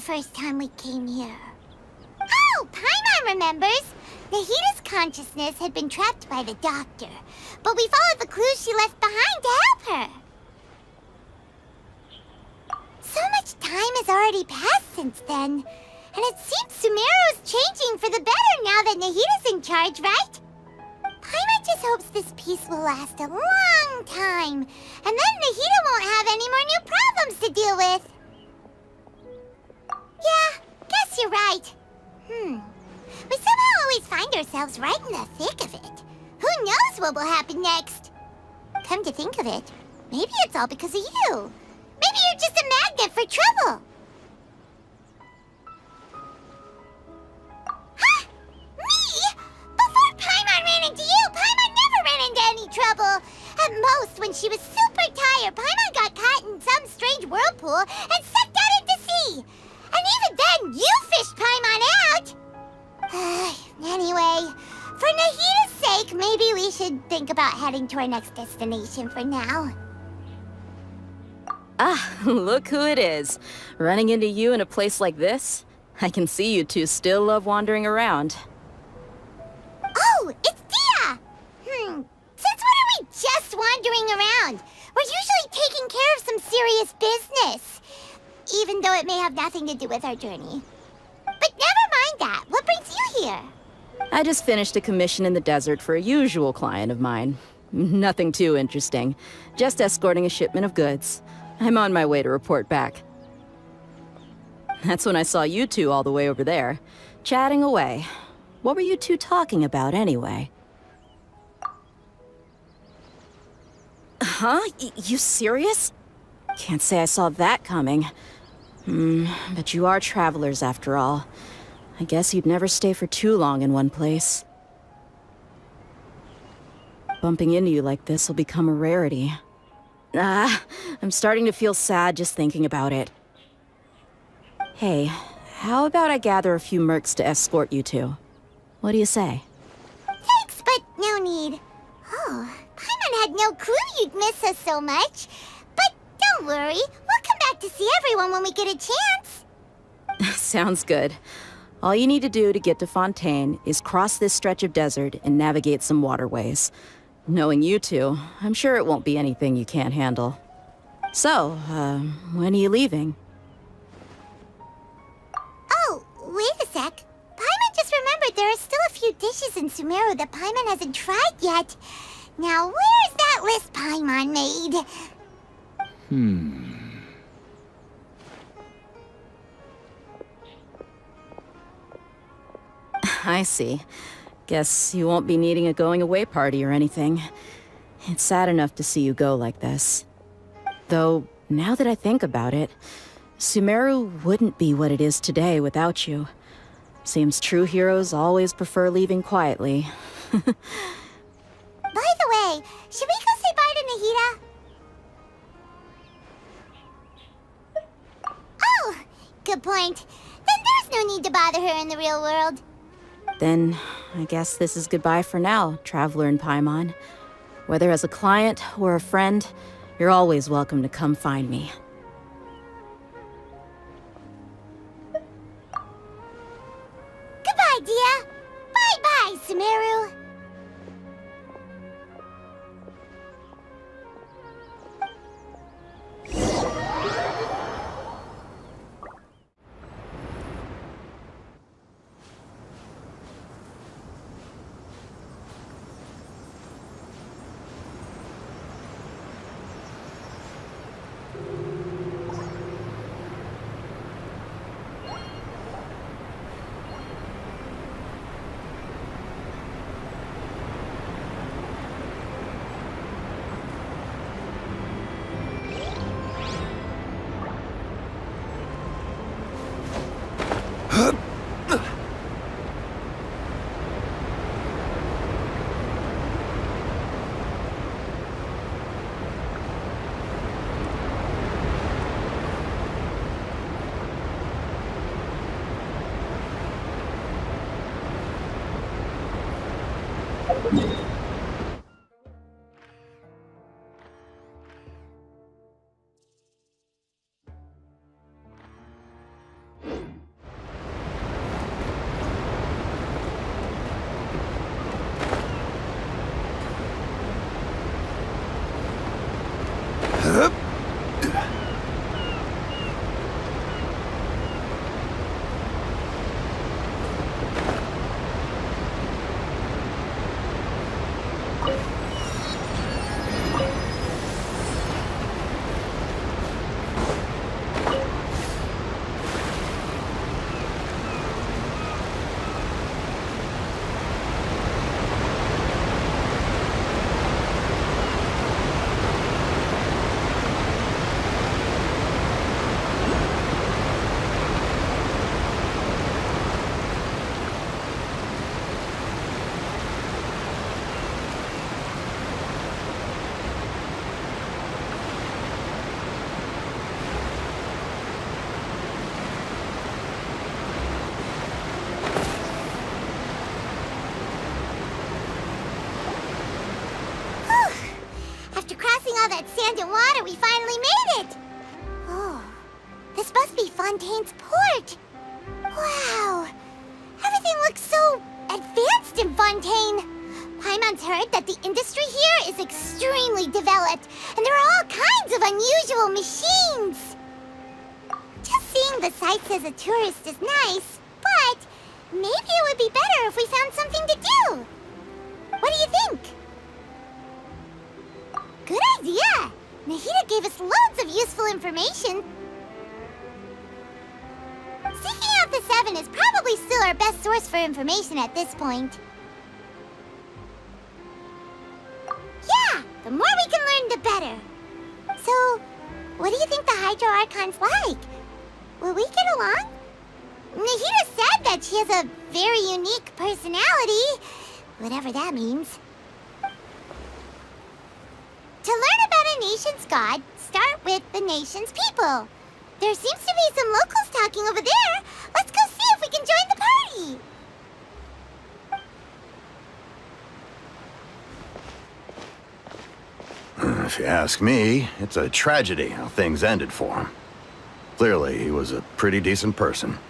first time we came here. Oh, Paimon remembers! Nahita's consciousness had been trapped by the doctor, but we followed the clues she left behind to help her. So much time has already passed since then, and it seems Sumeru's changing for the better now that Nahita's in charge, right? Paimon just hopes this peace will last a long time, and then Nahita won't have any more new problems to deal with. Yeah, guess you're right. We somehow always find ourselves right in the thick of it. Who knows what will happen next? Come to think of it, maybe it's all because of you. Maybe you're just a magnet for trouble. Huh? Me? Before Paimon ran into you, Paimon never ran into any trouble. At most, when she was super tired, Paimon got caught in some strange whirlpool and sucked out into sea. And even then, you fished Paimon out! Anyway, for Nahita's sake, maybe we should think about heading to our next destination for now. Ah, look who it is. Running into you in a place like this? I can see you two still love wandering around. Oh, it's Dia! Since when are we just wandering around? We're usually taking care of some serious business. Even though it may have nothing to do with our journey. But never mind that. What brings you here? I just finished a commission in the desert for a usual client of mine. Nothing too interesting. Just escorting a shipment of goods. I'm on my way to report back. That's when I saw you two all the way over there, chatting away. What were you two talking about anyway? Huh? You serious? Can't say I saw that coming. But you are travelers after all. I guess you'd never stay for too long in one place. Bumping into you like this will become a rarity. I'm starting to feel sad just thinking about it. Hey, how about I gather a few mercs to escort you two? What do you say? Thanks, but no need. Oh, Paimon had no clue you'd miss us so much. But don't worry, we'll come back to see everyone when we get a chance. Sounds good. All you need to do to get to Fontaine is cross this stretch of desert and navigate some waterways. Knowing you two, I'm sure it won't be anything you can't handle. So, when are you leaving? Oh, wait a sec. Paimon just remembered there are still a few dishes in Sumeru that Paimon hasn't tried yet. Now, where's that list Paimon made? I see. Guess you won't be needing a going-away party or anything. It's sad enough to see you go like this. Though, now that I think about it, Sumeru wouldn't be what it is today without you. Seems true heroes always prefer leaving quietly. By the way, should we go say bye to Nahita? Oh, good point. Then there's no need to bother her in the real world. Then, I guess this is goodbye for now, Traveler and Paimon. Whether as a client or a friend, you're always welcome to come find me. Goodbye, Dia. Bye-bye, Sumeru. After crossing all that sand and water, we finally made it! Oh, this must be Fontaine's port. Wow, everything looks so advanced in Fontaine. Paimon's heard that the industry here is extremely developed, and there are all kinds of unusual machines. Just seeing the sights as a tourist is nice, but maybe it would be better if we found something to do. What do you think? Good idea! Nahida gave us loads of useful information. Seeking out the Seven is probably still our best source for information at this point. Yeah, the more we can learn, the better. So, what do you think the Hydro Archon's like? Will we get along? Nahida said that she has a very unique personality, whatever that means. To learn about a nation's god, start with the nation's people. There seems to be some locals talking over there. Let's go see if we can join the party. If you ask me, it's a tragedy how things ended for him. Clearly, he was a pretty decent person.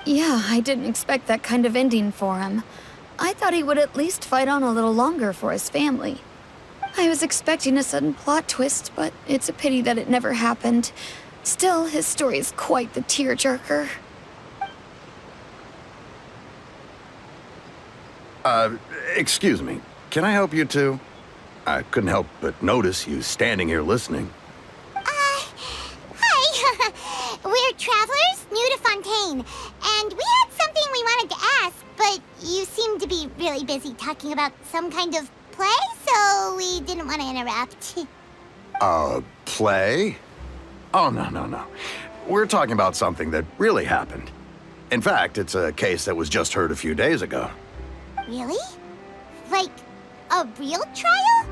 Yeah, I didn't expect that kind of ending for him. I thought he would at least fight on a little longer for his family. I was expecting a sudden plot twist, but it's a pity that it never happened. Still, his story is quite the tearjerker. Excuse me. Can I help you two? I couldn't help but notice you standing here listening. Hi. We're travelers new to Fontaine, and we had something we wanted to ask, but you seem to be really busy talking about some kind of play, so we didn't want to interrupt. Play? Oh, no. We're talking about something that really happened. In fact, it's a case that was just heard a few days ago. Really? Like, a real trial?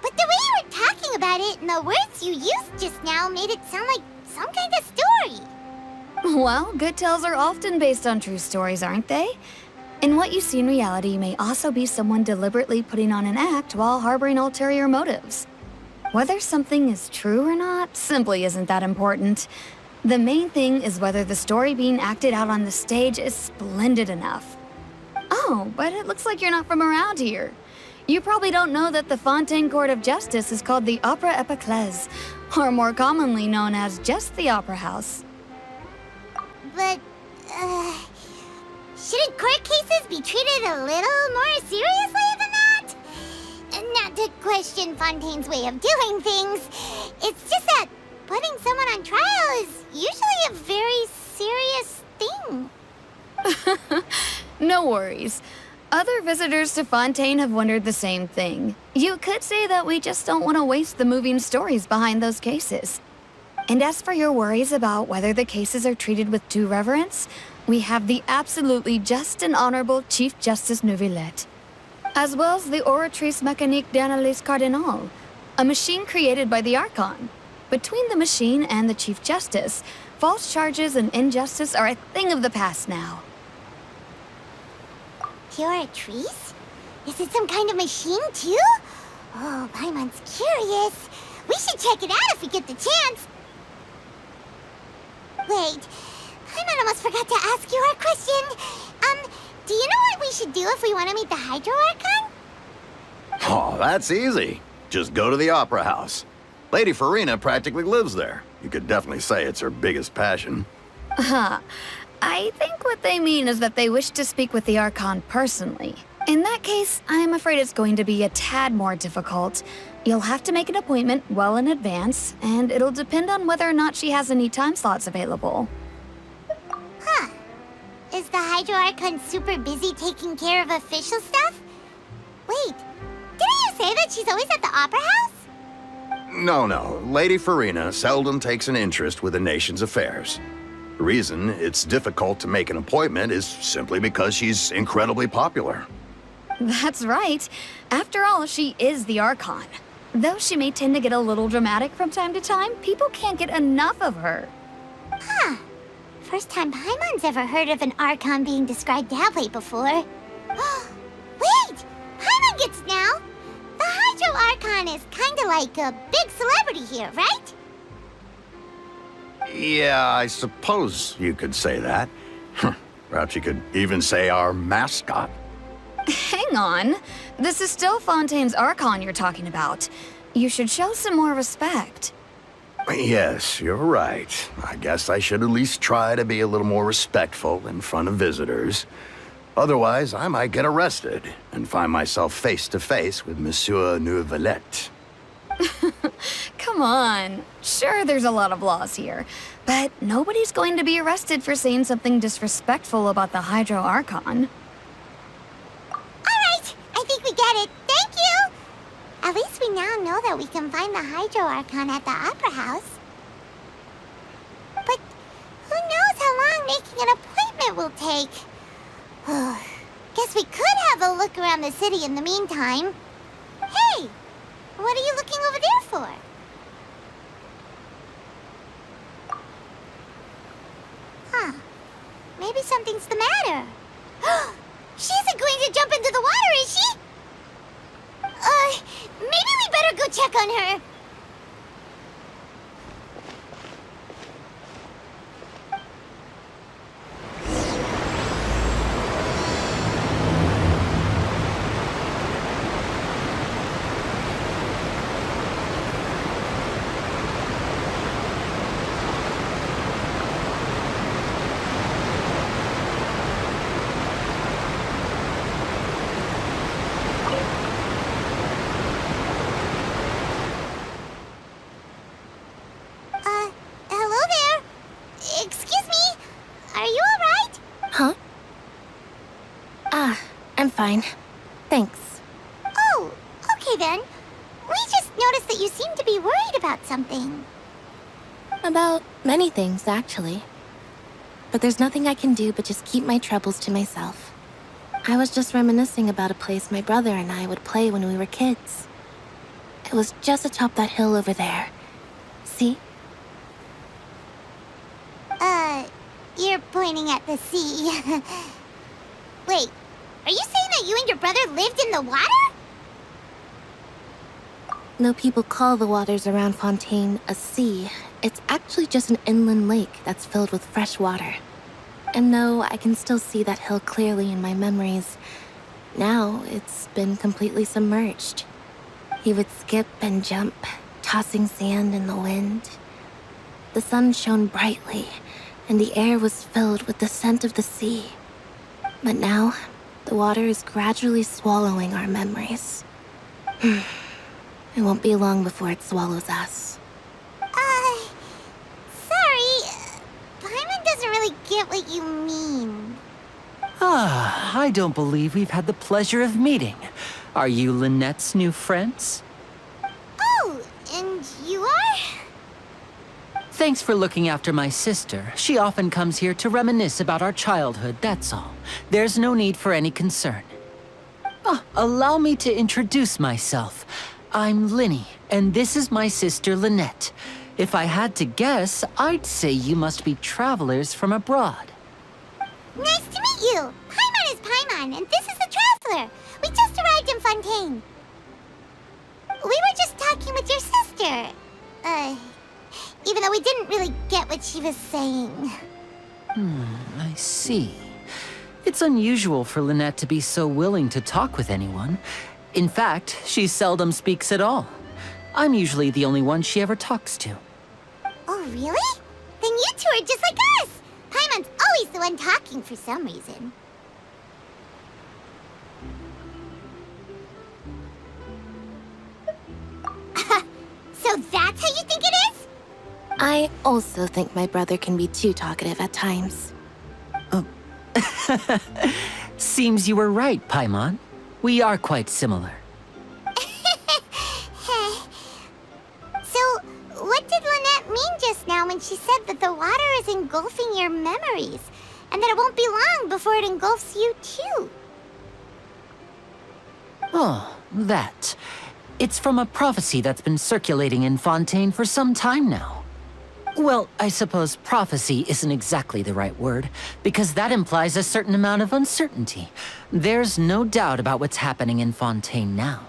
But the way you were talking about it and the words you used just now made it sound like some kind of story. Well, good tales are often based on true stories, aren't they? And what you see in reality may also be someone deliberately putting on an act while harboring ulterior motives. Whether something is true or not simply isn't that important. The main thing is whether the story being acted out on the stage is splendid enough. Oh, but it looks like you're not from around here. You probably don't know that the Fontaine Court of Justice is called the Opera Epiclese, or more commonly known as just the Opera House. But, shouldn't court cases be treated a little more seriously than that? Not to question Fontaine's way of doing things. It's just that putting someone on trial is usually a very serious thing. No worries. Other visitors to Fontaine have wondered the same thing. You could say that we just don't want to waste the moving stories behind those cases. And as for your worries about whether the cases are treated with due reverence, we have the absolutely just and honorable Chief Justice Neuvillette, as well as the Oratrice Mécanique d'Analyse Cardinal, a machine created by the Archon. Between the machine and the Chief Justice, false charges and injustice are a thing of the past now. Oratrice? Is it some kind of machine, too? Oh, Paimon's curious. We should check it out if we get the chance. Wait, Paimon almost forgot to ask you our question. Do you know what we should do if we want to meet the Hydro Archon? Oh, that's easy. Just go to the Opera House. Lady Furina practically lives there. You could definitely say it's her biggest passion. I think what they mean is that they wish to speak with the Archon personally. In that case, I'm afraid it's going to be a tad more difficult. You'll have to make an appointment well in advance, and it'll depend on whether or not she has any time slots available. Huh. Is the Hydro Archon super busy taking care of official stuff? Wait, didn't you say that she's always at the Opera House? No. Lady Furina seldom takes an interest with the nation's affairs. The reason it's difficult to make an appointment is simply because she's incredibly popular. That's right. After all, she is the Archon. Though she may tend to get a little dramatic from time to time, people can't get enough of her. Huh. First time Paimon's ever heard of an Archon being described that way before. Wait! Paimon gets now! The Hydro Hydro Archon is kinda like a big celebrity here, right? Yeah, I suppose you could say that. Perhaps you could even say our mascot. Hang on. This is still Fontaine's Archon you're talking about. You should show some more respect. Yes, you're right. I guess I should at least try to be a little more respectful in front of visitors. Otherwise, I might get arrested and find myself face to face with Monsieur Neuvillette. Come on. Sure, there's a lot of laws here, but nobody's going to be arrested for saying something disrespectful about the Hydro Archon. Alright, I think we get it. Thank you! At least we now know that we can find the Hydro Archon at the Opera House. But who knows how long making an appointment will take? Guess we could have a look around the city in the meantime. Hey! What are you looking over there for? Huh. Maybe something's the matter. She isn't going to jump into the water, is she? Maybe we better go check on her. Hello there. Excuse me. Are you alright? Huh? I'm fine. Thanks. Oh, okay then. We just noticed that you seem to be worried about something. About many things, actually. But there's nothing I can do but just keep my troubles to myself. I was just reminiscing about a place my brother and I would play when we were kids. It was just atop that hill over there. See? You're pointing at the sea. Wait, are you saying that you and your brother lived in the water? Though people call the waters around Fontaine a sea, it's actually just an inland lake that's filled with fresh water. And though I can still see that hill clearly in my memories, now it's been completely submerged. He would skip and jump, tossing sand in the wind. The sun shone brightly, and the air was filled with the scent of the sea. But now, the water is gradually swallowing our memories. It won't be long before it swallows us. Sorry. Paimon doesn't really get what you mean. I don't believe we've had the pleasure of meeting. Are you Lynette's new friends? Oh, and you are? Thanks for looking after my sister. She often comes here to reminisce about our childhood, that's all. There's no need for any concern. Allow me to introduce myself. I'm Lyney, and this is my sister Lynette. If I had to guess, I'd say you must be travelers from abroad. Nice to meet you. Paimon is Paimon, and this is the Traveler. We just arrived in Fontaine. We were just talking with your sister. Even though we didn't really get what she was saying. I see. It's unusual for Lynette to be so willing to talk with anyone. In fact, she seldom speaks at all. I'm usually the only one she ever talks to. Oh, really? Then you two are just like us. Paimon's always the one talking for some reason. So that's how you think it is? I also think my brother can be too talkative at times. Seems you were right, Paimon. We are quite similar. So, what did Lynette mean just now when she said that the water is engulfing your memories, and that it won't be long before it engulfs you too? Oh, that. It's from a prophecy that's been circulating in Fontaine for some time now. Well, I suppose prophecy isn't exactly the right word, because that implies a certain amount of uncertainty. There's no doubt about what's happening in Fontaine now.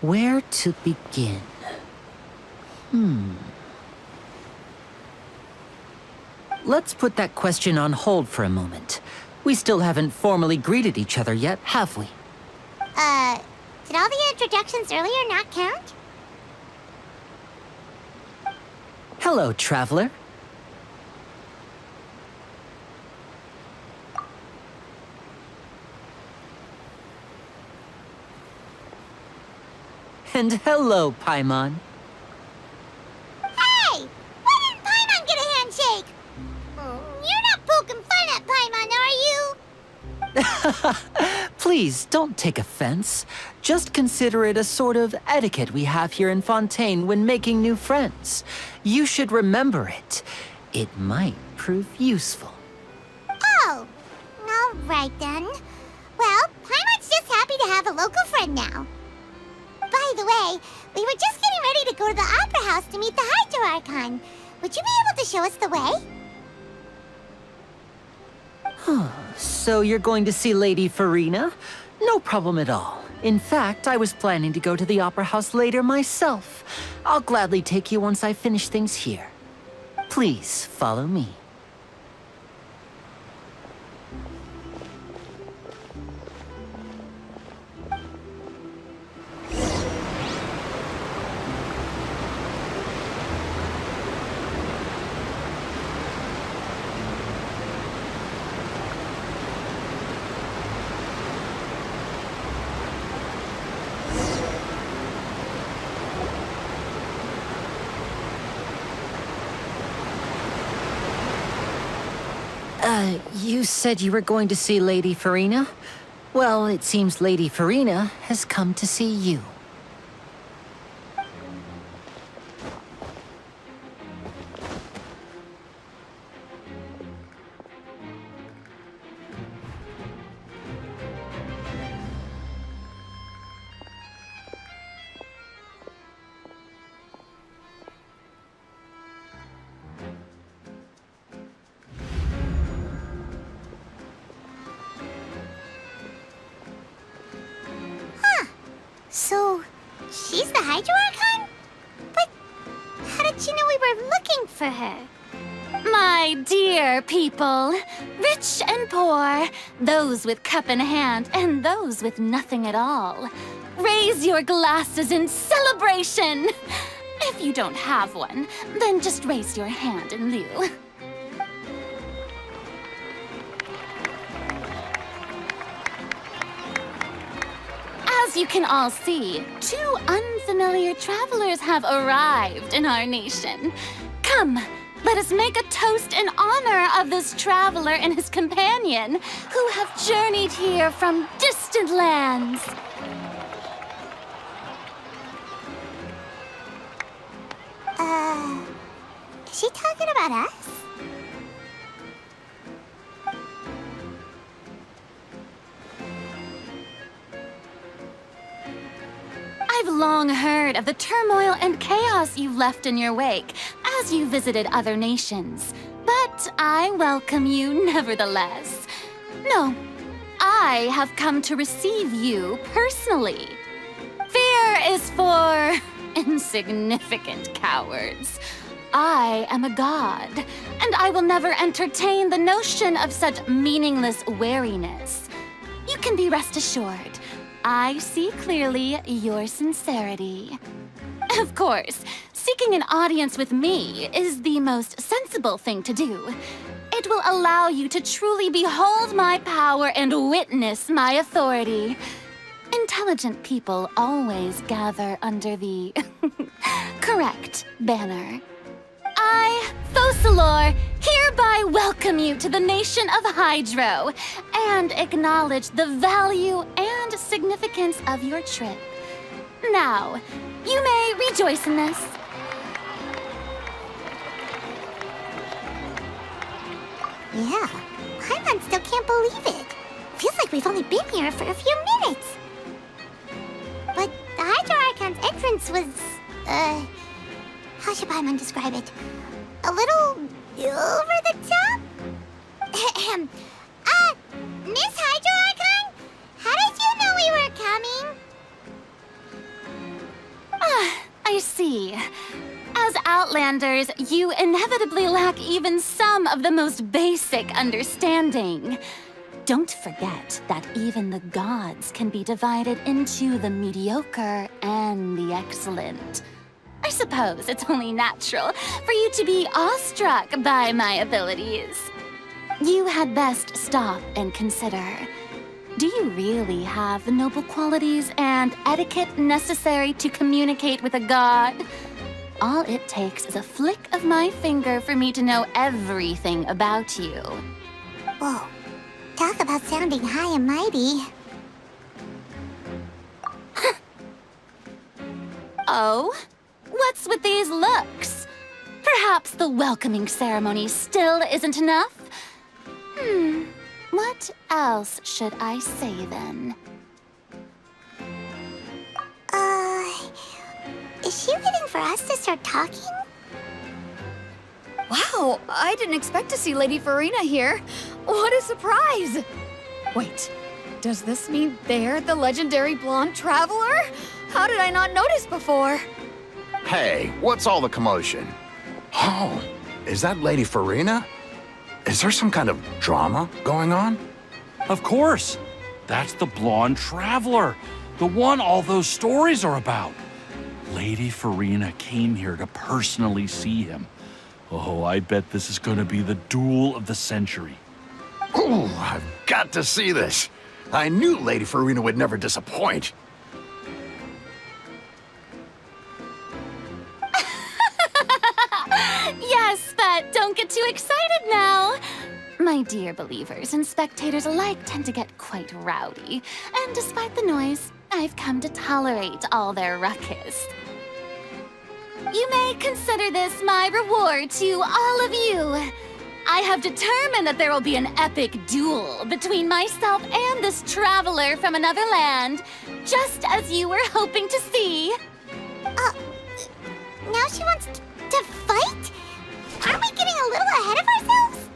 Where to begin? Let's put that question on hold for a moment. We still haven't formally greeted each other yet, have we? Did all the introductions earlier not count? Hello, traveler. And hello, Paimon. Hey! Why didn't Paimon get a handshake? You're not poking fun at Paimon, are you? Please, don't take offense. Just consider it a sort of etiquette we have here in Fontaine when making new friends. You should remember it. It might prove useful. Oh, all right then. Well, Paimon's just happy to have a local friend now. By the way, we were just getting ready to go to the Opera House to meet the Hydro Archon. Would you be able to show us the way? So you're going to see Lady Furina? No problem at all. In fact, I was planning to go to the Opera House later myself. I'll gladly take you once I finish things here. Please, follow me. You said you were going to see Lady Furina? Well, it seems Lady Furina has come to see you. So, she's the Hydro Archon? But how did she know we were looking for her? My dear people, rich and poor, those with cup in hand and those with nothing at all, raise your glasses in celebration! If you don't have one, then just raise your hand in lieu. As you can all see, two unfamiliar travelers have arrived in our nation. Come, let us make a toast in honor of this traveler and his companion, who have journeyed here from distant lands. Is she talking about us? I've long heard of the turmoil and chaos you left in your wake as you visited other nations, but I welcome you nevertheless. No, I have come to receive you personally. Fear is for insignificant cowards. I am a god, and I will never entertain the notion of such meaningless wariness. You can be rest assured, I see clearly your sincerity. Of course, seeking an audience with me is the most sensible thing to do. It will allow you to truly behold my power and witness my authority. Intelligent people always gather under the correct banner. I, Focalors, hereby welcome you to the nation of Hydro and acknowledge the value and significance of your trip. Now, you may rejoice in this. Yeah, Paimon still can't believe it. Feels like we've only been here for a few minutes. But the Hydro Archon's entrance was, how should Paimon describe it? A little over the top? Miss Hydro Archon? How did you know we were coming? I see. As Outlanders, you inevitably lack even some of the most basic understanding. Don't forget that even the gods can be divided into the mediocre and the excellent. I suppose it's only natural for you to be awestruck by my abilities. You had best stop and consider. Do you really have the noble qualities and etiquette necessary to communicate with a god? All it takes is a flick of my finger for me to know everything about you. Whoa. Talk about sounding high and mighty. Oh? What's with these looks? Perhaps the welcoming ceremony still isn't enough? What else should I say then? Is she waiting for us to start talking? Wow, I didn't expect to see Lady Furina here. What a surprise! Wait, does this mean they're the legendary blonde traveler? How did I not notice before? Hey, what's all the commotion? Oh, is that Lady Furina? Is there some kind of drama going on? Of course. That's the blonde traveler. The one all those stories are about. Lady Furina came here to personally see him. Oh, I bet this is gonna be the duel of the century. Ooh, I've got to see this. I knew Lady Furina would never disappoint. Yes, but don't get too excited now. My dear believers and spectators alike tend to get quite rowdy, and despite the noise, I've come to tolerate all their ruckus. You may consider this my reward to all of you. I have determined that there will be an epic duel between myself and this traveler from another land, just as you were hoping to see. Now she wants to fight? Aren't we getting a little ahead of ourselves?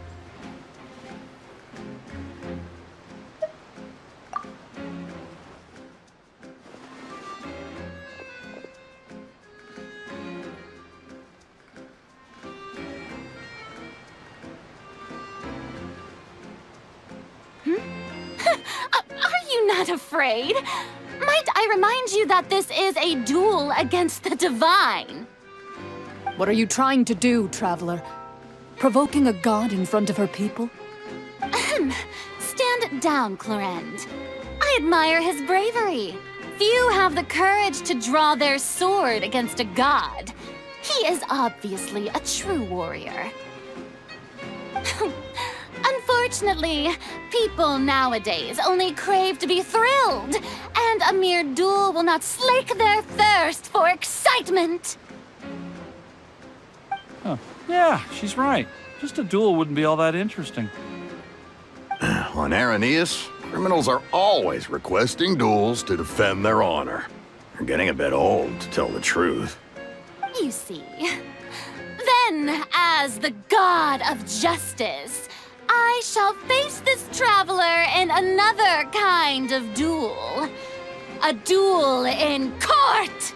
Are you not afraid? Might I remind you that this is a duel against the divine? What are you trying to do, traveler? Provoking a god in front of her people? Stand down, Clorend. I admire his bravery. Few have the courage to draw their sword against a god. He is obviously a true warrior. Unfortunately, people nowadays only crave to be thrilled, and a mere duel will not slake their thirst for excitement. Huh. Yeah, she's right. Just a duel wouldn't be all that interesting. On Araneus, criminals are always requesting duels to defend their honor. They're getting a bit old, to tell the truth. You see. Then, as the god of justice, I shall face this traveler in another kind of duel. A duel in court!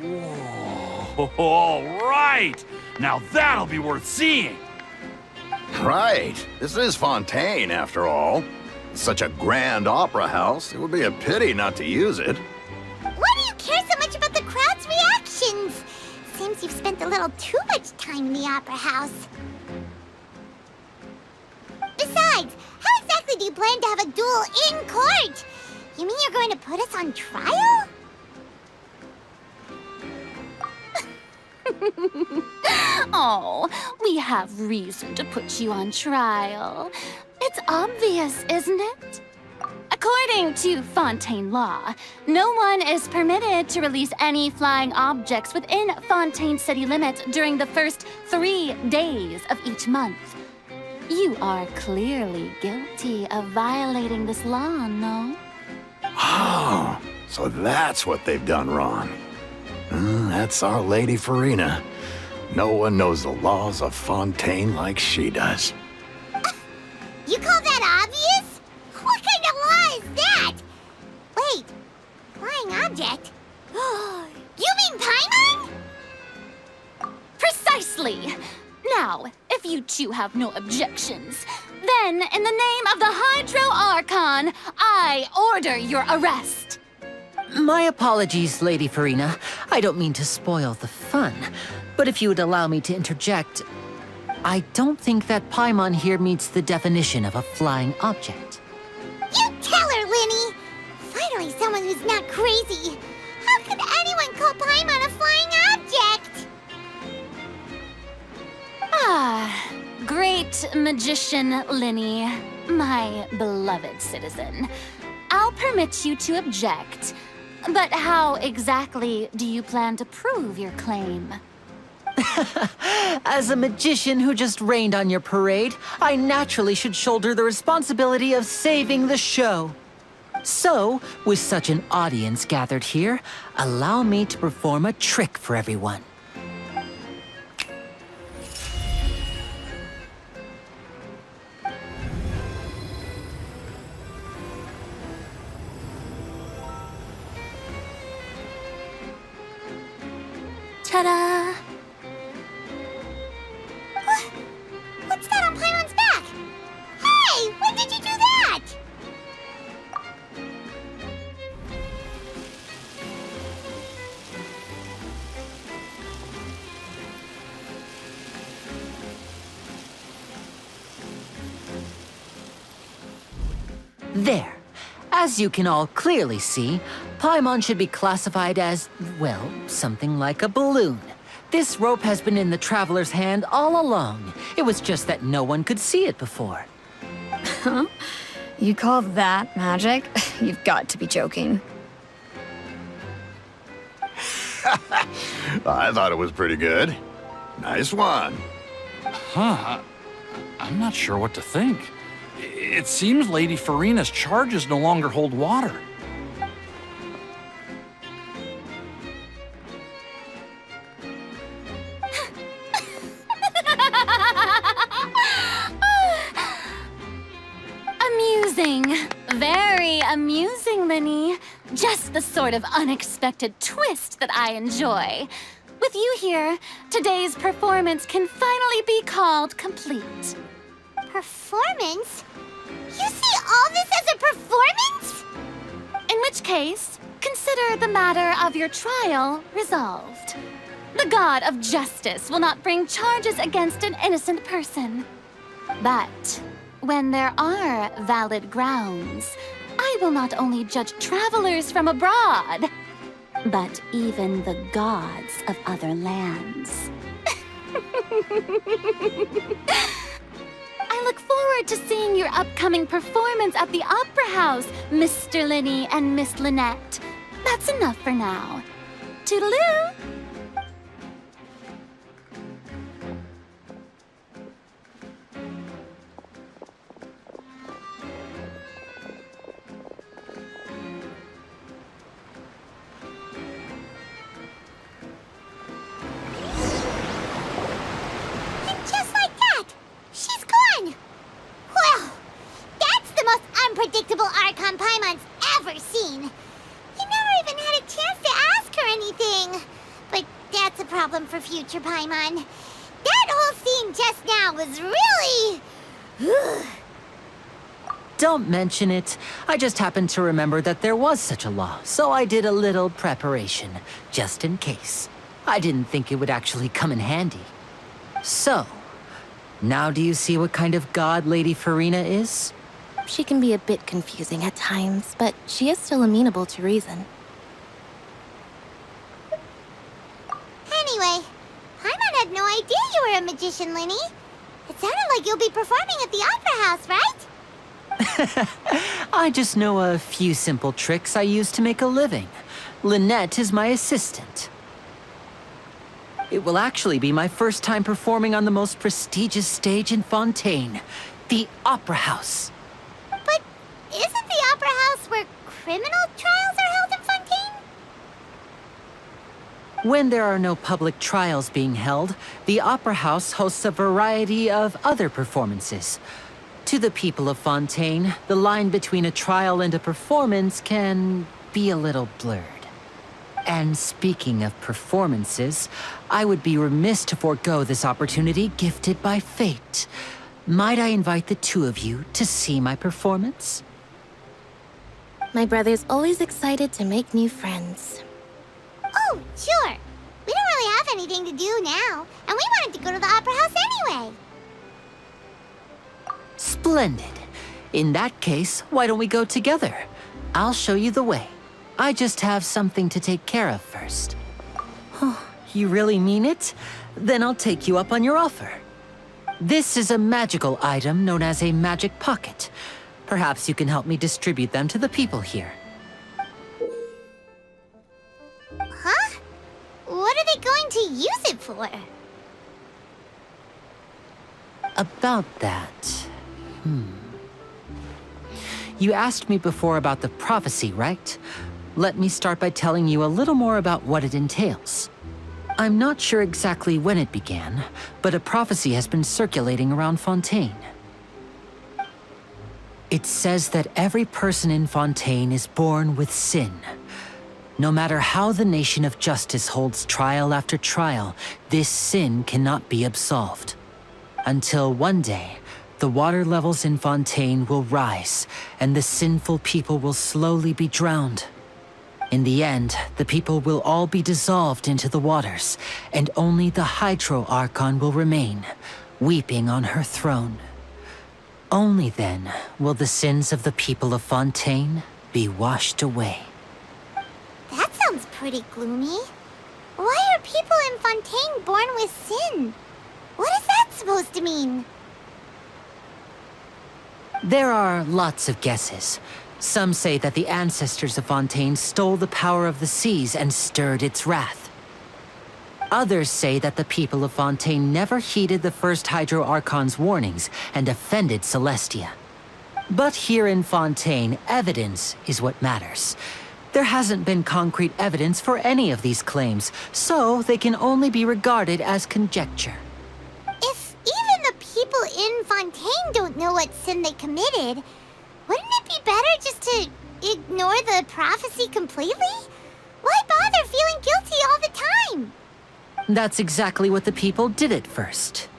Whoa, all right! Now that'll be worth seeing! Right. This is Fontaine, after all. It's such a grand opera house, it would be a pity not to use it. Why do you care so much about the crowd's reactions? Seems you've spent a little too much time in the opera house. Besides, how exactly do you plan to have a duel in court? You mean you're going to put us on trial? Oh, we have reason to put you on trial. It's obvious, isn't it? According to Fontaine law, no one is permitted to release any flying objects within Fontaine city limits during the first 3 days of each month. You are clearly guilty of violating this law, no? Oh, so that's what they've done wrong. That's our Lady Furina. No one knows the laws of Fontaine like she does. You call that obvious? What kind of law is that? Wait, flying object? You performing Paimon? Precisely! Now, if you two have no objections, then in the name of the Hydro Archon, I order your arrest. My apologies, Lady Furina. I don't mean to spoil the fun, but if you would allow me to interject, I don't think that Paimon here meets the definition of a flying object. You tell her, Lyney! Finally someone who's not crazy. How could anyone call Paimon a flying object? Ah, great magician Lyney, my beloved citizen. I'll permit you to object, but how exactly do you plan to prove your claim? As a magician who just rained on your parade, I naturally should shoulder the responsibility of saving the show. So, with such an audience gathered here, allow me to perform a trick for everyone. Ta-da! What's that on Paimon's back? Hey, when did you do that? There. As you can all clearly see, Paimon should be classified as, well, something like a balloon. This rope has been in the Traveler's hand all along. It was just that no one could see it before. Huh? You call that magic? You've got to be joking. I thought it was pretty good. Nice one. Huh. I'm not sure what to think. It seems Lady Furina's charges no longer hold water. Amusing. Very amusing, Lyney. Just the sort of unexpected twist that I enjoy. With you here, today's performance can finally be called complete. Performance? You see all this as a performance? In which case, consider the matter of your trial resolved. The god of justice will not bring charges against an innocent person. But when there are valid grounds, I will not only judge travelers from abroad, but even the gods of other lands. I look forward to seeing your upcoming performance at the Opera House, Mr. Lyney and Miss Lynette. That's enough for now. Toodaloo! Unpredictable Archon Paimon's ever seen. You never even had a chance to ask her anything. But that's a problem for future Paimon. That whole scene just now was really... Don't mention it. I just happened to remember that there was such a law, so I did a little preparation, just in case. I didn't think it would actually come in handy. So, now do you see what kind of god Lady Furina is? She can be a bit confusing at times, but she is still amenable to reason. Anyway, Paimon had no idea you were a magician, Lyney. It sounded like you'll be performing at the Opera House, right? I just know a few simple tricks I use to make a living. Lynette is my assistant. It will actually be my first time performing on the most prestigious stage in Fontaine, the Opera House. But isn't the Opera House where criminal trials are held in Fontaine? When there are no public trials being held, the Opera House hosts a variety of other performances. To the people of Fontaine, the line between a trial and a performance can be a little blurred. And speaking of performances, I would be remiss to forego this opportunity gifted by fate. Might I invite the two of you to see my performance? My brother's always excited to make new friends. Oh, sure. We don't really have anything to do now, and we wanted to go to the Opera House anyway. Splendid. In that case, why don't we go together? I'll show you the way. I just have something to take care of first. Oh, you really mean it? Then I'll take you up on your offer. This is a magical item known as a magic pocket. Perhaps you can help me distribute them to the people here. Huh? What are they going to use it for? About that... You asked me before about the prophecy, right? Let me start by telling you a little more about what it entails. I'm not sure exactly when it began, but a prophecy has been circulating around Fontaine. It says that every person in Fontaine is born with sin. No matter how the Nation of Justice holds trial after trial, this sin cannot be absolved. Until one day, the water levels in Fontaine will rise, and the sinful people will slowly be drowned. In the end, the people will all be dissolved into the waters, and only the Hydro Archon will remain, weeping on her throne. Only then will the sins of the people of Fontaine be washed away. That sounds pretty gloomy. Why are people in Fontaine born with sin? What is that supposed to mean? There are lots of guesses. Some say that the ancestors of Fontaine stole the power of the seas and stirred its wrath. Others say that the people of Fontaine never heeded the first Hydro Archon's warnings and offended Celestia. But here in Fontaine, evidence is what matters. There hasn't been concrete evidence for any of these claims, so they can only be regarded as conjecture. If even the people in Fontaine don't know what sin they committed, wouldn't it be better just to ignore the prophecy completely? Why bother feeling guilty all the time? That's exactly what the people did at first.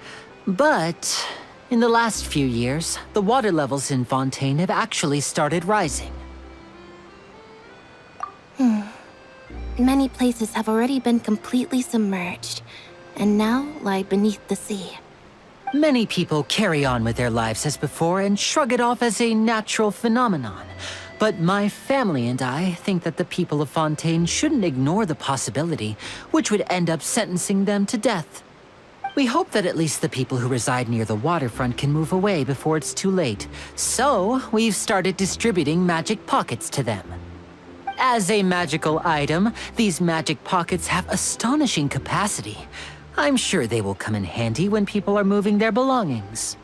But in the last few years, the water levels in Fontaine have actually started rising. Many places have already been completely submerged, and now lie beneath the sea. Many people carry on with their lives as before and shrug it off as a natural phenomenon. But my family and I think that the people of Fontaine shouldn't ignore the possibility, which would end up sentencing them to death. We hope that at least the people who reside near the waterfront can move away before it's too late. So, we've started distributing magic pockets to them. As a magical item, these magic pockets have astonishing capacity. I'm sure they will come in handy when people are moving their belongings.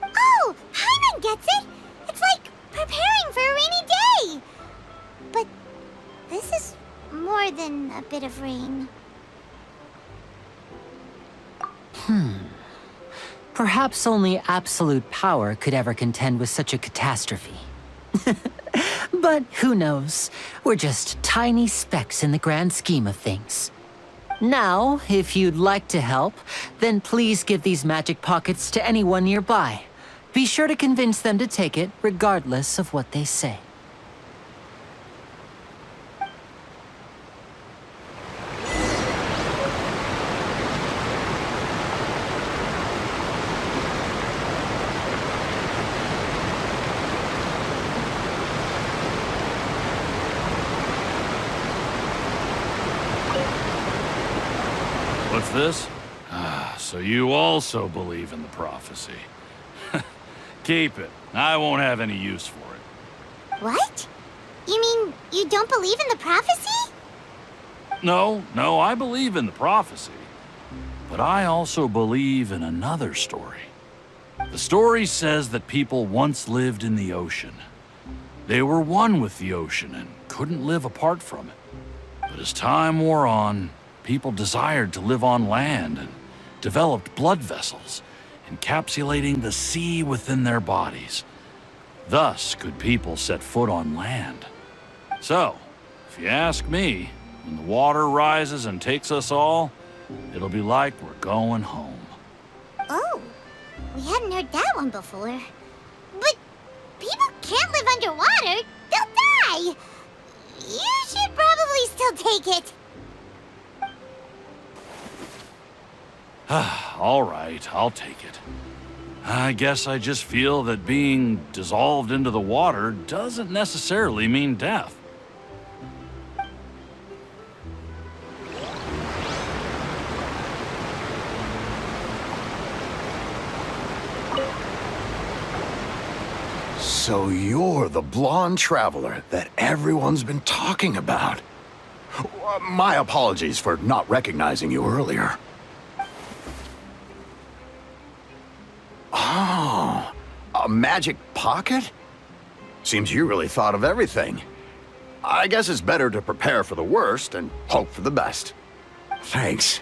Oh, Paimon gets it! It's like preparing for a rainy day! But this is more than a bit of rain. Perhaps only absolute power could ever contend with such a catastrophe. But who knows? We're just tiny specks in the grand scheme of things. Now, if you'd like to help, then please give these magic pockets to anyone nearby. Be sure to convince them to take it, regardless of what they say. What's this? Ah, so you also believe in the prophecy. Keep it. I won't have any use for it. What? You mean you don't believe in the prophecy? No, I believe in the prophecy. But I also believe in another story. The story says that people once lived in the ocean. They were one with the ocean and couldn't live apart from it. But as time wore on, people desired to live on land and developed blood vessels, encapsulating the sea within their bodies. Thus could people set foot on land. So, if you ask me, When the water rises and takes us all, it'll be like we're going home. Oh, we hadn't heard that one before. But people can't live underwater. They'll die. You should probably still take it. All right, I'll take it. I guess I just feel that being dissolved into the water doesn't necessarily mean death. So you're the blonde traveler that everyone's been talking about. My apologies for not recognizing you earlier. Oh, a magic pocket? Seems you really thought of everything. I guess it's better to prepare for the worst and hope for the best. Thanks.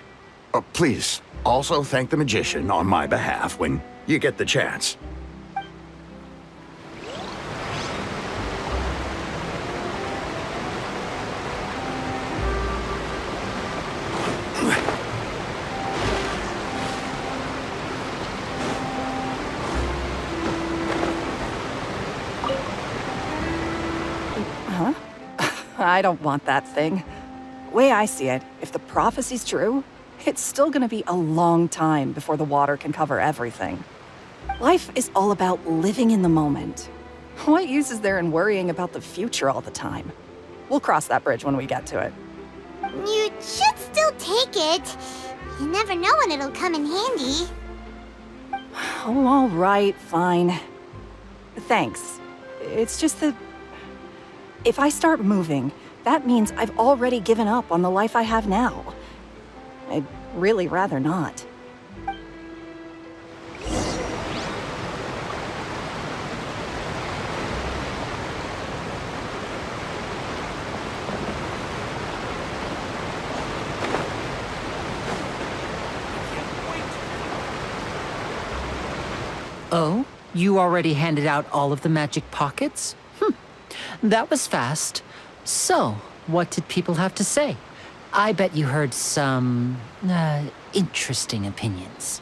Please, also thank the magician on my behalf when you get the chance. I don't want that thing. Way I see it, if the prophecy's true, it's still gonna be a long time before the water can cover everything. Life is all about living in the moment. What use is there in worrying about the future all the time? We'll cross that bridge when we get to it. You should still take it. You never know when it'll come in handy. Oh, all right, fine. Thanks. It's just that if I start moving, that means I've already given up on the life I have now. I'd really rather not. Oh? You already handed out all of the magic pockets? That was fast. So, what did people have to say? I bet you heard some, interesting opinions.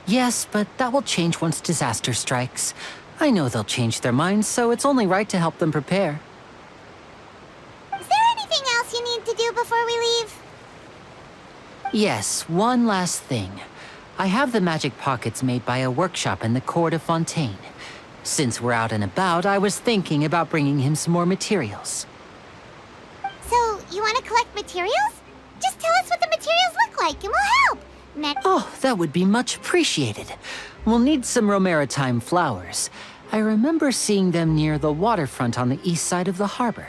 Yes, but that will change once disaster strikes. I know they'll change their minds, so it's only right to help them prepare. Is there anything else you need to do before we leave? Yes, one last thing. I have the magic pockets made by a workshop in the court of Fontaine. Since we're out and about, I was thinking about bringing him some more materials. So, you want to collect materials? Just tell us what the materials look like and we'll help. Oh, that would be much appreciated. We'll need some Romaritime flowers. I remember seeing them near the waterfront on the east side of the harbor.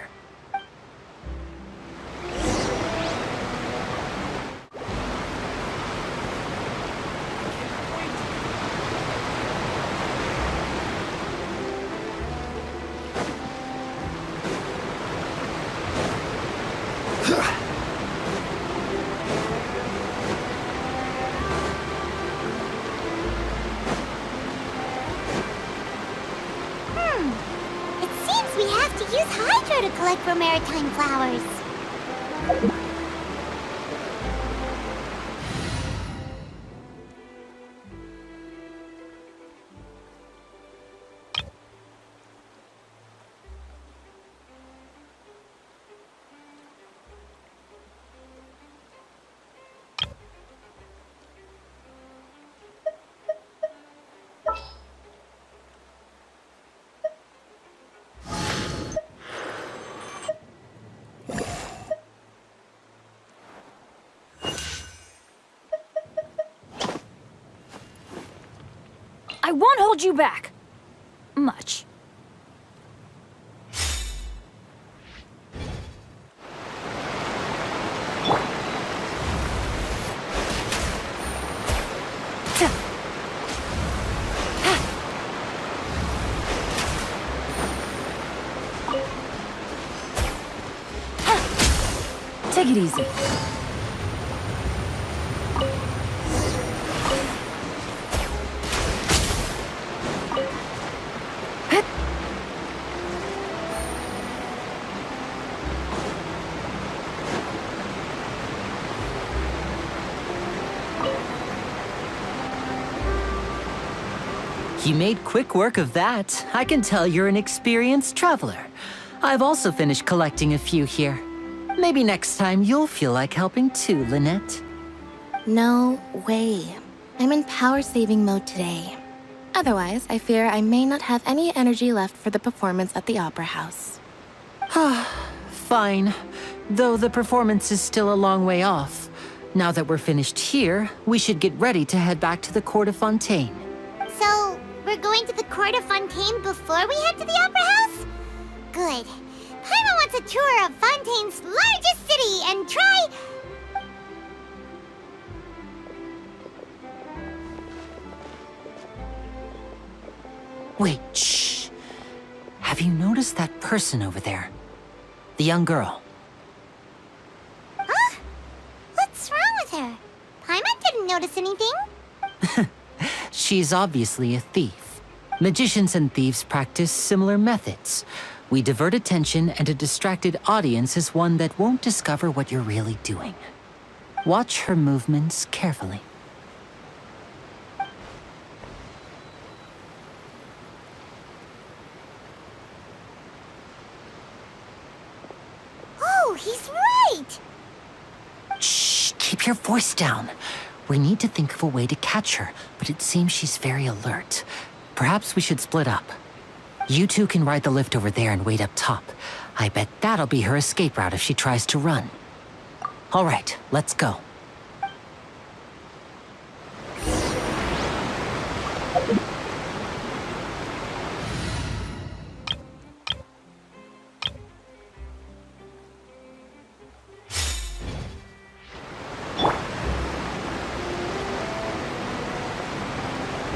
It seems we have to use Hydro to collect Romaritime flowers. I won't hold you back. Much. Take it easy. You made quick work of that. I can tell you're an experienced traveler. I've also finished collecting a few here. Maybe next time you'll feel like helping too, Lynette. No way. I'm in power-saving mode today. Otherwise, I fear I may not have any energy left for the performance at the Opera House. Fine. Though the performance is still a long way off. Now that we're finished here, we should get ready to head back to the Court of Fontaine. So, we're going to the Court of Fontaine before we head to the Opera House? Good. Paimon wants a tour of Fontaine's largest city and try... Wait, shh. Have you noticed that person over there? The young girl. Huh? What's wrong with her? Paimon didn't notice anything. She's obviously a thief. Magicians and thieves practice similar methods. We divert attention, and a distracted audience is one that won't discover what you're really doing. Watch her movements carefully. Oh, he's right! Shh, keep your voice down. We need to think of a way to catch her, but it seems she's very alert. Perhaps we should split up. You two can ride the lift over there and wait up top. I bet that'll be her escape route if she tries to run. All right, let's go.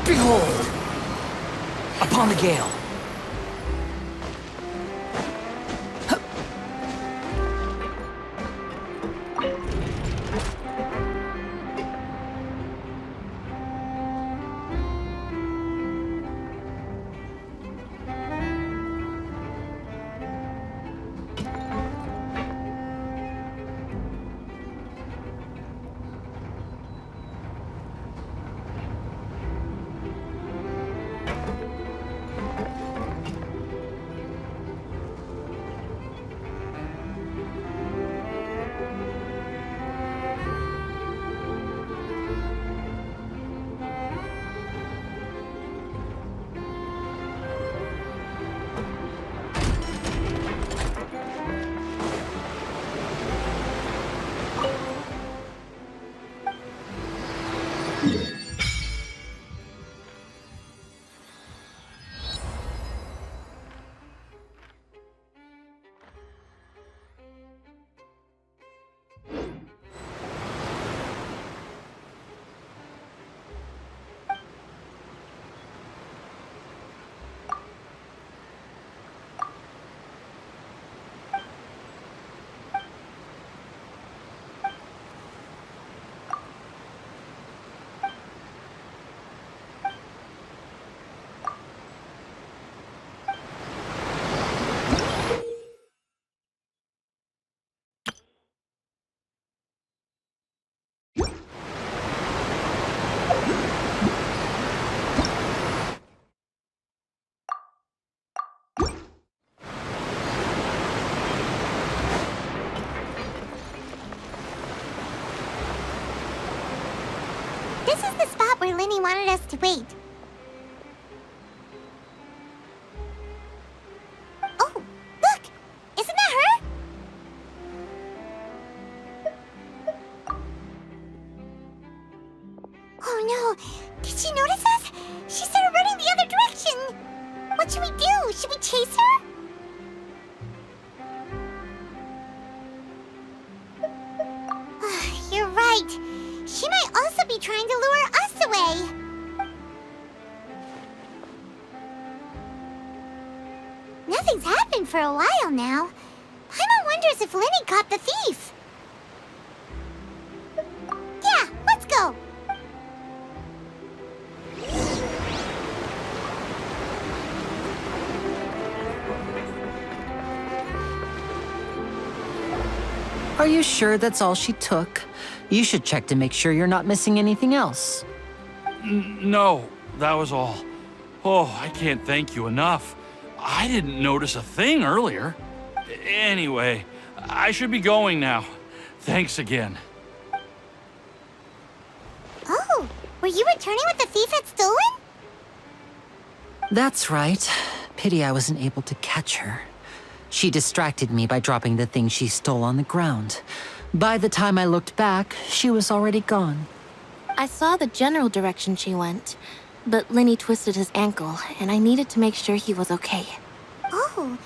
Behold! Upon the gale. This is the spot where Lyney wanted us to wait. Oh, look! Isn't that her? Oh no! Did she notice us? She started running the other direction! What should we do? Should we chase her? You're right. She might also be trying to lure us away. Nothing's happened for a while now. Paimon wonders if Lyney caught the thief. Yeah, let's go. Are you sure that's all she took? You should check to make sure you're not missing anything else. No, that was all. Oh, I can't thank you enough. I didn't notice a thing earlier. Anyway, I should be going now. Thanks again. Oh, were you returning what the thief had stolen? That's right. Pity I wasn't able to catch her. She distracted me by dropping the thing she stole on the ground. By the time I looked back, she was already gone. I saw the general direction she went, but Lyney twisted his ankle, and I needed to make sure he was okay. Oh,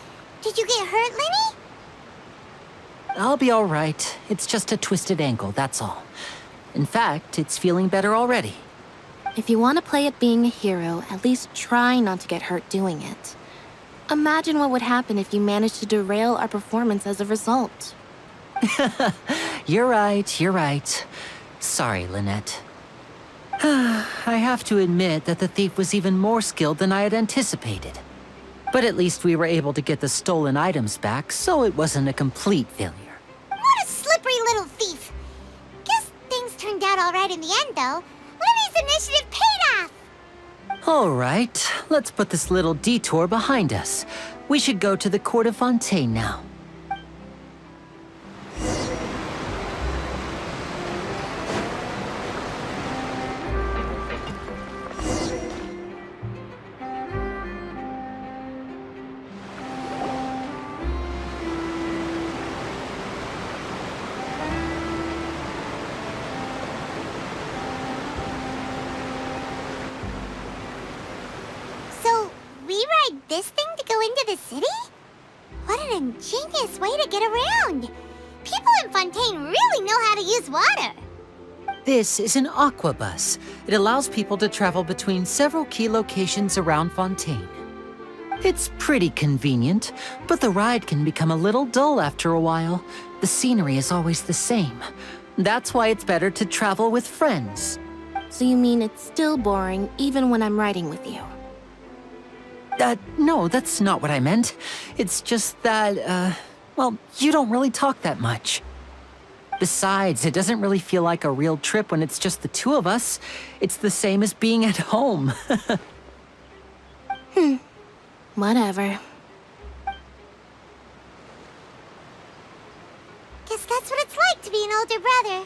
did you get hurt, Lyney? I'll be all right. It's just a twisted ankle, that's all. In fact, it's feeling better already. If you want to play at being a hero, at least try not to get hurt doing it. Imagine what would happen if you managed to derail our performance as a result. You're right. Sorry, Lynette. I have to admit that the thief was even more skilled than I had anticipated. But at least we were able to get the stolen items back, so it wasn't a complete failure. What a slippery little thief. Guess things turned out all right in the end, though. Lyney's initiative paid off. All right, let's put this little detour behind us. We should go to the court of Fontaine now. So, we ride this thing to go into the city? What an ingenious way to get around. People in Fontaine really know how to use water. This is an aquabus. It allows people to travel between several key locations around Fontaine. It's pretty convenient, but the ride can become a little dull after a while. The scenery is always the same. That's why it's better to travel with friends. So you mean it's still boring even when I'm riding with you? No, that's not what I meant. It's just that, well, you don't really talk that much. Besides, it doesn't really feel like a real trip when it's just the two of us. It's the same as being at home. Whatever. Guess that's what it's like to be an older brother.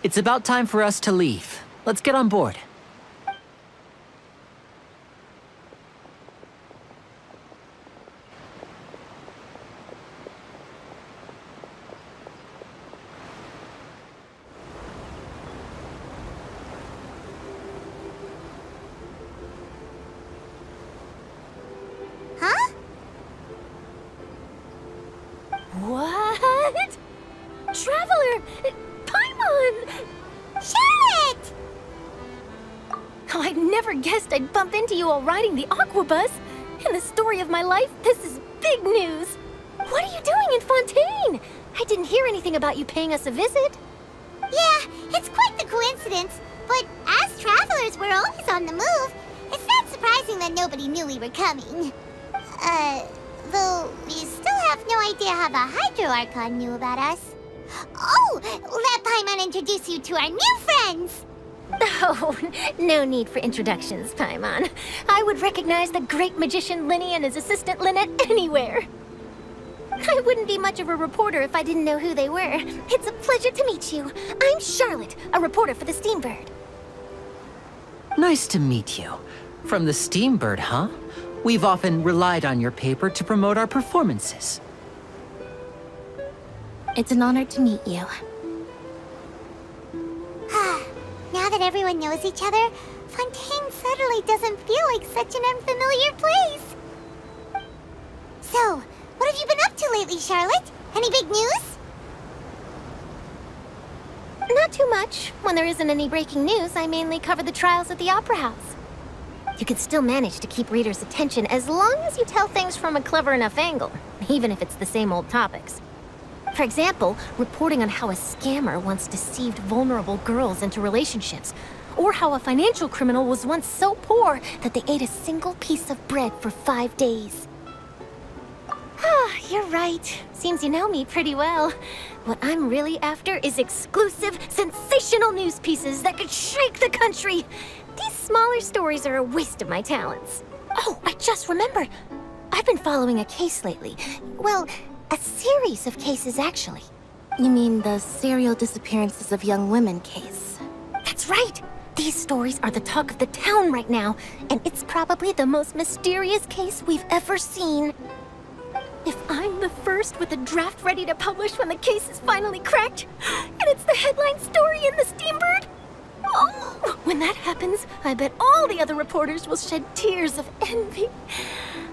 It's about time for us to leave. Let's get on board. Huh? What? Traveler! Paimon! Charlotte! Oh, I never guessed I'd bump into you while riding the aquabus. In the story of my life, this is big news. What are you doing in Fontaine? I didn't hear anything about you paying us a visit. Yeah, it's quite the coincidence. But as travelers, we're always on the move. It's not surprising that nobody knew we were coming. Though we still have no idea how the Hydro Archon knew about us. Oh, let Paimon introduce you to our new friends. Oh, no need for introductions, Paimon. I would recognize the great magician Lyney and his assistant Lynette anywhere. I wouldn't be much of a reporter if I didn't know who they were. It's a pleasure to meet you. I'm Charlotte, a reporter for the Steambird. Nice to meet you. From the Steambird, huh? We've often relied on your paper to promote our performances. It's an honor to meet you. Now that everyone knows each other, Fontaine suddenly doesn't feel like such an unfamiliar place. So, what have you been up to lately, Charlotte? Any big news? Not too much. When there isn't any breaking news, I mainly cover the trials at the Opera House. You can still manage to keep readers' attention as long as you tell things from a clever enough angle, even if it's the same old topics. For example, reporting on how a scammer once deceived vulnerable girls into relationships, or how a financial criminal was once so poor that they ate a single piece of bread for 5 days. you're right. Seems you know me pretty well. What I'm really after is exclusive, sensational news pieces that could shake the country. These smaller stories are a waste of my talents. Oh, I just remembered. I've been following a case lately. Well, a series of cases, actually. You mean the serial disappearances of young women case? That's right! These stories are the talk of the town right now, and it's probably the most mysterious case we've ever seen. If I'm the first with a draft ready to publish when the case is finally cracked, and it's the headline story in the Steambird, oh, when that happens, I bet all the other reporters will shed tears of envy.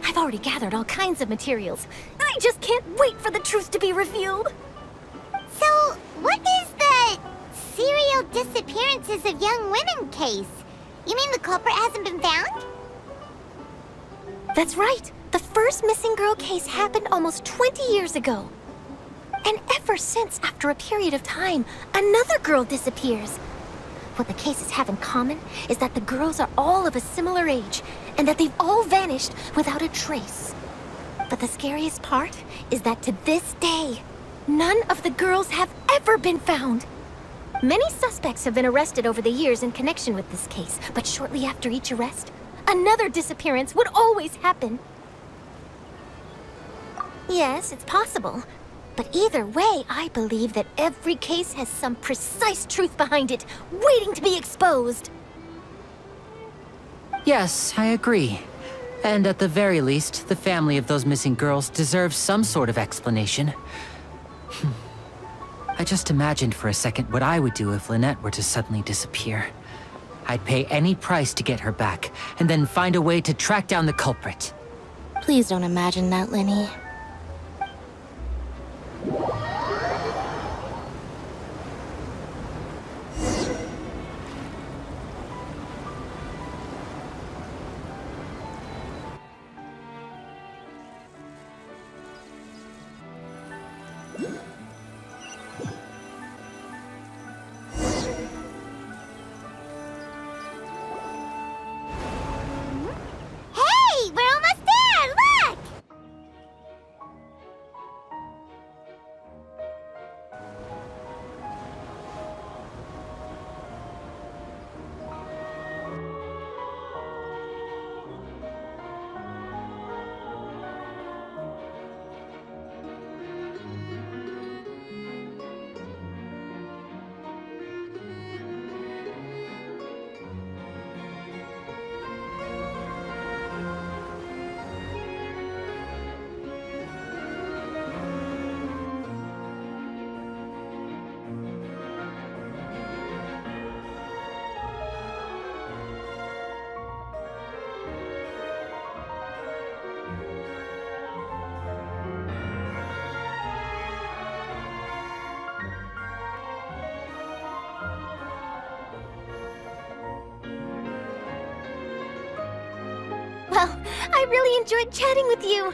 I've already gathered all kinds of materials. I just can't wait for the truth to be revealed. So, what is the serial disappearances of young women case? You mean the culprit hasn't been found? That's right. The first missing girl case happened almost 20 years ago. And ever since, after a period of time, another girl disappears. What the cases have in common is that the girls are all of a similar age, and that they've all vanished without a trace. But the scariest part is that to this day, none of the girls have ever been found. Many suspects have been arrested over the years in connection with this case, but shortly after each arrest, another disappearance would always happen. Yes, it's possible. But either way, I believe that every case has some precise truth behind it, waiting to be exposed. Yes, I agree. And at the very least, the family of those missing girls deserves some sort of explanation. I just imagined for a second what I would do if Lynette were to suddenly disappear. I'd pay any price to get her back, and then find a way to track down the culprit. Please don't imagine that, Lyney. Hey, we're almost there! Look! Well, I really enjoyed chatting with you.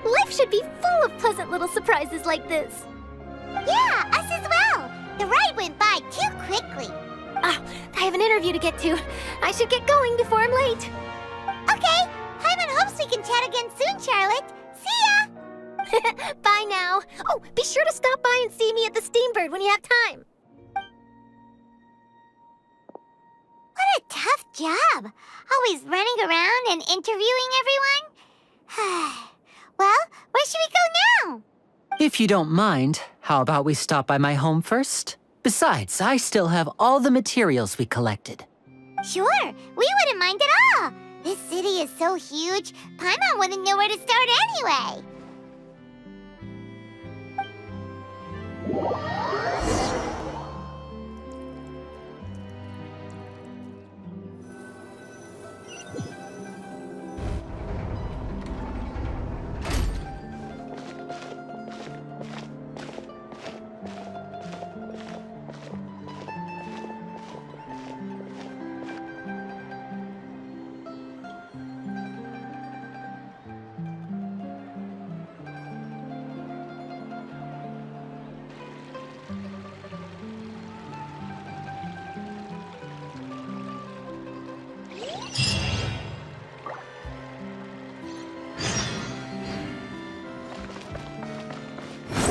Life should be full of pleasant little surprises like this. Yeah, us as well. The ride went by too quickly. Ah, I have an interview to get to. I should get going before I'm late. Okay, Paimon hopes we can chat again soon, Charlotte. See ya! Bye now. Oh, be sure to stop by and see me at the Steambird when you have time. What a tough job. Always running around and interviewing everyone. Well, where should we go now? If you don't mind, how about we stop by my home first? Besides, I still have all the materials we collected. Sure, we wouldn't mind at all. This city is so huge, Paimon wouldn't know where to start anyway.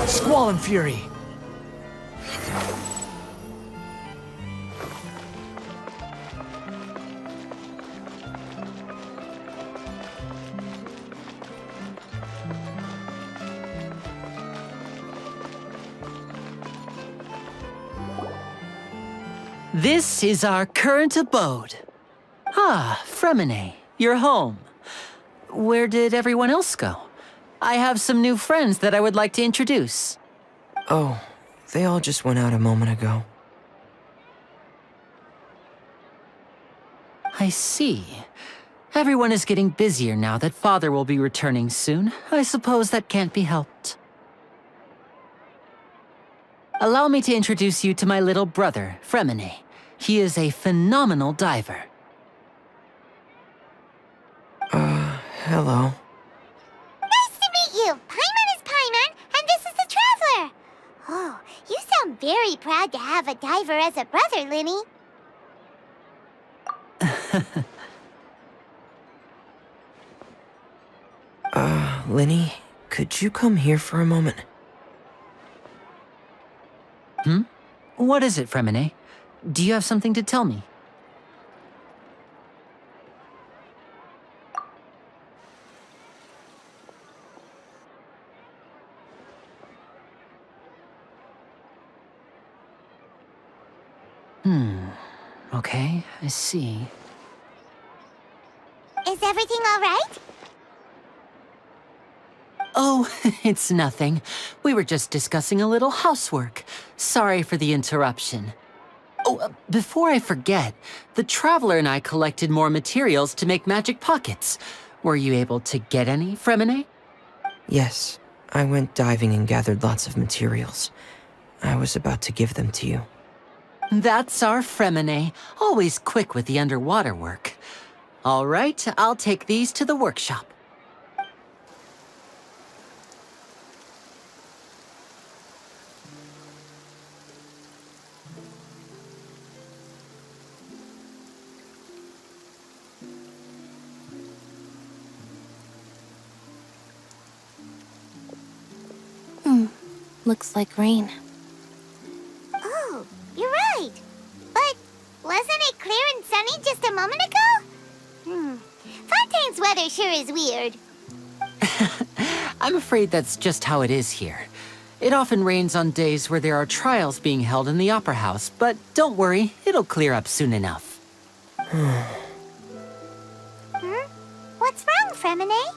Squall and Fury! This is our current abode. Ah, Fremine, you're home. Where did everyone else go? I have some new friends that I would like to introduce. Oh, they all just went out a moment ago. I see. Everyone is getting busier now that Father will be returning soon. I suppose that can't be helped. Allow me to introduce you to my little brother, Fremine. He is a phenomenal diver. Hello. Nice to meet you! Paimon is Paimon, and this is the Traveler! Oh, you sound very proud to have a diver as a brother, Lyney. Lyney, could you come here for a moment? What is it, Fremine? Do you have something to tell me? Okay, I see. Is everything all right? Oh, it's nothing. We were just discussing a little housework. Sorry for the interruption. Oh, before I forget, the Traveler and I collected more materials to make magic pockets. Were you able to get any, Fremine? Yes, I went diving and gathered lots of materials. I was about to give them to you. That's our Fremine, always quick with the underwater work. All right, I'll take these to the workshop. Looks like rain. Oh, you're right. But wasn't it clear and sunny just a moment ago? Fontaine's weather sure is weird. I'm afraid that's just how it is here. It often rains on days where there are trials being held in the Opera House, but don't worry, it'll clear up soon enough. What's wrong, Fremine?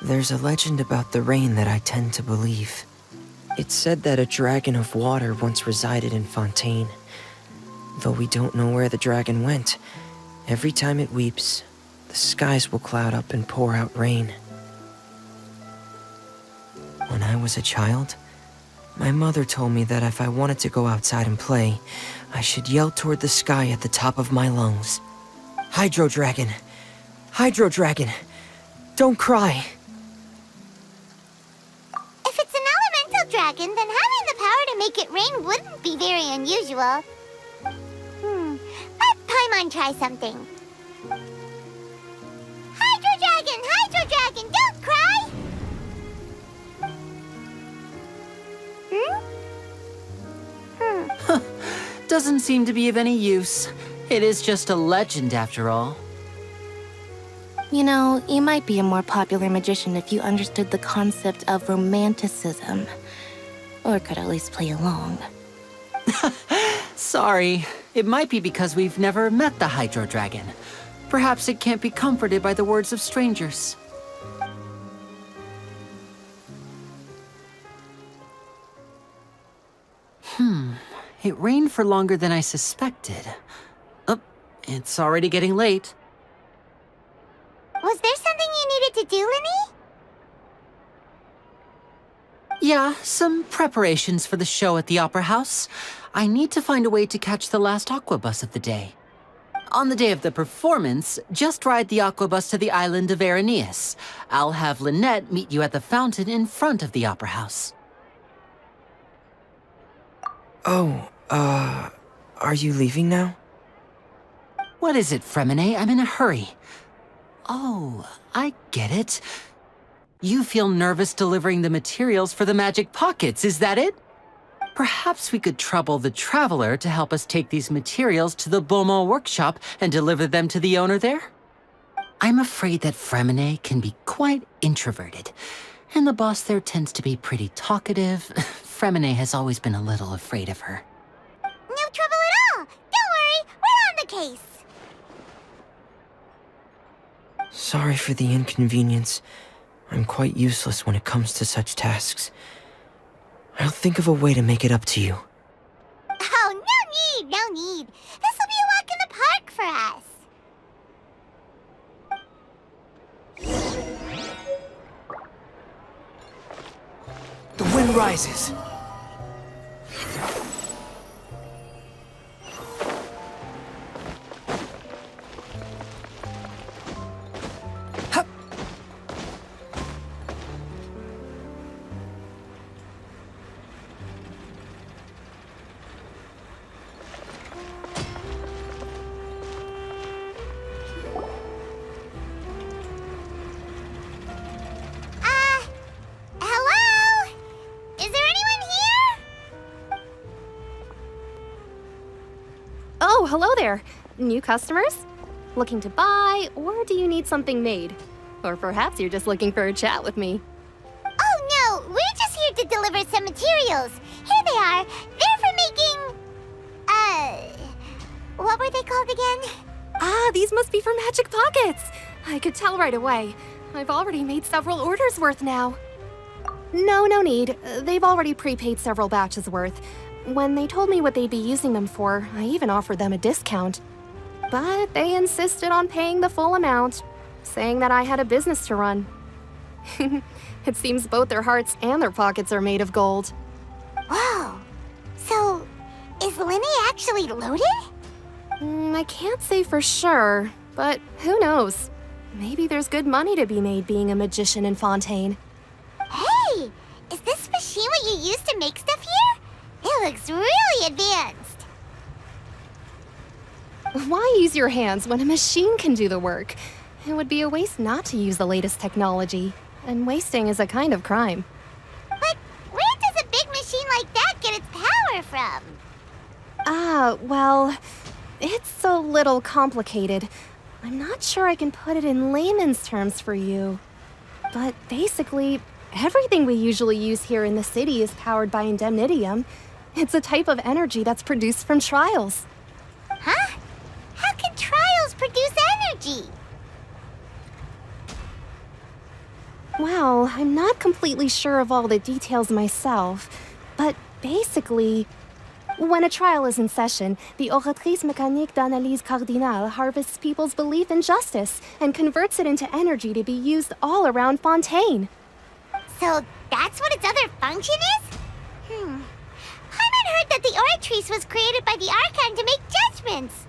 There's a legend about the rain that I tend to believe. It's said that a dragon of water once resided in Fontaine. Though we don't know where the dragon went, every time it weeps, the skies will cloud up and pour out rain. When I was a child, my mother told me that if I wanted to go outside and play, I should yell toward the sky at the top of my lungs. Hydro Dragon! Hydro Dragon! Don't cry! If it's an elemental dragon, then having the power to make it rain wouldn't be very unusual. Let Paimon try something. Hydro Dragon, don't cry! Doesn't seem to be of any use. It is just a legend after all. You know, you might be a more popular magician if you understood the concept of romanticism. Or could at least play along. Sorry. It might be because we've never met the Hydro Dragon. Perhaps it can't be comforted by the words of strangers. It rained for longer than I suspected. Oh, it's already getting late. Was there something you needed to do, Lyney? Yeah, some preparations for the show at the Opera House. I need to find a way to catch the last aqua bus of the day. On the day of the performance, just ride the aqua bus to the island of Aeneas. I'll have Lynette meet you at the fountain in front of the Opera House. Oh, are you leaving now? What is it, Fremine? I'm in a hurry. Oh, I get it. You feel nervous delivering the materials for the magic pockets, is that it? Perhaps we could trouble the Traveler to help us take these materials to the Beaumont workshop and deliver them to the owner there? I'm afraid that Fremine can be quite introverted, and the boss there tends to be pretty talkative. Fremine has always been a little afraid of her. No trouble at all! Don't worry, we're on the case! Sorry for the inconvenience. I'm quite useless when it comes to such tasks. I'll think of a way to make it up to you. Oh, no need! This'll be a walk in the park for us! The wind rises. Hup. Hello? Is there anyone here? Oh, hello there. New customers? Looking to buy, or do you need something made? Or perhaps you're just looking for a chat with me. Oh no, we're just here to deliver some materials. Here they are. They're for making... what were they called again? Ah, these must be for magic pockets. I could tell right away. I've already made several orders worth now. No need. They've already prepaid several batches worth. When they told me what they'd be using them for, I even offered them a discount. But they insisted on paying the full amount, saying that I had a business to run. It seems both their hearts and their pockets are made of gold. Whoa. So, is Lyney actually loaded? I can't say for sure, but who knows? Maybe there's good money to be made being a magician in Fontaine. Hey! Is this machine what you use to make stuff here? It looks really advanced. Why use your hands when a machine can do the work? It would be a waste not to use the latest technology, and wasting is a kind of crime. But where does a big machine like that get its power from? Well, it's a little complicated. I'm not sure I can put it in layman's terms for you. But basically, everything we usually use here in the city is powered by indemnitium. It's a type of energy that's produced from trials. Huh? How can trials produce energy? Well, I'm not completely sure of all the details myself, but basically, when a trial is in session, the Oratrice Mécanique d'Analyse Cardinale harvests people's belief in justice and converts it into energy to be used all around Fontaine. So that's what its other function is? Paimon heard that the Oratrice was created by the Archon to make judgments.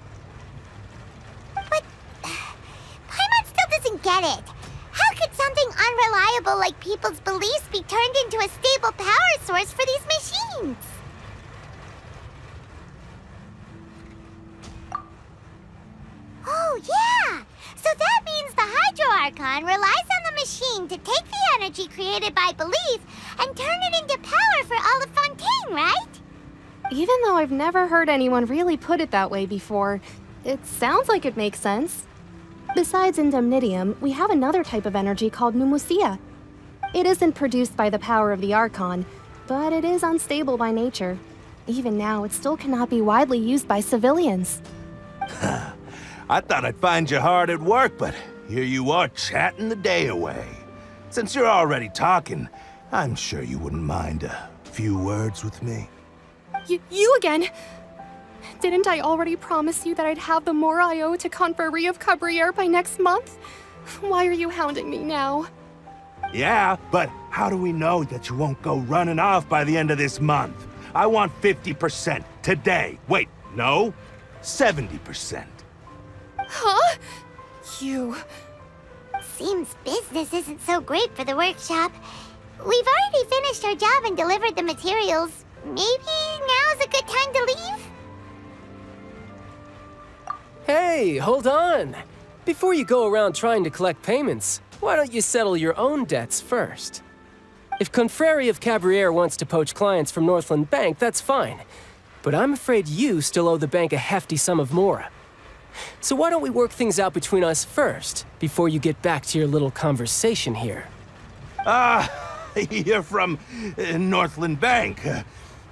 But Paimon still doesn't get it. How could something unreliable like people's beliefs be turned into a stable power source for these machines? Oh, yeah! So that means the Hydro Archon relies on the machine to take the energy created by belief and turn it into power for all of Fontaine, right? Even though I've never heard anyone really put it that way before, it sounds like it makes sense. Besides indemnitium, we have another type of energy called pneumosia. It isn't produced by the power of the Archon, but it is unstable by nature. Even now, it still cannot be widely used by civilians. I thought I'd find you hard at work, but here you are chatting the day away. Since you're already talking, I'm sure you wouldn't mind a few words with me. You again? Didn't I already promise you that I'd have the more I owe to Confrérie of Cabriere by next month? Why are you hounding me now? Yeah, but how do we know that you won't go running off by the end of this month? I want 50% today. Wait, no, 70%. Huh? You... Seems business isn't so great for the workshop. We've already finished our job and delivered the materials. Maybe now's a good time to leave? Hey, hold on! Before you go around trying to collect payments, Why don't you settle your own debts first? If Confrérie of Cabriere wants to poach clients from Northland Bank, that's fine. But I'm afraid you still owe the bank a hefty sum of mora. So why don't we work things out between us first, before you get back to your little conversation here? You're from Northland Bank.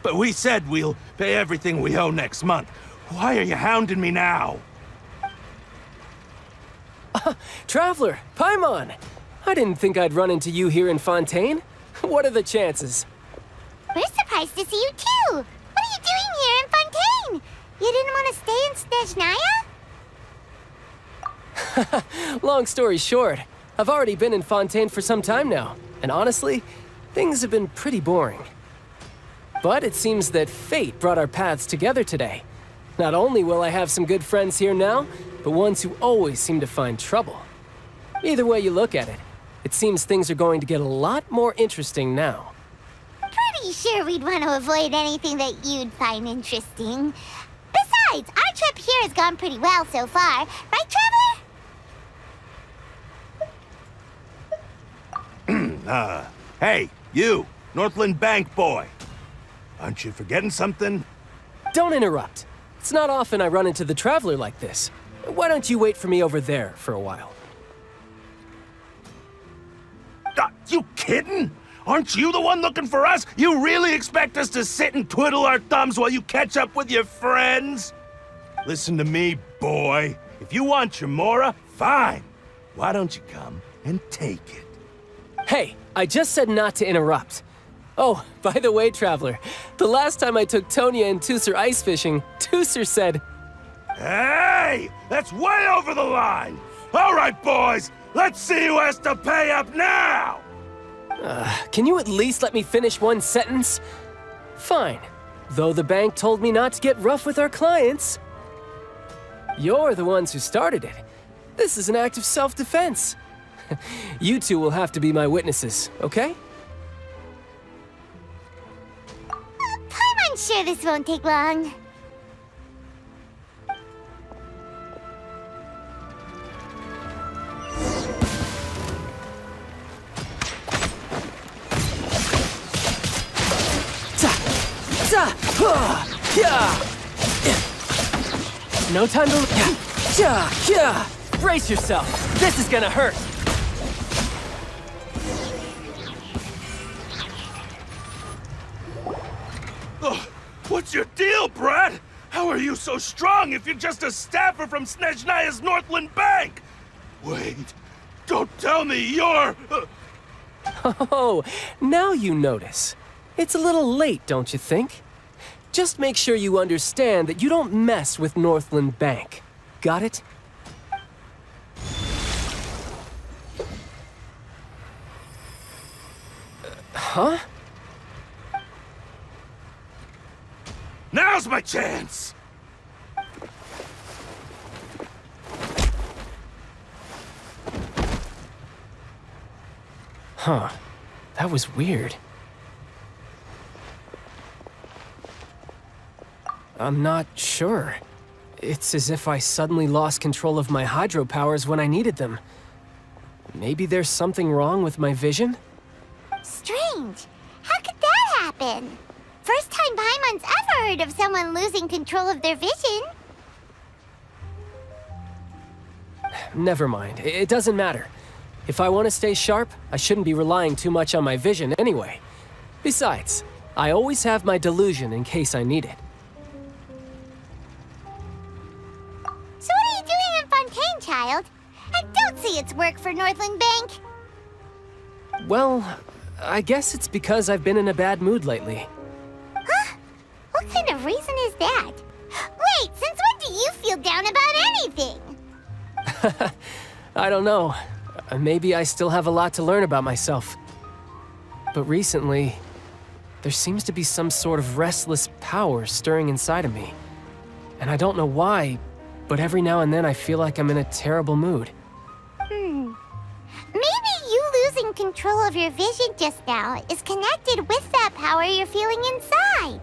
But we said we'll pay everything we owe next month. Why are you hounding me now? Traveler, Paimon! I didn't think I'd run into you here in Fontaine. What are the chances? We're surprised to see you too! What are you doing here in Fontaine? You didn't want to stay in Snezhnaya? Long story short, I've already been in Fontaine for some time now, and honestly, things have been pretty boring. But it seems that fate brought our paths together today. Not only will I have some good friends here now, but ones who always seem to find trouble. Either way you look at it, it seems things are going to get a lot more interesting now. Pretty sure we'd want to avoid anything that you'd find interesting. Besides, our trip here has gone pretty well so far, right, Traveler? Hey, you, Northland Bank boy. Aren't you forgetting something? Don't interrupt. It's not often I run into the Traveler like this. Why don't you wait for me over there for a while? You kidding? Aren't you the one looking for us? You really expect us to sit and twiddle our thumbs while you catch up with your friends? Listen to me, boy. If you want your mora, fine. Why don't you come and take it? Hey, I just said not to interrupt. Oh, by the way, Traveler, the last time I took Tonya and Tusser ice fishing, Tusser said... Hey! That's way over the line! All right, boys, let's see who has to pay up now! Can you at least let me finish one sentence? Fine. Though the bank told me not to get rough with our clients. You're the ones who started it. This is an act of self-defense. You two will have to be my witnesses, okay? I'm sure this won't take long. No time to... Brace yourself. This is gonna hurt. What's your deal, Brad? How are you so strong if you're just a staffer from Snezhnaya's Northland Bank? Wait, don't tell me you're... Oh, now you notice. It's a little late, don't you think? Just make sure you understand that you don't mess with Northland Bank. Got it? Huh? Now's my chance! Huh. That was weird. I'm not sure. It's as if I suddenly lost control of my hydro powers when I needed them. Maybe there's something wrong with my vision? Strange. How could that happen? First time Paimon's ever heard of someone losing control of their vision. Never mind. It doesn't matter. If I want to stay sharp, I shouldn't be relying too much on my vision anyway. Besides, I always have my delusion in case I need it. So what are you doing in Fontaine, child? I don't see its work for Northland Bank. Well, I guess it's because I've been in a bad mood lately. Huh? What kind of reason is that? Wait, since when do you feel down about anything? I don't know. Maybe I still have a lot to learn about myself. But recently, there seems to be some sort of restless power stirring inside of me. And I don't know why, but every now and then I feel like I'm in a terrible mood. Maybe you losing control of your vision just now is connected with that power you're feeling inside.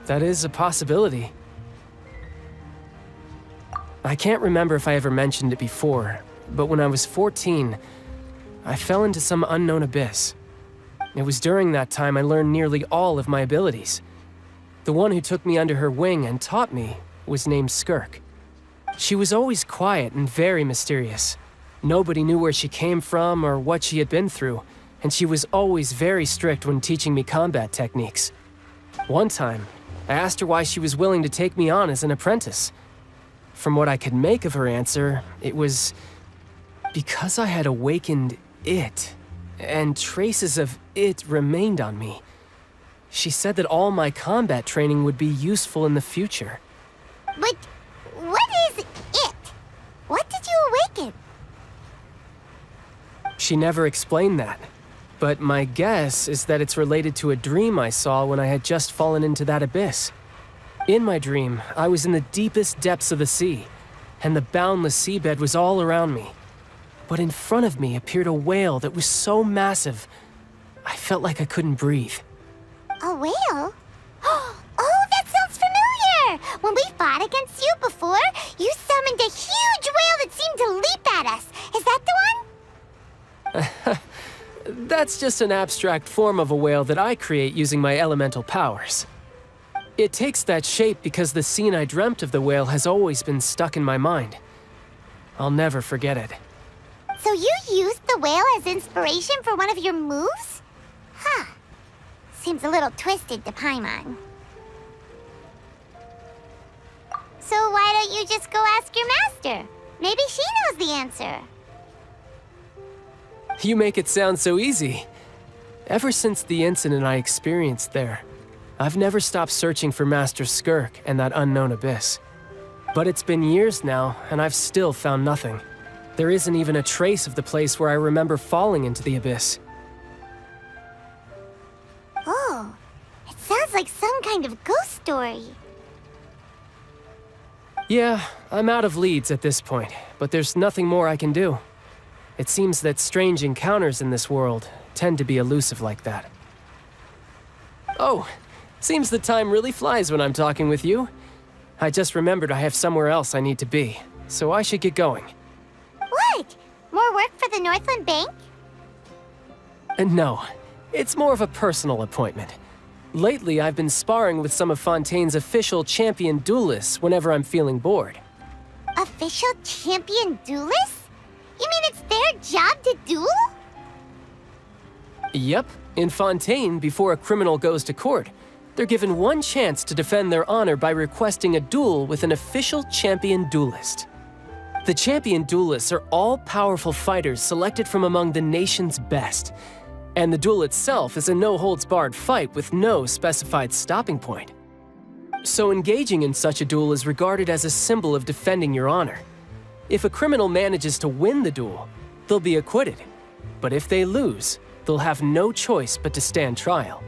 That is a possibility. I can't remember if I ever mentioned it before, but when I was 14, I fell into some unknown abyss. It was during that time I learned nearly all of my abilities. The one who took me under her wing and taught me was named Skirk. She was always quiet and very mysterious. Nobody knew where she came from or what she had been through, and she was always very strict when teaching me combat techniques. One time, I asked her why she was willing to take me on as an apprentice. From what I could make of her answer, it was because I had awakened it, and traces of it remained on me. She said that all my combat training would be useful in the future. But what is it? What did you awaken? She never explained that, but my guess is that it's related to a dream I saw when I had just fallen into that abyss. In my dream, I was in the deepest depths of the sea, and the boundless seabed was all around me. But in front of me appeared a whale that was so massive, I felt like I couldn't breathe. A whale? Oh, that sounds familiar! When we fought against you before, you summoned a huge whale that seemed to leap at us. Is that the one? That's just an abstract form of a whale that I create using my elemental powers. It takes that shape because the scene I dreamt of the whale has always been stuck in my mind. I'll never forget it. So you used the whale as inspiration for one of your moves? Huh. Seems a little twisted to Paimon. So why don't you just go ask your master? Maybe she knows the answer. You make it sound so easy. Ever since the incident I experienced there, I've never stopped searching for Master Skirk and that unknown abyss. But it's been years now, and I've still found nothing. There isn't even a trace of the place where I remember falling into the abyss. Oh, it sounds like some kind of ghost story. Yeah, I'm out of leads at this point, but there's nothing more I can do. It seems that strange encounters in this world tend to be elusive like that. Oh, seems the time really flies when I'm talking with you. I just remembered I have somewhere else I need to be, so I should get going. What? More work for the Northland Bank? No, it's more of a personal appointment. Lately, I've been sparring with some of Fontaine's official champion duelists whenever I'm feeling bored. Official champion duelists? You mean it's their job to duel? Yep, in Fontaine, before a criminal goes to court, they're given one chance to defend their honor by requesting a duel with an official champion duelist. The champion duelists are all powerful fighters selected from among the nation's best, and the duel itself is a no-holds-barred fight with no specified stopping point. So engaging in such a duel is regarded as a symbol of defending your honor. If a criminal manages to win the duel, they'll be acquitted. But if they lose, they'll have no choice but to stand trial.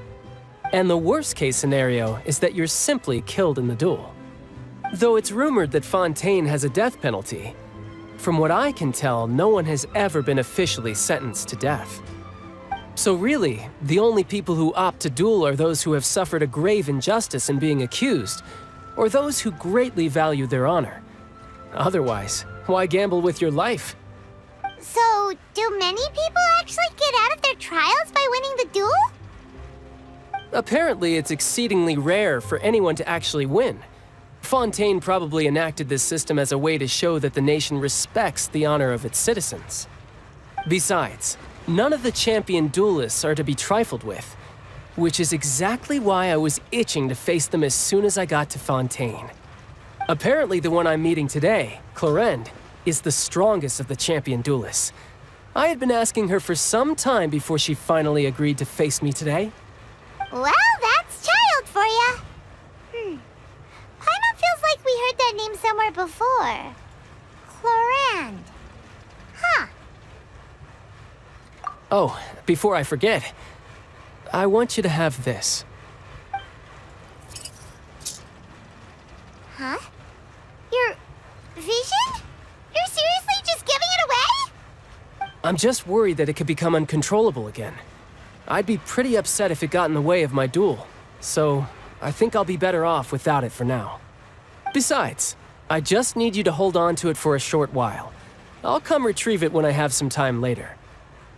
And the worst-case scenario is that you're simply killed in the duel. Though it's rumored that Fontaine has a death penalty, from what I can tell, no one has ever been officially sentenced to death. So really, the only people who opt to duel are those who have suffered a grave injustice in being accused, or those who greatly value their honor. Otherwise, why gamble with your life? So, do many people actually get out of their trials by winning the duel? Apparently, it's exceedingly rare for anyone to actually win. Fontaine probably enacted this system as a way to show that the nation respects the honor of its citizens. Besides, none of the champion duelists are to be trifled with, which is exactly why I was itching to face them as soon as I got to Fontaine. Apparently, the one I'm meeting today, Clorinde, is the strongest of the champion duelists. I had been asking her for some time before she finally agreed to face me today. Well, that's child for ya. Paimon feels like we heard that name somewhere before. Clorinde. Huh. Oh, before I forget, I want you to have this. Huh? Your vision? You're seriously just giving it away? I'm just worried that it could become uncontrollable again. I'd be pretty upset if it got in the way of my duel, so I think I'll be better off without it for now. Besides, I just need you to hold on to it for a short while. I'll come retrieve it when I have some time later.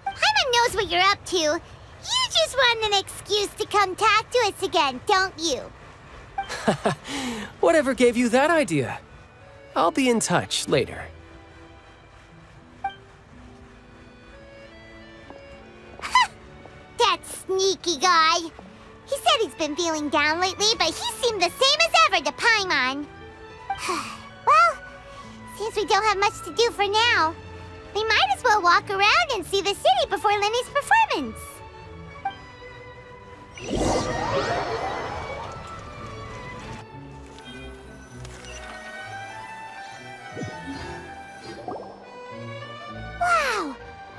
Paimon knows what you're up to. You just want an excuse to come talk to us again, don't you? Whatever gave you that idea? I'll be in touch later. That sneaky guy. He said he's been feeling down lately, but he seemed the same as ever to Paimon. Well, seems we don't have much to do for now. We might as well walk around and see the city before Lyney's performance. Wow!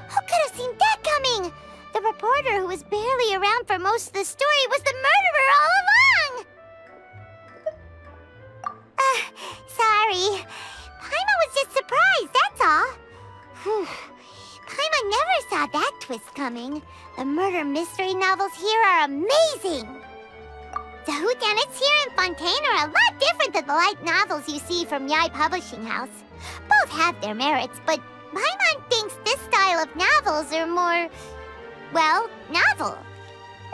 Who could have seen that coming? The reporter who was barely around for most of the story was the murderer all along! Sorry. Paimon was just surprised, that's all. Paimon never saw that twist coming. The murder mystery novels here are amazing! The whodunits here in Fontaine are a lot different than the light novels you see from Yai Publishing House. Both have their merits, but Paimon thinks this style of novels are more, well, novel.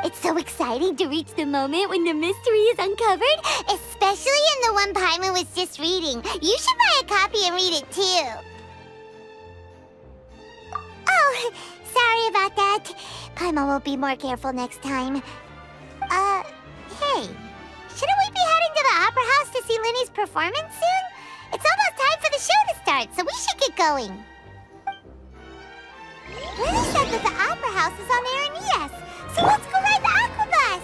It's so exciting to reach the moment when the mystery is uncovered, especially in the one Paimon was just reading. You should buy a copy and read it too. Oh, sorry about that. Paimon will be more careful next time. Hey, shouldn't we be heading to the Opera House to see Lyney's performance soon? It's almost time for the show to start, so we should get going. Lyney said that the Opera House is on Aranias, so let's go ride the Aquabus!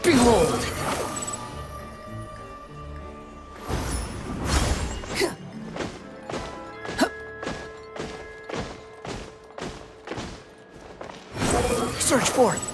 Behold! Search forth!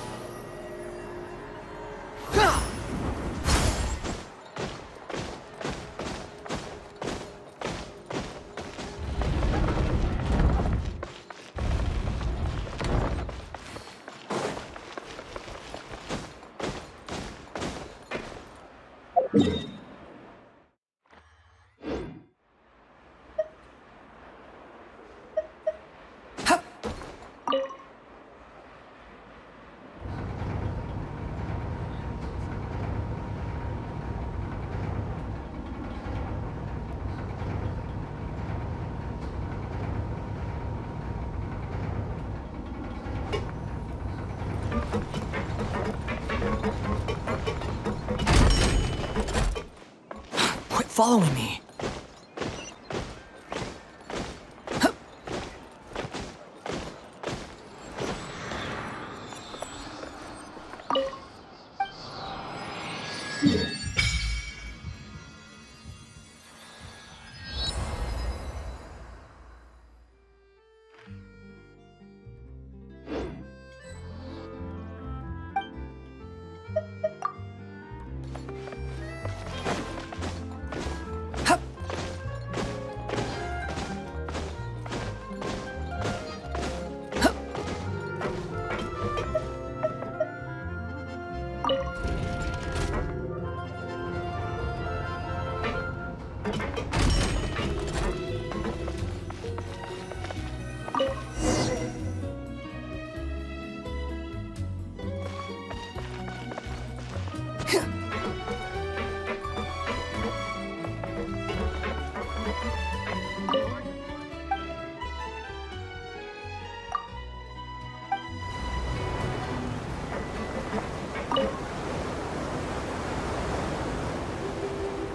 Quit following me.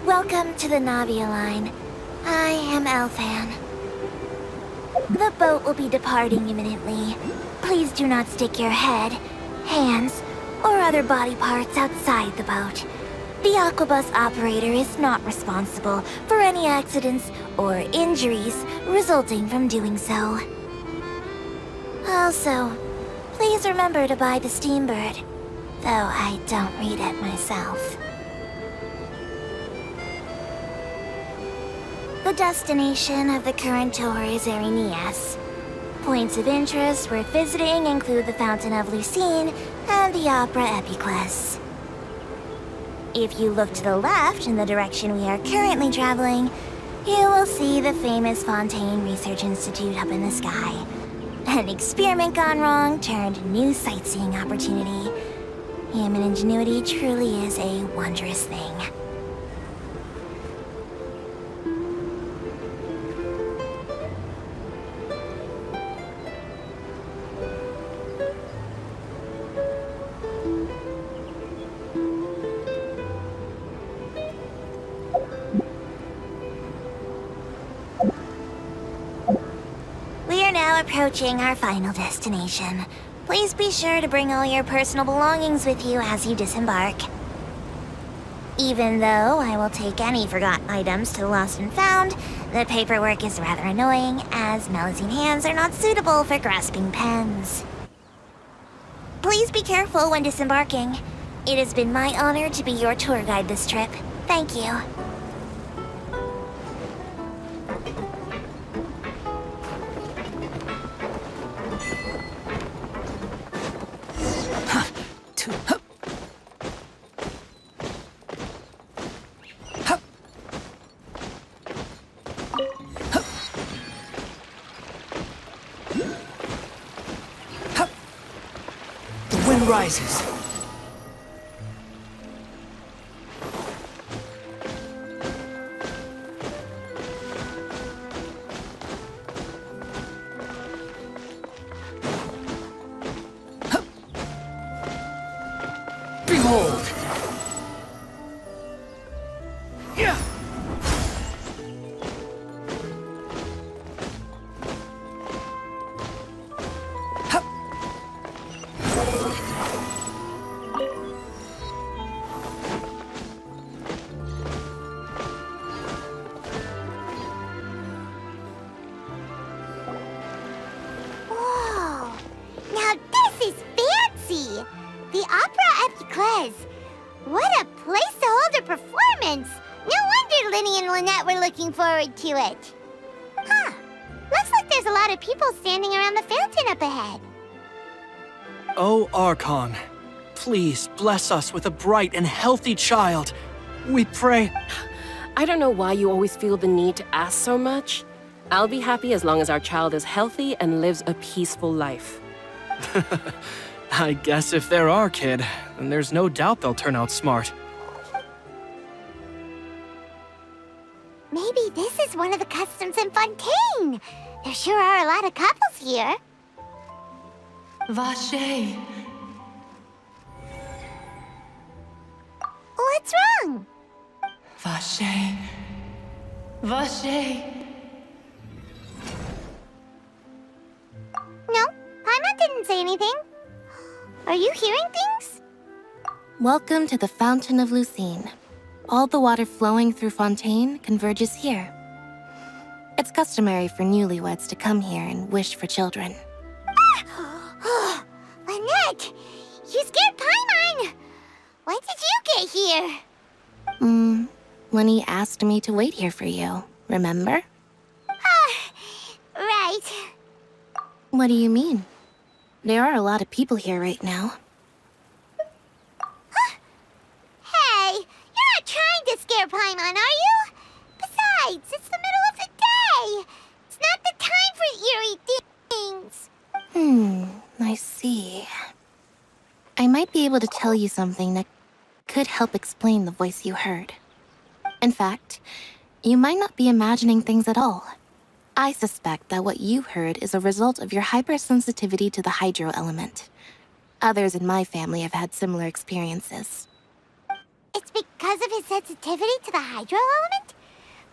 Welcome to the Navia line. I am Elfan. The boat will be departing imminently. Please do not stick your head, hands, or other body parts outside the boat. The Aquabus operator is not responsible for any accidents or injuries resulting from doing so. Also, Please remember to buy the Steambird, though I don't read it myself. The destination of the current tour is Erinias. Points of interest worth visiting include the Fountain of Lucine and the Opera Epiclese. If you look to the left in the direction we are currently traveling, you will see the famous Fontaine Research Institute up in the sky. An experiment gone wrong turned new sightseeing opportunity. Human ingenuity truly is a wondrous thing. Approaching our final destination. Please be sure to bring all your personal belongings with you as you disembark. Even though I will take any forgotten items to the Lost and Found, the paperwork is rather annoying, as Melusine hands are not suitable for grasping pens. Please be careful when disembarking. It has been my honor to be your tour guide this trip. Thank you. Rises. Behold. Yeah. What a place to hold a performance! No wonder Lyney and Lynette were looking forward to it. Huh. Looks like there's a lot of people standing around the fountain up ahead. Oh, Archon, please bless us with a bright and healthy child. We pray. I don't know why you always feel the need to ask so much. I'll be happy as long as our child is healthy and lives a peaceful life. I guess if they're our kid, then there's no doubt they'll turn out smart. Maybe this is one of the customs in Fontaine. There sure are a lot of couples here. Vache. What's wrong? Vache. Vache. No, Paimon didn't say anything. Are you hearing things? Welcome to the Fountain of Lucine. All the water flowing through Fontaine converges here. It's customary for newlyweds to come here and wish for children. Ah! Lynette! You scared Paimon! When did you get here? Lyney asked me to wait here for you, remember? Right. What do you mean? There are a lot of people here right now. Hey, you're not trying to scare Paimon, are you? Besides, it's the middle of the day. It's not the time for eerie things. I see. I might be able to tell you something that could help explain the voice you heard. In fact, you might not be imagining things at all. I suspect that what you heard is a result of your hypersensitivity to the hydro element. Others in my family have had similar experiences. It's because of his sensitivity to the hydro element?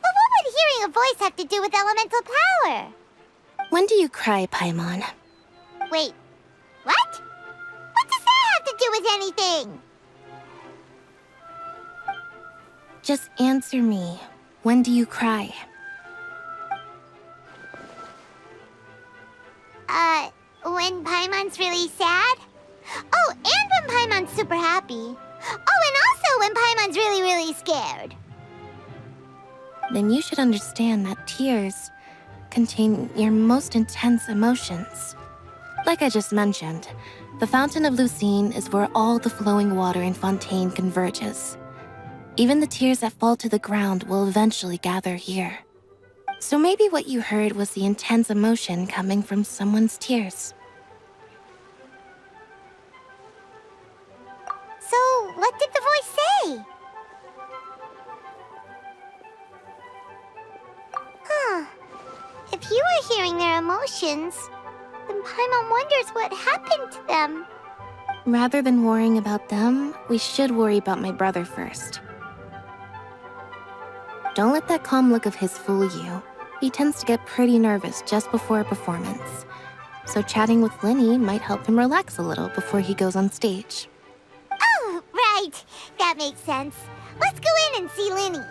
But what would hearing a voice have to do with elemental power? When do you cry, Paimon? Wait, what? What does that have to do with anything? Just answer me. When do you cry? When Paimon's really sad? Oh, and when Paimon's super happy. Oh, and also when Paimon's really, really scared. Then you should understand that tears contain your most intense emotions. Like I just mentioned, the Fountain of Lucine is where all the flowing water in Fontaine converges. Even the tears that fall to the ground will eventually gather here. So maybe what you heard was the intense emotion coming from someone's tears. So, what did the voice say? Huh. If you were hearing their emotions, then Paimon wonders what happened to them. Rather than worrying about them, we should worry about my brother first. Don't let that calm look of his fool you. He tends to get pretty nervous just before a performance. So chatting with Lyney might help him relax a little before he goes on stage. Oh, right. That makes sense. Let's go in and see Lyney.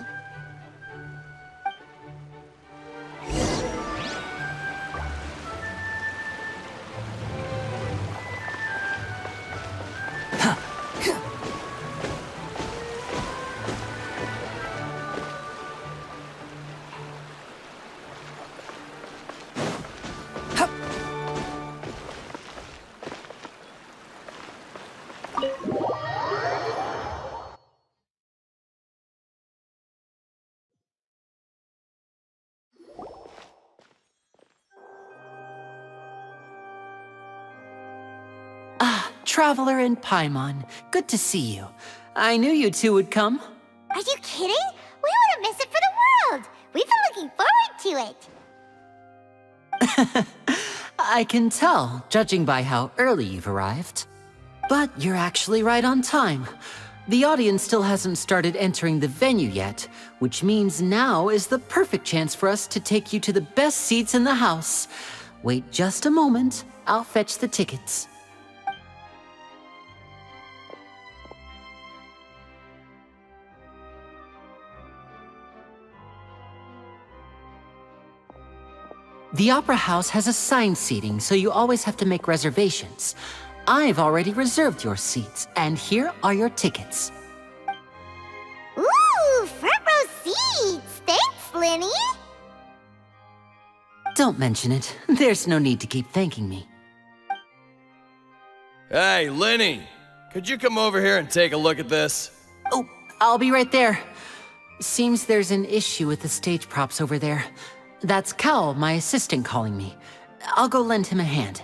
Traveler and Paimon, good to see you. I knew you two would come. Are you kidding? We wouldn't miss it for the world. We've been looking forward to it. I can tell, judging by how early you've arrived. But you're actually right on time. The audience still hasn't started entering the venue yet, which means now is the perfect chance for us to take you to the best seats in the house. Wait just a moment, I'll fetch the tickets. The Opera House has assigned seating, so you always have to make reservations. I've already reserved your seats, and here are your tickets. Ooh, front row seats! Thanks, Lyney! Don't mention it. There's no need to keep thanking me. Hey, Lyney! Could you come over here and take a look at this? Oh, I'll be right there. Seems there's an issue with the stage props over there. That's Cal, my assistant, calling me. I'll go lend him a hand.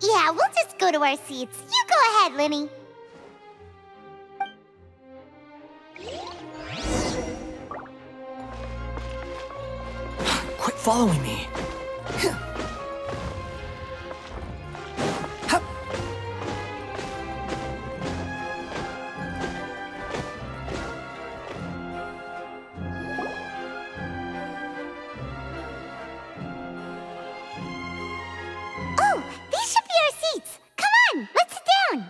Yeah, we'll just go to our seats. You go ahead, Lyney. Quit following me. Oh, these should be our seats. Come on, let's sit down.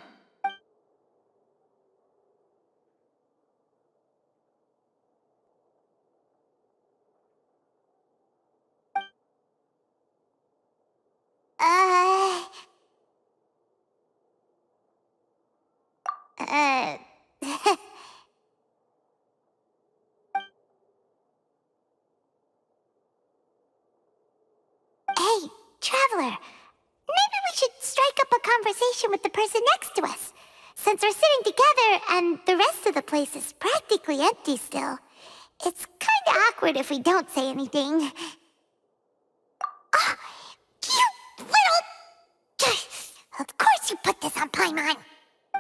Hey, Traveler. Maybe we should strike up a conversation with the person next to us. Since we're sitting together and the rest of the place is practically empty still, it's kinda awkward if we don't say anything. Oh, you little... Of course you put this on Paimon.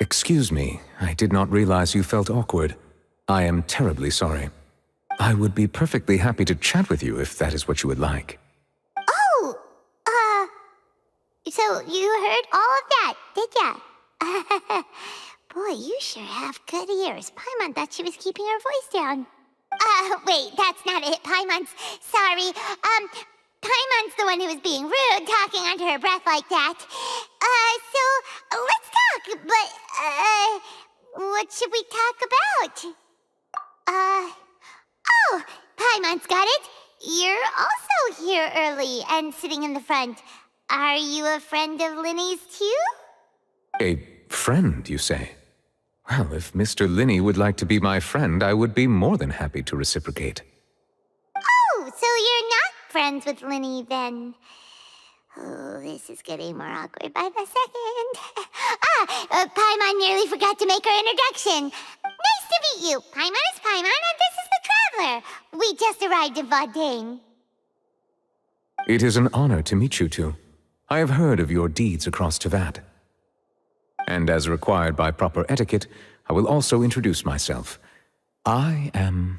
Excuse me, I did not realize you felt awkward. I am terribly sorry. I would be perfectly happy to chat with you if that is what you would like. Oh, so you heard all of that, did ya? Boy, you sure have good ears. Paimon thought she was keeping her voice down. Wait, that's not it. Paimon's... Sorry. Paimon's the one who was being rude, talking under her breath like that. So, let's talk, but, what should we talk about? Oh, Paimon's got it. You're also here early and sitting in the front. Are you a friend of Lyney's too? A friend, you say? Well, if Mr. Lyney would like to be my friend, I would be more than happy to reciprocate. Oh, so you're not friends with Lyney then? Oh, this is getting more awkward by the second. Paimon nearly forgot to make her introduction. Nice to meet you. Paimon is Paimon, and this is the Traveler. We just arrived in Fontaine. It is an honor to meet you two. I have heard of your deeds across Tevat. And as required by proper etiquette, I will also introduce myself. I am...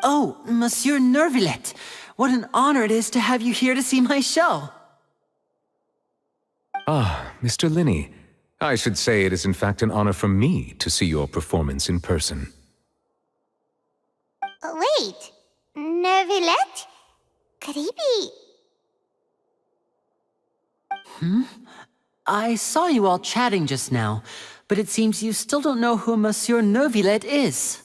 Oh, Monsieur Noirceur. What an honor it is to have you here to see my show. Ah, Mr. Lyney. I should say it is in fact an honor for me to see your performance in person. Wait, Noirceur? Could he be... I saw you all chatting just now, but it seems you still don't know who Monsieur Noirceur is.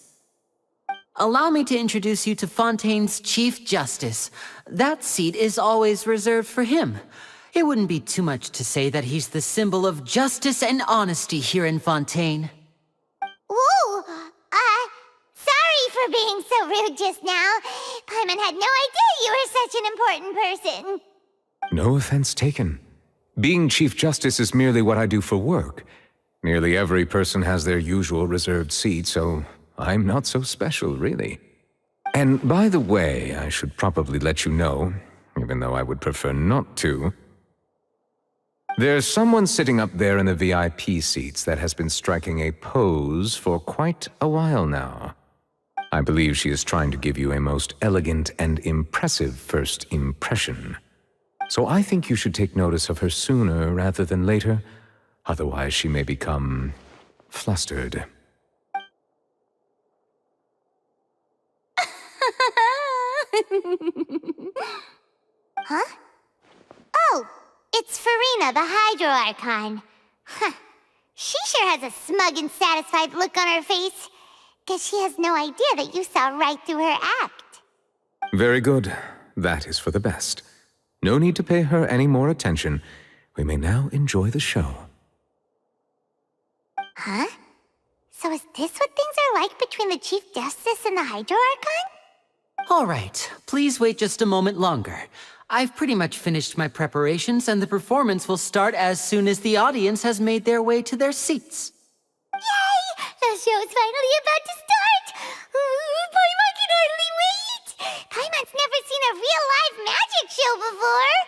Allow me to introduce you to Fontaine's Chief Justice. That seat is always reserved for him. It wouldn't be too much to say that he's the symbol of justice and honesty here in Fontaine. Whoa! Sorry for being so rude just now. Paimon had no idea you were such an important person. No offense taken. Being Chief Justice is merely what I do for work. Nearly every person has their usual reserved seat, so I'm not so special, really. And by the way, I should probably let you know, even though I would prefer not to, there's someone sitting up there in the VIP seats that has been striking a pose for quite a while now. I believe she is trying to give you a most elegant and impressive first impression. So I think you should take notice of her sooner rather than later, otherwise she may become flustered. Huh? Oh, it's Furina, the Hydro Archon. Huh. She sure has a smug and satisfied look on her face. Guess she has no idea that you saw right through her act. Very good. That is for the best. No need to pay her any more attention. We may now enjoy the show. Huh? So is this what things are like between the Chief Justice and the Hydro Archon? All right, please wait just a moment longer. I've pretty much finished my preparations, and the performance will start as soon as the audience has made their way to their seats. Yay! The show's finally about to start! Paimon can hardly wait! Paimon's never seen a real live magic show before!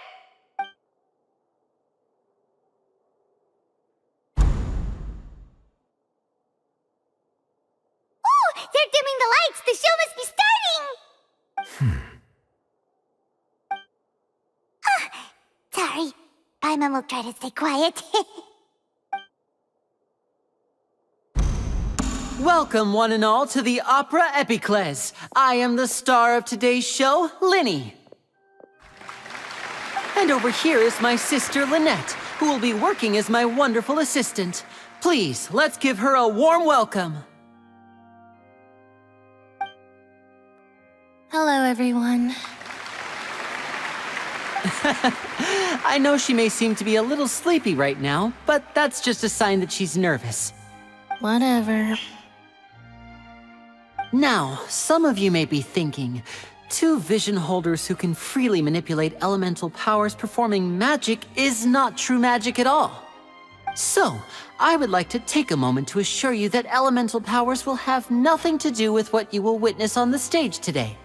Oh! They're dimming the lights! The show must be starting! Sorry. Paimon will try to stay quiet. Welcome, one and all, to the Opera Epiclese. I am the star of today's show, Lyney. And over here is my sister, Lynette, who will be working as my wonderful assistant. Please, let's give her a warm welcome. Hello, everyone. I know she may seem to be a little sleepy right now, but that's just a sign that she's nervous. Whatever. Now, some of you may be thinking, two vision holders who can freely manipulate elemental powers performing magic is not true magic at all. So, I would like to take a moment to assure you that elemental powers will have nothing to do with what you will witness on the stage today.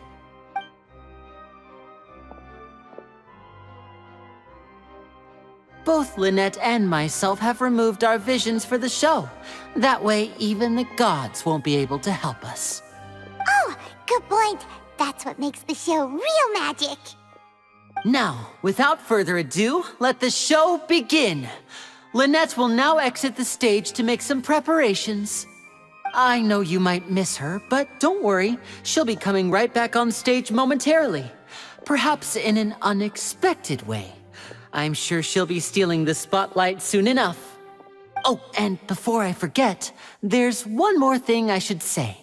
Both Lynette and myself have removed our visions for the show. That way, even the gods won't be able to help us. Oh, good point. That's what makes the show real magic. Now, without further ado, let the show begin. Lynette will now exit the stage to make some preparations. I know you might miss her, but don't worry. She'll be coming right back on stage momentarily. Perhaps in an unexpected way. I'm sure she'll be stealing the spotlight soon enough. Oh, and before I forget, there's one more thing I should say.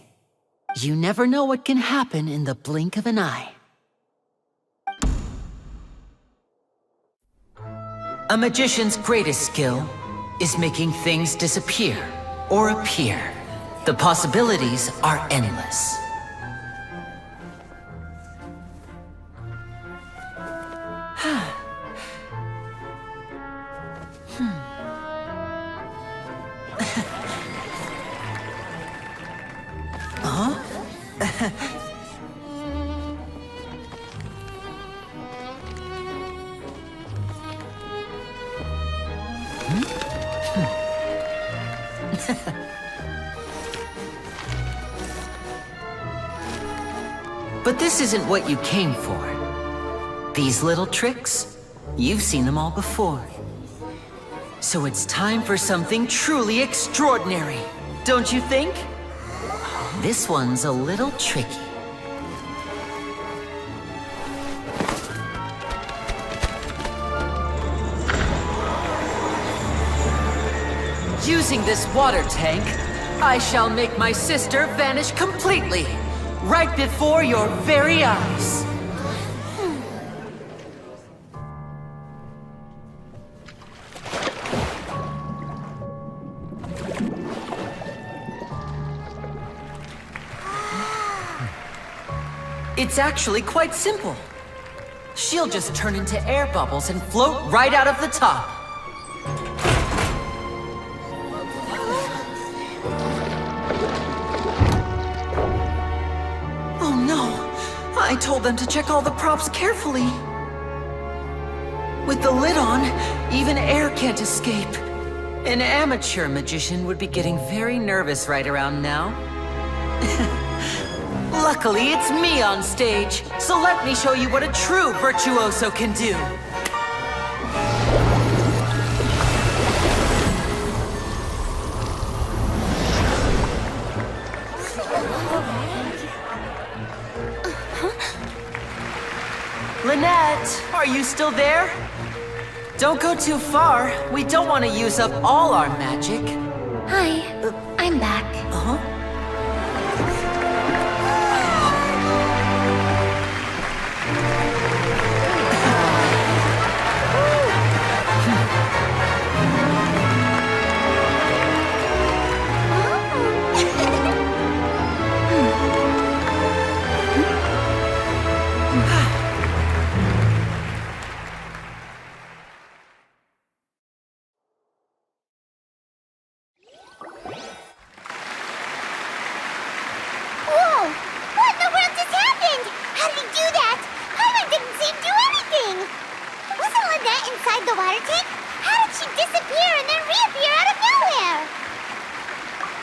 You never know what can happen in the blink of an eye. A magician's greatest skill is making things disappear or appear. The possibilities are endless. But this isn't what you came for. These little tricks, you've seen them all before. So it's time for something truly extraordinary, don't you think? This one's a little tricky. Using this water tank, I shall make my sister vanish completely, right before your very eyes. It's actually quite simple. She'll just turn into air bubbles and float right out of the top. Oh no! I told them to check all the props carefully. With the lid on, even air can't escape. An amateur magician would be getting very nervous right around now. Luckily, it's me on stage, so let me show you what a true virtuoso can do. Lynette, are you still there? Don't go too far. We don't want to use up all our magic. Hi, I'm back. Uh-huh.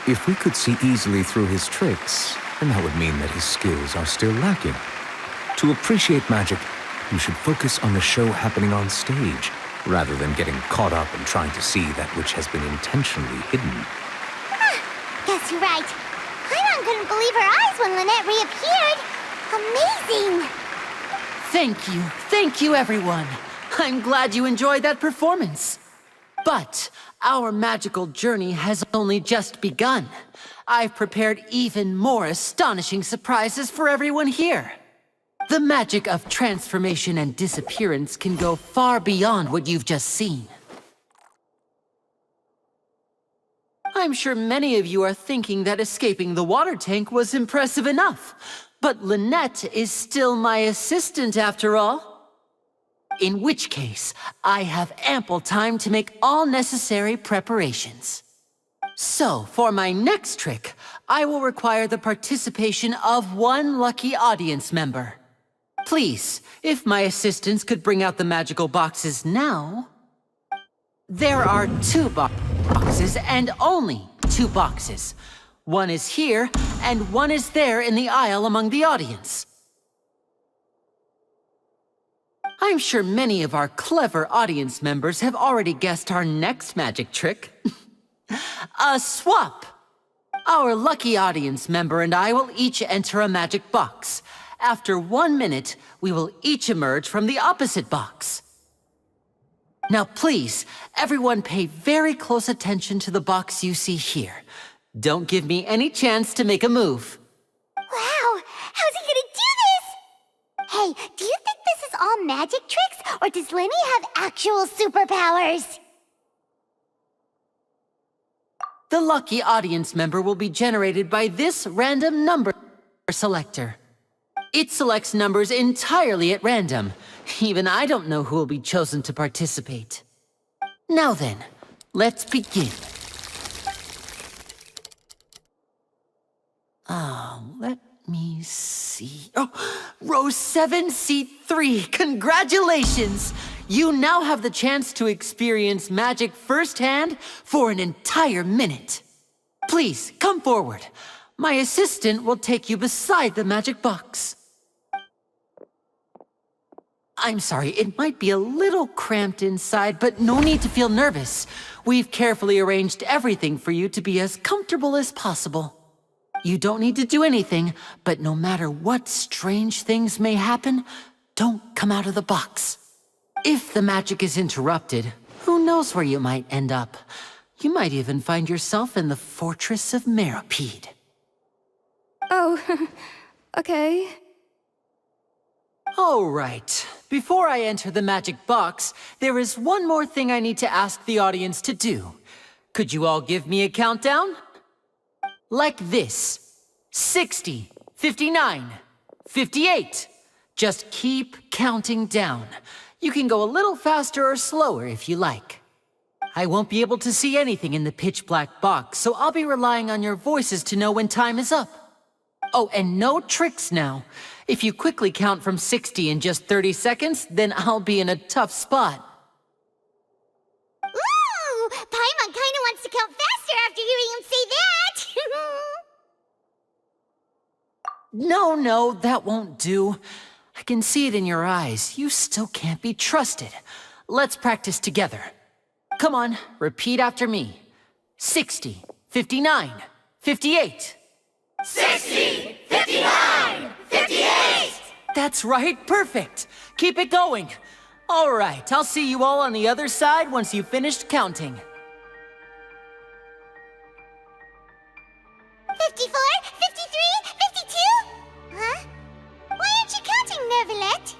If we could see easily through his tricks, then that would mean that his skills are still lacking. To appreciate magic, you should focus on the show happening on stage, rather than getting caught up in trying to see that which has been intentionally hidden. Guess you're right. Paimon couldn't believe her eyes when Lynette reappeared. Amazing! Thank you everyone. I'm glad you enjoyed that performance. But our magical journey has only just begun. I've prepared even more astonishing surprises for everyone here. The magic of transformation and disappearance can go far beyond what you've just seen. I'm sure many of you are thinking that escaping the water tank was impressive enough, but Lynette is still my assistant after all. In which case, I have ample time to make all necessary preparations. So, for my next trick, I will require the participation of one lucky audience member. Please, if my assistants could bring out the magical boxes now. There are 2 boxes, and only 2 boxes. One is here, and one is there in the aisle among the audience. I'm sure many of our clever audience members have already guessed our next magic trick. A swap! Our lucky audience member and I will each enter a magic box. After 1 minute, we will each emerge from the opposite box. Now please, everyone pay very close attention to the box you see here. Don't give me any chance to make a move. Wow! How's he gonna do this? Hey, do you think this is all magic tricks, or does Lyney have actual superpowers? The lucky audience member will be generated by this random number selector. It selects numbers entirely at random. Even I don't know who will be chosen to participate. Now then, let's begin. Let me see. Oh, row 7, seat 3. Congratulations! You now have the chance to experience magic firsthand for an entire minute. Please, come forward. My assistant will take you beside the magic box. I'm sorry, it might be a little cramped inside, but no need to feel nervous. We've carefully arranged everything for you to be as comfortable as possible. You don't need to do anything, but no matter what strange things may happen, don't come out of the box. If the magic is interrupted, who knows where you might end up? You might even find yourself in the Fortress of Meropide. Oh, okay. All right. Before I enter the magic box, there is one more thing I need to ask the audience to do. Could you all give me a countdown? Like this. 60, 59, 58. Just keep counting down. You can go a little faster or slower if you like. I won't be able to see anything in the pitch-black box, so I'll be relying on your voices to know when time is up. Oh, and no tricks now. If you quickly count from 60 in just 30 seconds, then I'll be in a tough spot. Ooh! Paimon kinda wants to count faster after hearing him say that! No, that won't do. I can see it in your eyes. You still can't be trusted. Let's practice together. Come on, repeat after me. 60, 59, 58. 60, 59, 58! That's right, perfect. Keep it going. All right, I'll see you all on the other side once you've finished counting. 54, 53, 52? Huh? Why aren't you counting, Nervalette?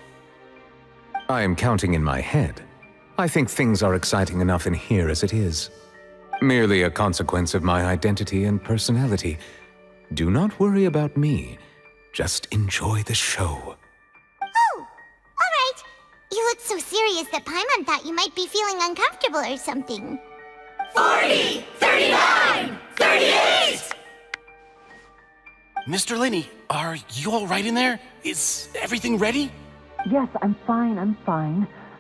I am counting in my head. I think things are exciting enough in here as it is. Merely a consequence of my identity and personality. Do not worry about me. Just enjoy the show. Oh, alright. You looked so serious that Paimon thought you might be feeling uncomfortable or something. 40, 39, 38! Mr. Lyney, are you all right in there? Is everything ready? Yes, I'm fine.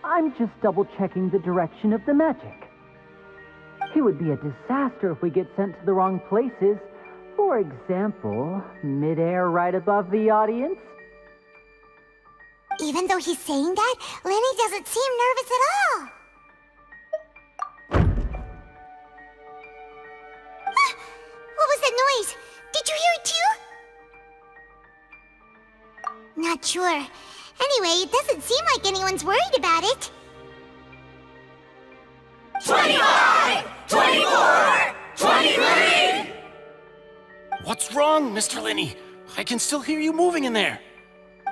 I'm just double-checking the direction of the magic. It would be a disaster if we get sent to the wrong places. For example, mid-air right above the audience. Even though he's saying that, Lyney doesn't seem nervous at all. What was that noise? Did you hear it too? Not sure. Anyway, it doesn't seem like anyone's worried about it. 25, 24, 23! What's wrong, Mr. Lyney? I can still hear you moving in there.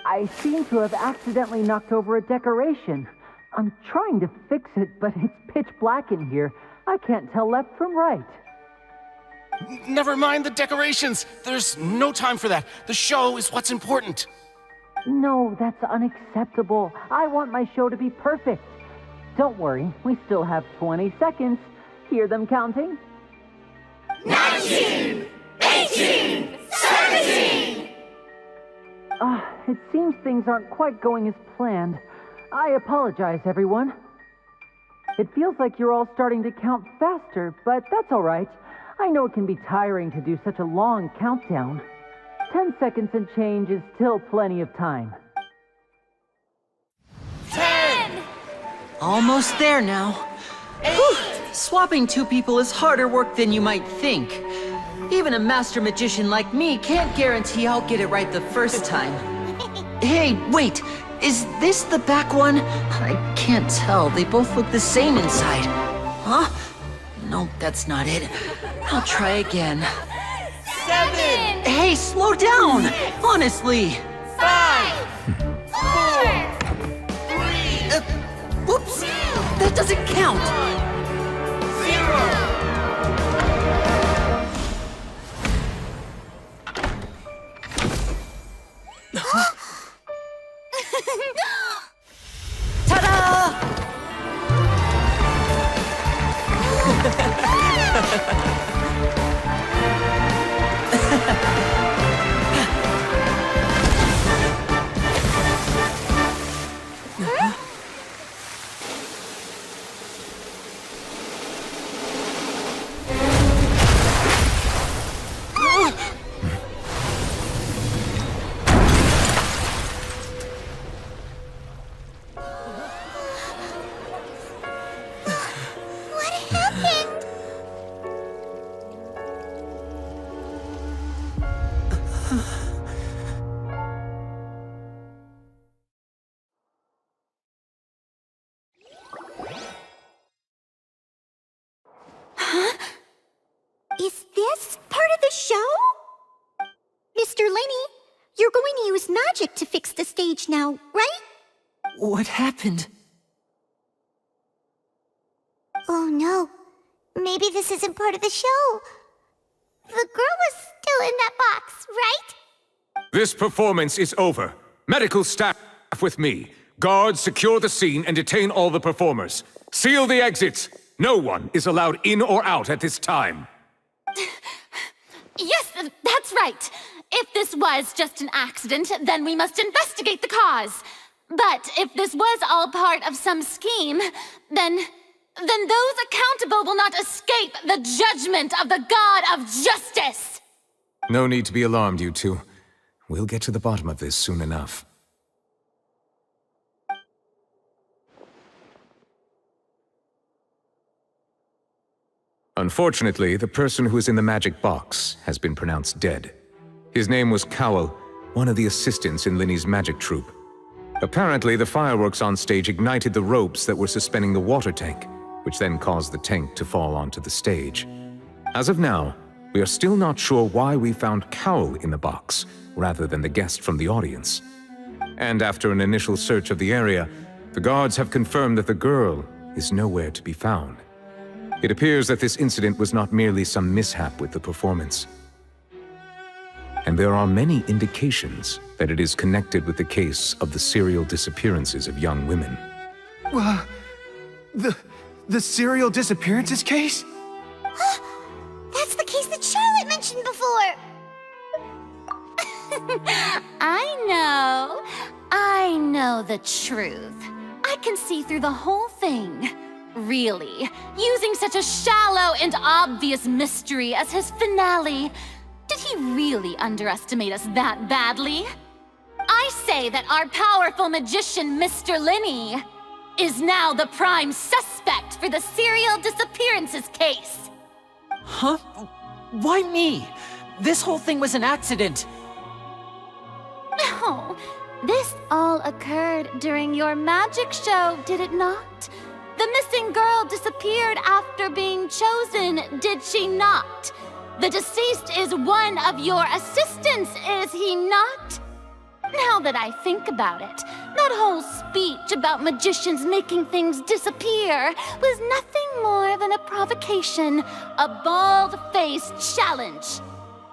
I seem to have accidentally knocked over a decoration. I'm trying to fix it, but it's pitch black in here. I can't tell left from right. Never mind the decorations. There's no time for that. The show is what's important. No, that's unacceptable. I want my show to be perfect. Don't worry, we still have 20 seconds. Hear them counting? 19, 18, 17! It seems things aren't quite going as planned. I apologize, everyone. It feels like you're all starting to count faster, but that's all right. I know it can be tiring to do such a long countdown. 10 seconds and change is still plenty of time. 10! Almost there now. Whew. Swapping two people is harder work than you might think. Even a master magician like me can't guarantee I'll get it right the first time. Hey, wait! Is this the back one? I can't tell. They both look the same inside. Huh? No, that's not it. I'll try again. 7! Hey, slow down! Honestly! 5! 4! count! 0! Is this part of the show? Mr. Lyney, you're going to use magic to fix the stage now, right? What happened? Oh no. Maybe this isn't part of the show. The girl was still in that box, right? This performance is over. Medical staff with me. Guards, secure the scene and detain all the performers. Seal the exits. No one is allowed in or out at this time. Yes, that's right. If this was just an accident, then we must investigate the cause. But if this was all part of some scheme, then those accountable will not escape the judgment of the God of Justice! No need to be alarmed, you two. We'll get to the bottom of this soon enough. Unfortunately, the person who is in the magic box has been pronounced dead. His name was Cowell, one of the assistants in Lyney's magic troupe. Apparently, the fireworks on stage ignited the ropes that were suspending the water tank, which then caused the tank to fall onto the stage. As of now, we are still not sure why we found Cowell in the box, rather than the guest from the audience. And after an initial search of the area, the guards have confirmed that the girl is nowhere to be found. It appears that this incident was not merely some mishap with the performance. And there are many indications that it is connected with the case of the serial disappearances of young women. The serial disappearances case? That's the case that Charlotte mentioned before! I know the truth. I can see through the whole thing. Really, using such a shallow and obvious mystery as his finale, did he really underestimate us that badly? I say that our powerful magician, Mr. Lyney, is now the prime suspect for the serial disappearances case. Huh? Why me? This whole thing was an accident. No, this all occurred during your magic show, did it not? The missing girl disappeared after being chosen, did she not? The deceased is one of your assistants, is he not? Now that I think about it, that whole speech about magicians making things disappear was nothing more than a provocation, a bald-faced challenge.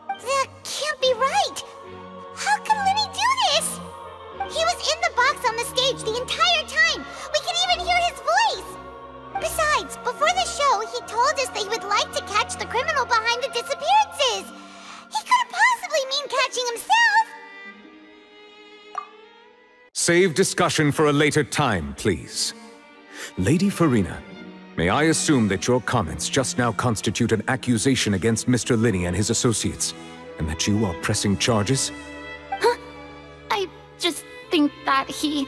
That can't be right! How can Lyney do this? He was in the box on the stage the entire time! We can even hear his voice! Besides, before the show, he told us that he would like to catch the criminal behind the disappearances! He couldn't possibly mean catching himself! Save discussion for a later time, please. Lady Furina, may I assume that your comments just now constitute an accusation against Mr. Lyney and his associates, and that you are pressing charges? Huh? I just think that he...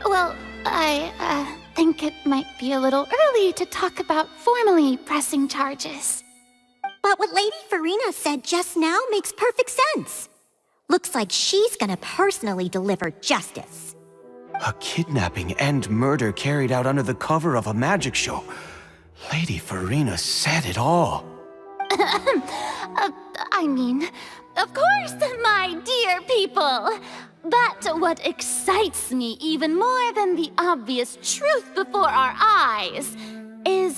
Well, I think it might be a little early to talk about formally pressing charges. But what Lady Furina said just now makes perfect sense. Looks like she's gonna personally deliver justice. A kidnapping and murder carried out under the cover of a magic show. Lady Furina said it all. I mean, of course, my dear people. But what excites me even more than the obvious truth before our eyes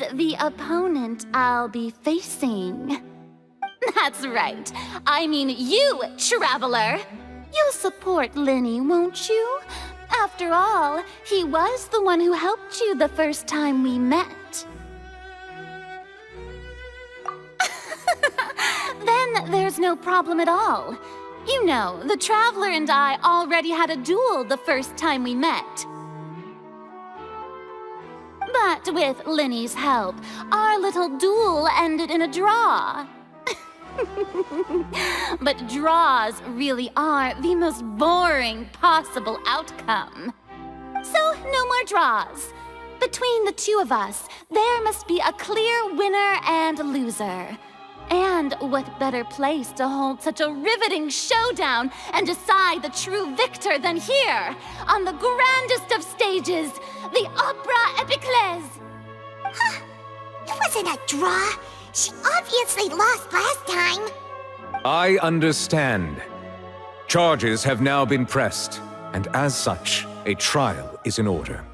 is the opponent I'll be facing. That's right. I mean you, Traveler. You'll support Lyney, won't you? After all, he was the one who helped you the first time we met. Then there's no problem at all. You know, the Traveler and I already had a duel the first time we met. But with Lyney's help, our little duel ended in a draw. But draws really are the most boring possible outcome. So, no more draws. Between the two of us, there must be a clear winner and loser. And what better place to hold such a riveting showdown and decide the true victor than here, on the grandest of stages, the Opera Epiclese! Huh. It wasn't a draw. She obviously lost last time. I understand. Charges have now been pressed, and as such, a trial is in order.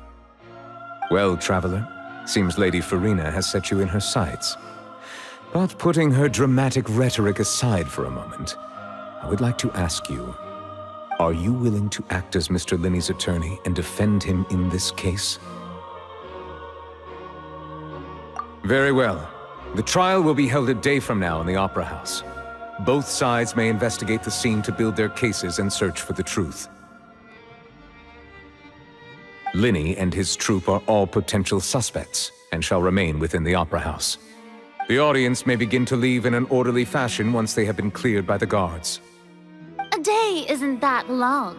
Well, Traveler, seems Lady Furina has set you in her sights. But putting her dramatic rhetoric aside for a moment, I would like to ask you, are you willing to act as Mr. Lyney's attorney and defend him in this case? Very well. The trial will be held a day from now in the Opera House. Both sides may investigate the scene to build their cases and search for the truth. Lyney and his troupe are all potential suspects and shall remain within the Opera House. The audience may begin to leave in an orderly fashion once they have been cleared by the guards. A day isn't that long.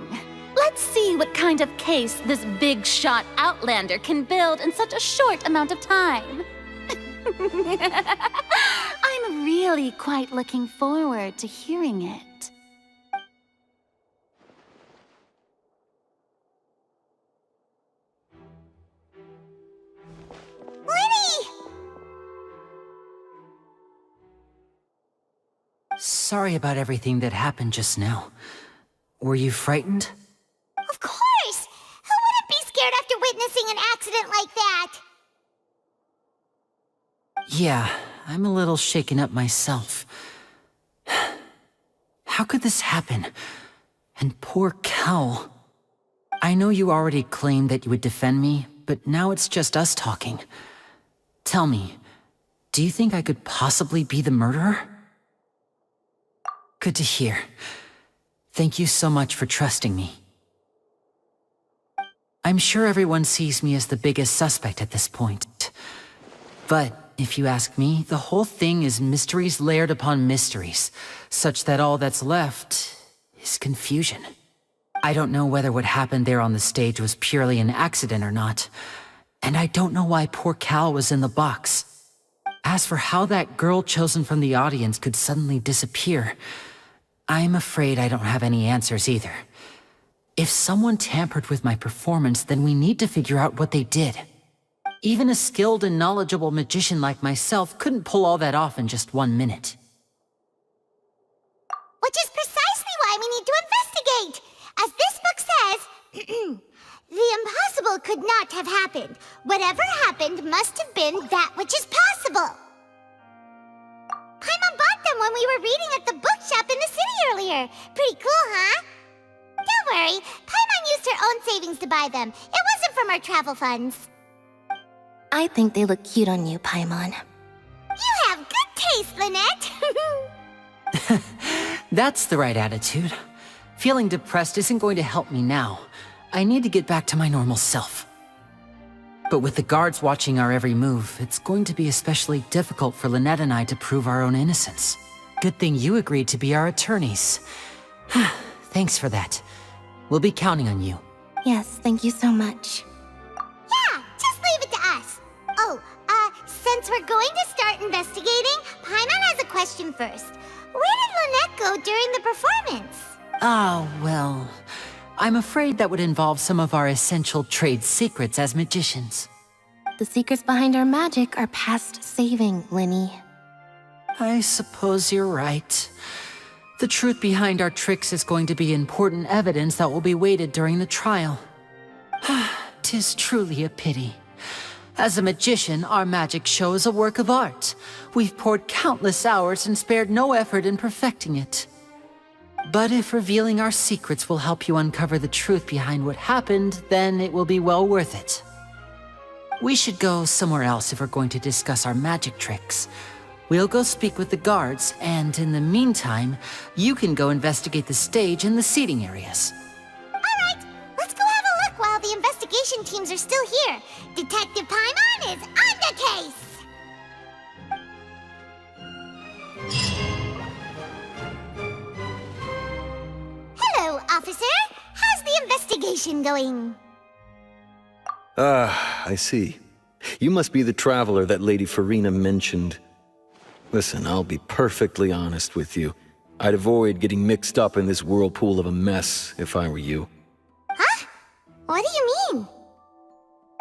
Let's see what kind of case this big-shot Outlander can build in such a short amount of time. I'm really quite looking forward to hearing it. Lyney! Sorry about everything that happened just now. Were you frightened? Of course! Who wouldn't be scared after witnessing an accident like that? Yeah, I'm a little shaken up myself. How could this happen? And poor Cal. I know you already claimed that you would defend me, but now it's just us talking. Tell me, do you think I could possibly be the murderer? Good to hear. Thank you so much for trusting me. I'm sure everyone sees me as the biggest suspect at this point. But if you ask me, the whole thing is mysteries layered upon mysteries, such that all that's left is confusion. I don't know whether what happened there on the stage was purely an accident or not, and I don't know why poor Cal was in the box. As for how that girl chosen from the audience could suddenly disappear, I'm afraid I don't have any answers either. If someone tampered with my performance, then we need to figure out what they did. Even a skilled and knowledgeable magician like myself couldn't pull all that off in just 1 minute. Which is precisely why we need to investigate! As this book says, the impossible could not have happened. Whatever happened must have been that which is possible. Paimon bought them when we were reading at the bookshop in the city earlier. Pretty cool, huh? Don't worry, Paimon used her own savings to buy them. It wasn't from our travel funds. I think they look cute on you, Paimon. You have good taste, Lynette! That's the right attitude. Feeling depressed isn't going to help me now. I need to get back to my normal self. But with the guards watching our every move, it's going to be especially difficult for Lynette and I to prove our own innocence. Good thing you agreed to be our attorneys. Thanks for that. We'll be counting on you. Yes, thank you so much. Yeah, just leave it to us. Oh, since we're going to start investigating, Paimon has a question first. Where did Lynette go during the performance? Ah, well, I'm afraid that would involve some of our essential trade secrets as magicians. The secrets behind our magic are past saving, Lyney. I suppose you're right. The truth behind our tricks is going to be important evidence that will be weighted during the trial. 'Tis truly a pity. As a magician, our magic show is a work of art. We've poured countless hours and spared no effort in perfecting it. But if revealing our secrets will help you uncover the truth behind what happened, then it will be well worth it. We should go somewhere else if we're going to discuss our magic tricks. We'll go speak with the guards, and in the meantime, you can go investigate the stage and the seating areas. Alright, let's go have a look while the investigation teams are still here. Detective Paimon is on the case! Hello, officer. How's the investigation going? Ah, I see. You must be the traveler that Lady Furina mentioned. Listen, I'll be perfectly honest with you. I'd avoid getting mixed up in this whirlpool of a mess if I were you. Huh? What do you mean?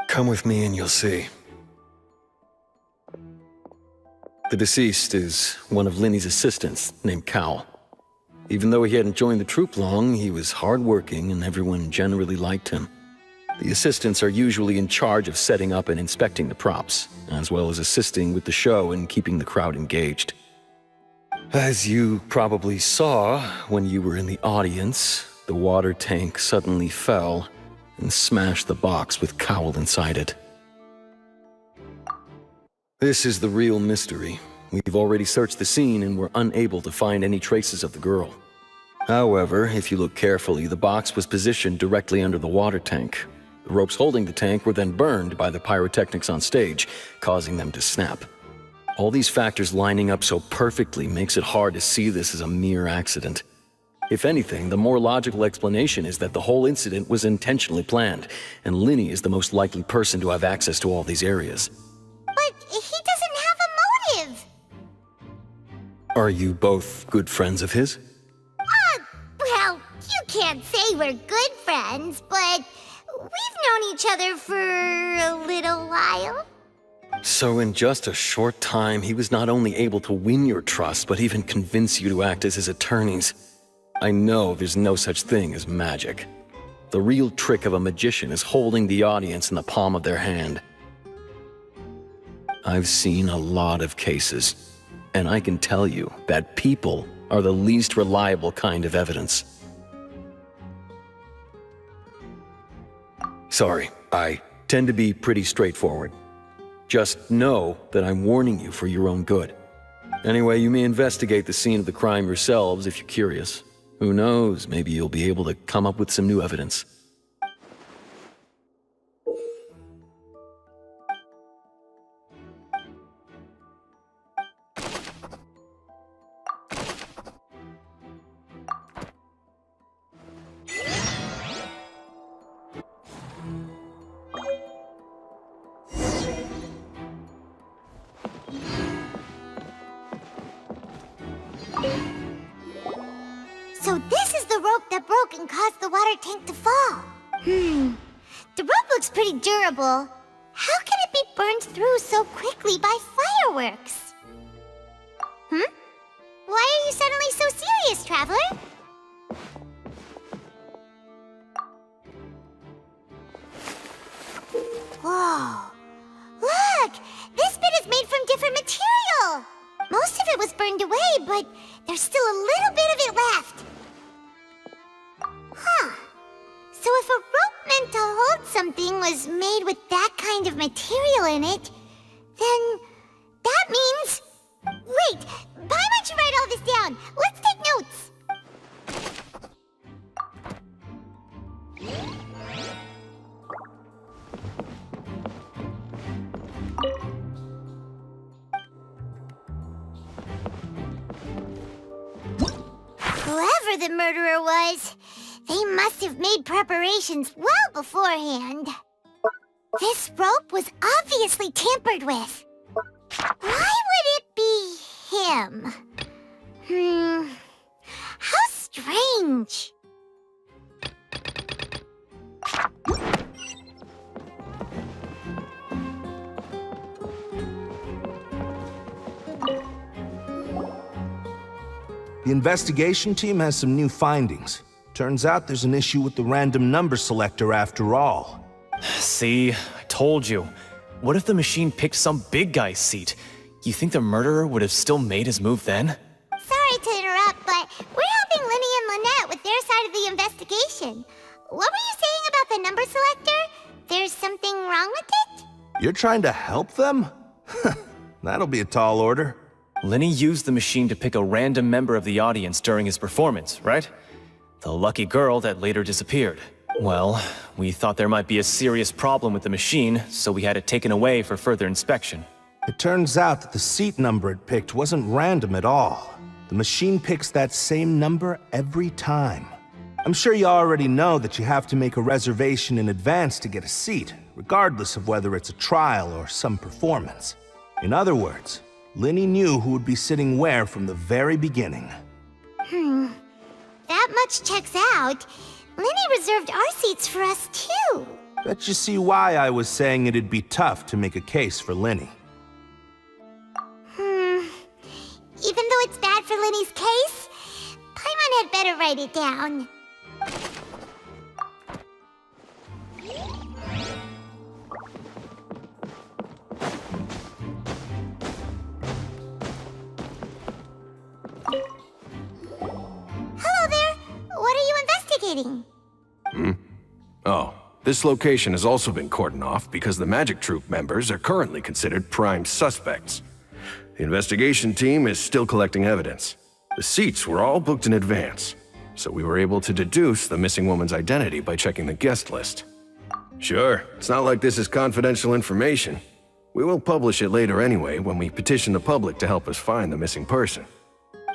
Come with me and you'll see. The deceased is one of Lyney's assistants, named Cal. Even though he hadn't joined the troupe long, he was hardworking and everyone generally liked him. The assistants are usually in charge of setting up and inspecting the props, as well as assisting with the show and keeping the crowd engaged. As you probably saw when you were in the audience, the water tank suddenly fell and smashed the box with Cowl inside it. This is the real mystery. We've already searched the scene and were unable to find any traces of the girl. However, if you look carefully, the box was positioned directly under the water tank. The ropes holding the tank were then burned by the pyrotechnics on stage, causing them to snap. All these factors lining up so perfectly makes it hard to see this as a mere accident. If anything, the more logical explanation is that the whole incident was intentionally planned, and Lyney is the most likely person to have access to all these areas. But he doesn't have a motive! Are you both good friends of his? Well, you can't say we're good friends, but we've known each other for a little while. So in just a short time, he was not only able to win your trust, but even convince you to act as his attorneys. I know there's no such thing as magic. The real trick of a magician is holding the audience in the palm of their hand. I've seen a lot of cases, and I can tell you that people are the least reliable kind of evidence. Sorry, I tend to be pretty straightforward. Just know that I'm warning you for your own good. Anyway, you may investigate the scene of the crime yourselves if you're curious. Who knows, maybe you'll be able to come up with some new evidence. So this is the rope that broke and caused the water tank to fall. The rope looks pretty durable. How can it be burned through so quickly by fireworks? Why are you suddenly so serious, Traveler? Whoa. Look! This bit is made from different material! Most of it was burned away, but there's still a little bit of it left. Huh. So if a rope meant to hold something was made with that kind of material in it, then that means... Wait! Why don't you write all this down? Let's take notes! Whoever the murderer was, they must have made preparations well beforehand. This rope was obviously tampered with. Why would it be him? How strange. The investigation team has some new findings. Turns out there's an issue with the random number selector after all. See, I told you. What if the machine picked some big guy's seat? You think the murderer would have still made his move then? Sorry to interrupt, but we're helping Lyney and Lynette with their side of the investigation. What were you saying about the number selector? There's something wrong with it? You're trying to help them? That'll be a tall order. Lyney used the machine to pick a random member of the audience during his performance, right? The lucky girl that later disappeared. Well, we thought there might be a serious problem with the machine, so we had it taken away for further inspection. It turns out that the seat number it picked wasn't random at all. The machine picks that same number every time. I'm sure you already know that you have to make a reservation in advance to get a seat, regardless of whether it's a trial or some performance. In other words, Lyney knew who would be sitting where from the very beginning. That much checks out. Lyney reserved our seats for us too. Bet you see why I was saying it'd be tough to make a case for Lyney. Even though it's bad for Lyney's case, Paimon had better write it down. Hello there. What are you investigating? Oh, this location has also been cordoned off because the Magic Troupe members are currently considered prime suspects. The investigation team is still collecting evidence. The seats were all booked in advance, so we were able to deduce the missing woman's identity by checking the guest list. Sure, it's not like this is confidential information. We will publish it later anyway when we petition the public to help us find the missing person.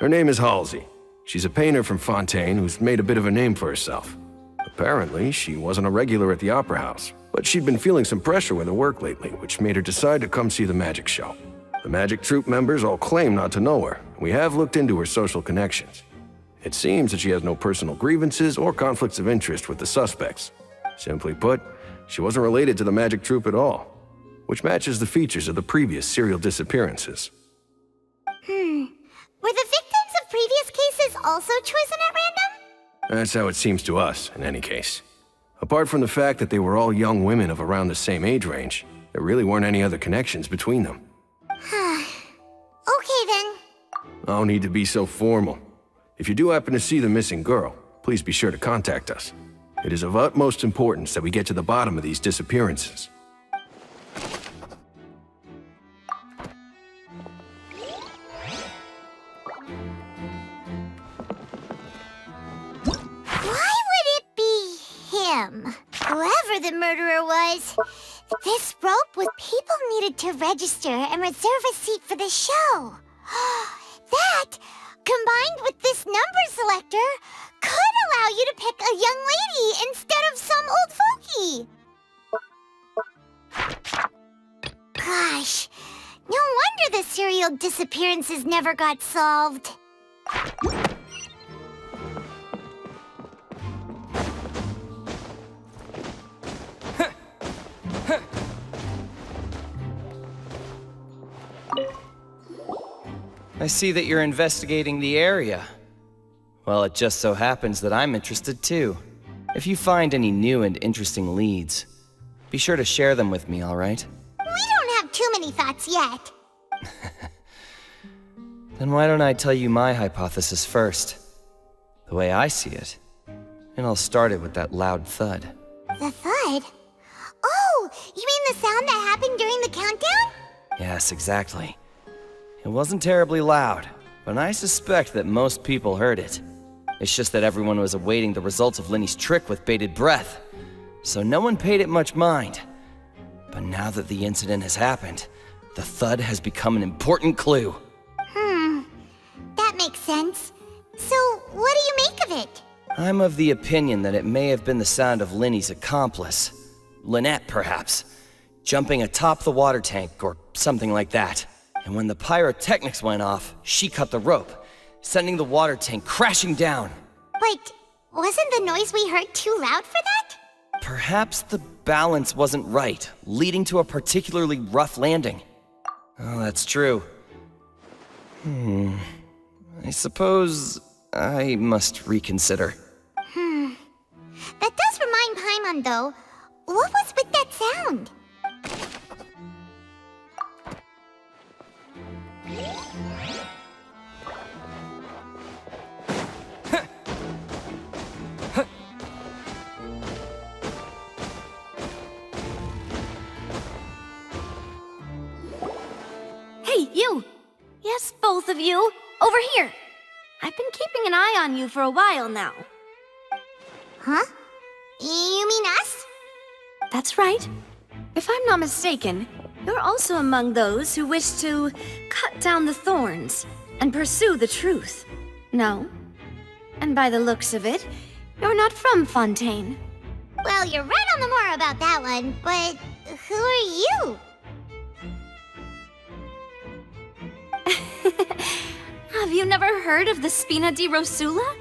Her name is Halsey. She's a painter from Fontaine who's made a bit of a name for herself. Apparently, she wasn't a regular at the Opera House, but she'd been feeling some pressure with her work lately, which made her decide to come see the magic show. The Magic Troupe members all claim not to know her. We have looked into her social connections. It seems that she has no personal grievances or conflicts of interest with the suspects. Simply put, she wasn't related to the Magic Troupe at all, which matches the features of the previous serial disappearances. Were the victims of previous cases also chosen at random? That's how it seems to us, in any case. Apart from the fact that they were all young women of around the same age range, there really weren't any other connections between them. Okay then. No need to be so formal. If you do happen to see the missing girl, please be sure to contact us. It is of utmost importance that we get to the bottom of these disappearances. Why would it be him? Whoever the murderer was. This rope with people needed to register and reserve a seat for the show. That, combined with this number selector, could allow you to pick a young lady instead of some old fogey. Gosh, no wonder the serial disappearances never got solved. I see that you're investigating the area. Well, it just so happens that I'm interested too. If you find any new and interesting leads, be sure to share them with me, all right? We don't have too many thoughts yet. Then why don't I tell you my hypothesis first? The way I see it. And I'll start it with that loud thud. The thud? Oh, you mean the sound that happened during the countdown? Yes, exactly. It wasn't terribly loud, but I suspect that most people heard it. It's just that everyone was awaiting the results of Lyney's trick with bated breath, so no one paid it much mind. But now that the incident has happened, the thud has become an important clue. That makes sense. So, what do you make of it? I'm of the opinion that it may have been the sound of Lyney's accomplice, Lynette perhaps, jumping atop the water tank or something like that. And when the pyrotechnics went off, she cut the rope, sending the water tank crashing down. But wasn't the noise we heard too loud for that? Perhaps the balance wasn't right, leading to a particularly rough landing. Oh, that's true. I suppose I must reconsider. That does remind Paimon, though. What was with that sound? Hey, you! Yes, both of you! Over here! I've been keeping an eye on you for a while now. Huh? You mean us? That's right. If I'm not mistaken, you're also among those who wish to cut down the thorns and pursue the truth. No? And by the looks of it, you're not from Fontaine. Well, you're right on the more about that one, but who are you? Have you never heard of the Spina di Rosula?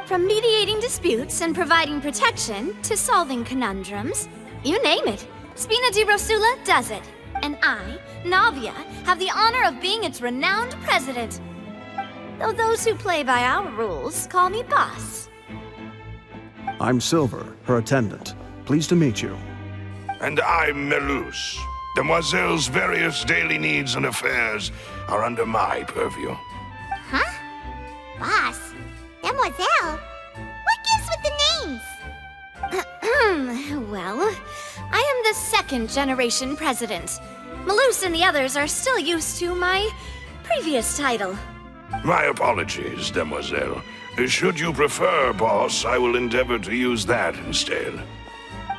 From mediating disputes and providing protection to solving conundrums, you name it, Spina di Rosula does it. And I, Navia, have the honor of being its renowned president. Though those who play by our rules call me boss. I'm Silver, her attendant. Pleased to meet you. And I'm Melus. Demoiselle's various daily needs and affairs are under my purview. Huh? Boss? Demoiselle? What gives with the names? Well, I am the second generation president. Melus and the others are still used to my previous title. My apologies, Demoiselle. Should you prefer, boss, I will endeavor to use that instead.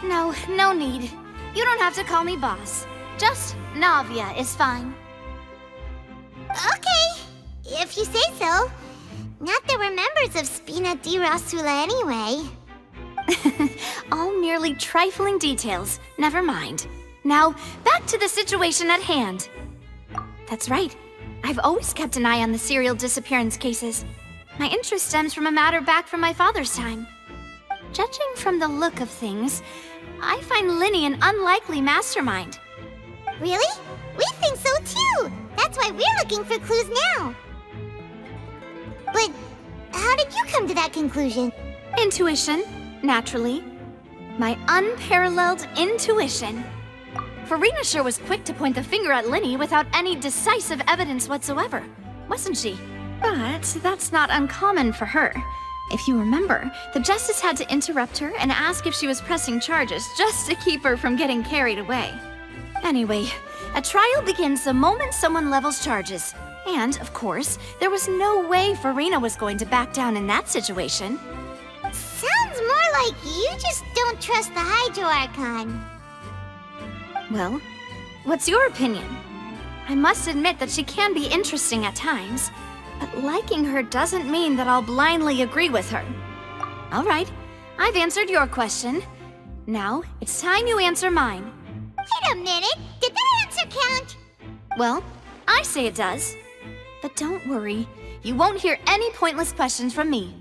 No, no need. You don't have to call me boss. Just Navia is fine. Okay, if you say so. Not that we're members of Spina di Rosula anyway. All merely trifling details. Never mind. Now, back to the situation at hand. That's right. I've always kept an eye on the serial disappearance cases. My interest stems from a matter back from my father's time. Judging from the look of things, I find Lyney an unlikely mastermind. Really? We think so too! That's why we're looking for clues now. But how did you come to that conclusion? Intuition, naturally. My unparalleled intuition. Furina sure was quick to point the finger at Lyney without any decisive evidence whatsoever, wasn't she? But that's not uncommon for her. If you remember, the Justice had to interrupt her and ask if she was pressing charges just to keep her from getting carried away. Anyway, a trial begins the moment someone levels charges. And, of course, there was no way Furina was going to back down in that situation. Sounds more like you just don't trust the Hydro Archon. Well, what's your opinion? I must admit that she can be interesting at times, but liking her doesn't mean that I'll blindly agree with her. All right, I've answered your question. Now, it's time you answer mine. Wait a minute, did that answer count? Well, I say it does. But don't worry, you won't hear any pointless questions from me.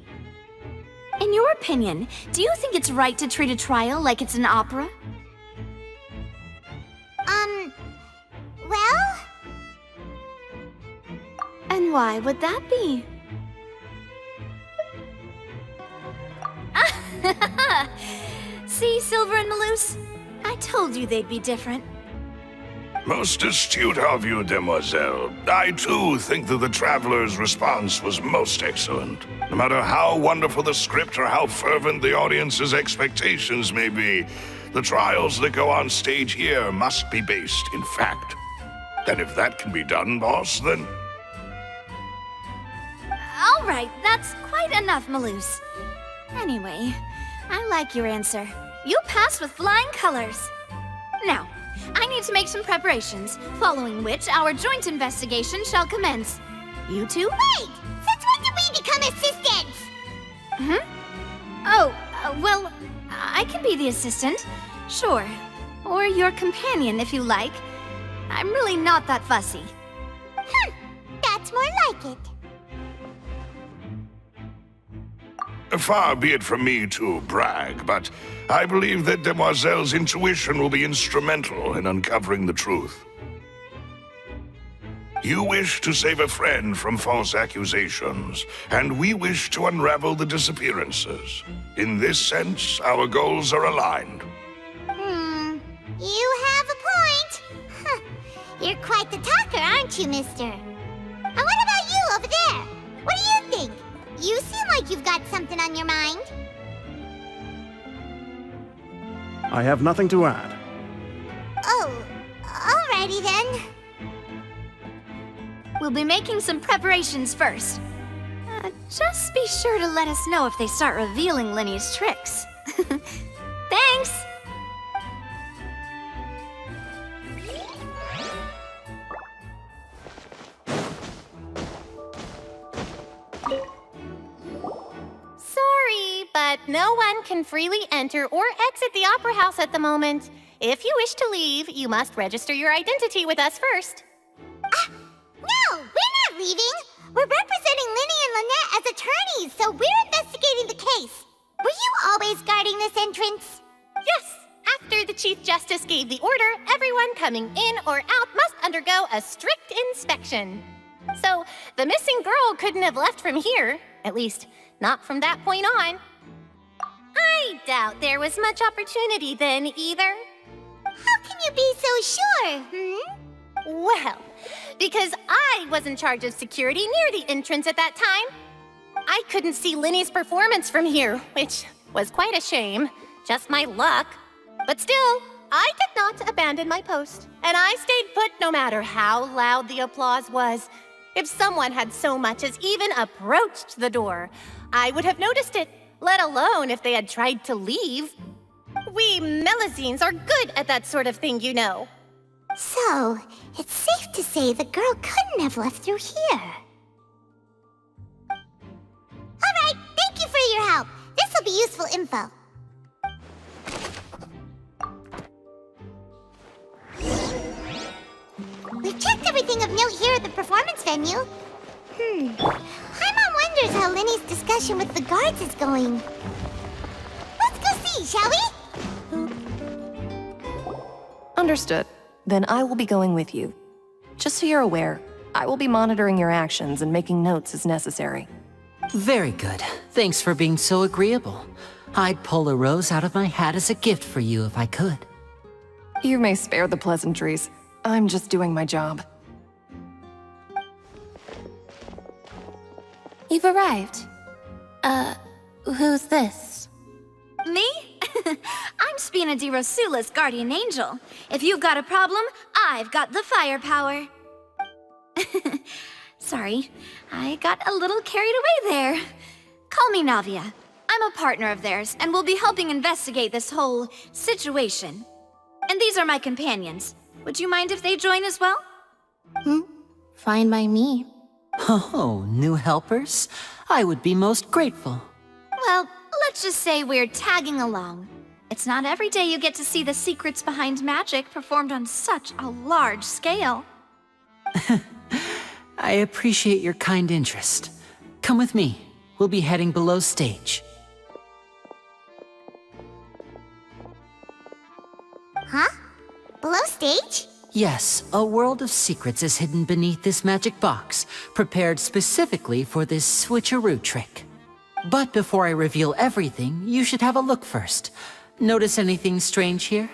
In your opinion, do you think it's right to treat a trial like it's an opera? Well? And why would that be? See, Silver and Melus? I told you they'd be different. Most astute of you, Demoiselle. I, too, think that the Traveler's response was most excellent. No matter how wonderful the script or how fervent the audience's expectations may be, the trials that go on stage here must be based in fact. And if that can be done, boss, then... All right, that's quite enough, Melus. Anyway, I like your answer. You passed with flying colors. Now, I need to make some preparations, following which our joint investigation shall commence. You two? Wait! Since when did we become assistants? Oh, well, I can be the assistant. Sure. Or your companion, if you like. I'm really not that fussy. That's more like it. Far be it from me to brag, but I believe that Demoiselle's intuition will be instrumental in uncovering the truth. You wish to save a friend from false accusations, and we wish to unravel the disappearances. In this sense, our goals are aligned. You have a point. You're quite the talker, aren't you, mister? And what about you over there? What do you think? You seem like you've got something on your mind. I have nothing to add. Oh, alrighty then. We'll be making some preparations first. Just be sure to let us know if they start revealing Lyney's tricks. Thanks! Sorry, but no one can freely enter or exit the Opera House at the moment. If you wish to leave, you must register your identity with us first. No, we're not leaving. We're representing Lyney and Lynette as attorneys, so we're investigating the case. Were you always guarding this entrance? Yes. After the Chief Justice gave the order, everyone coming in or out must undergo a strict inspection. So, the missing girl couldn't have left from here. At least, not from that point on. I doubt there was much opportunity then, either. How can you be so sure, Well, because I was in charge of security near the entrance at that time. I couldn't see Lyney's performance from here, which was quite a shame. Just my luck. But still, I did not abandon my post, and I stayed put no matter how loud the applause was. If someone had so much as even approached the door, I would have noticed it, let alone if they had tried to leave. We Melusines are good at that sort of thing, you know. So, it's safe to say the girl couldn't have left through here. Alright, thank you for your help. This will be useful info. We've checked everything of note here at the performance venue. Paimon wonders how Lyney's discussion with the guards is going. Let's go see, shall we? Understood. Then I will be going with you. Just so you're aware, I will be monitoring your actions and making notes as necessary. Very good. Thanks for being so agreeable. I'd pull a rose out of my hat as a gift for you if I could. You may spare the pleasantries. I'm just doing my job. You've arrived. Who's this? Me? I'm Spina di Rosula's guardian angel. If you've got a problem, I've got the firepower. Sorry, I got a little carried away there. Call me Navia. I'm a partner of theirs, and will be helping investigate this whole situation. And these are my companions. Would you mind if they join as well? Fine by me. Oh, new helpers? I would be most grateful. Well, let's just say we're tagging along. It's not every day you get to see the secrets behind magic performed on such a large scale. I appreciate your kind interest. Come with me. We'll be heading below stage. Huh? Below stage? Yes, a world of secrets is hidden beneath this magic box, prepared specifically for this switcheroo trick. But before I reveal everything, you should have a look first. Notice anything strange here?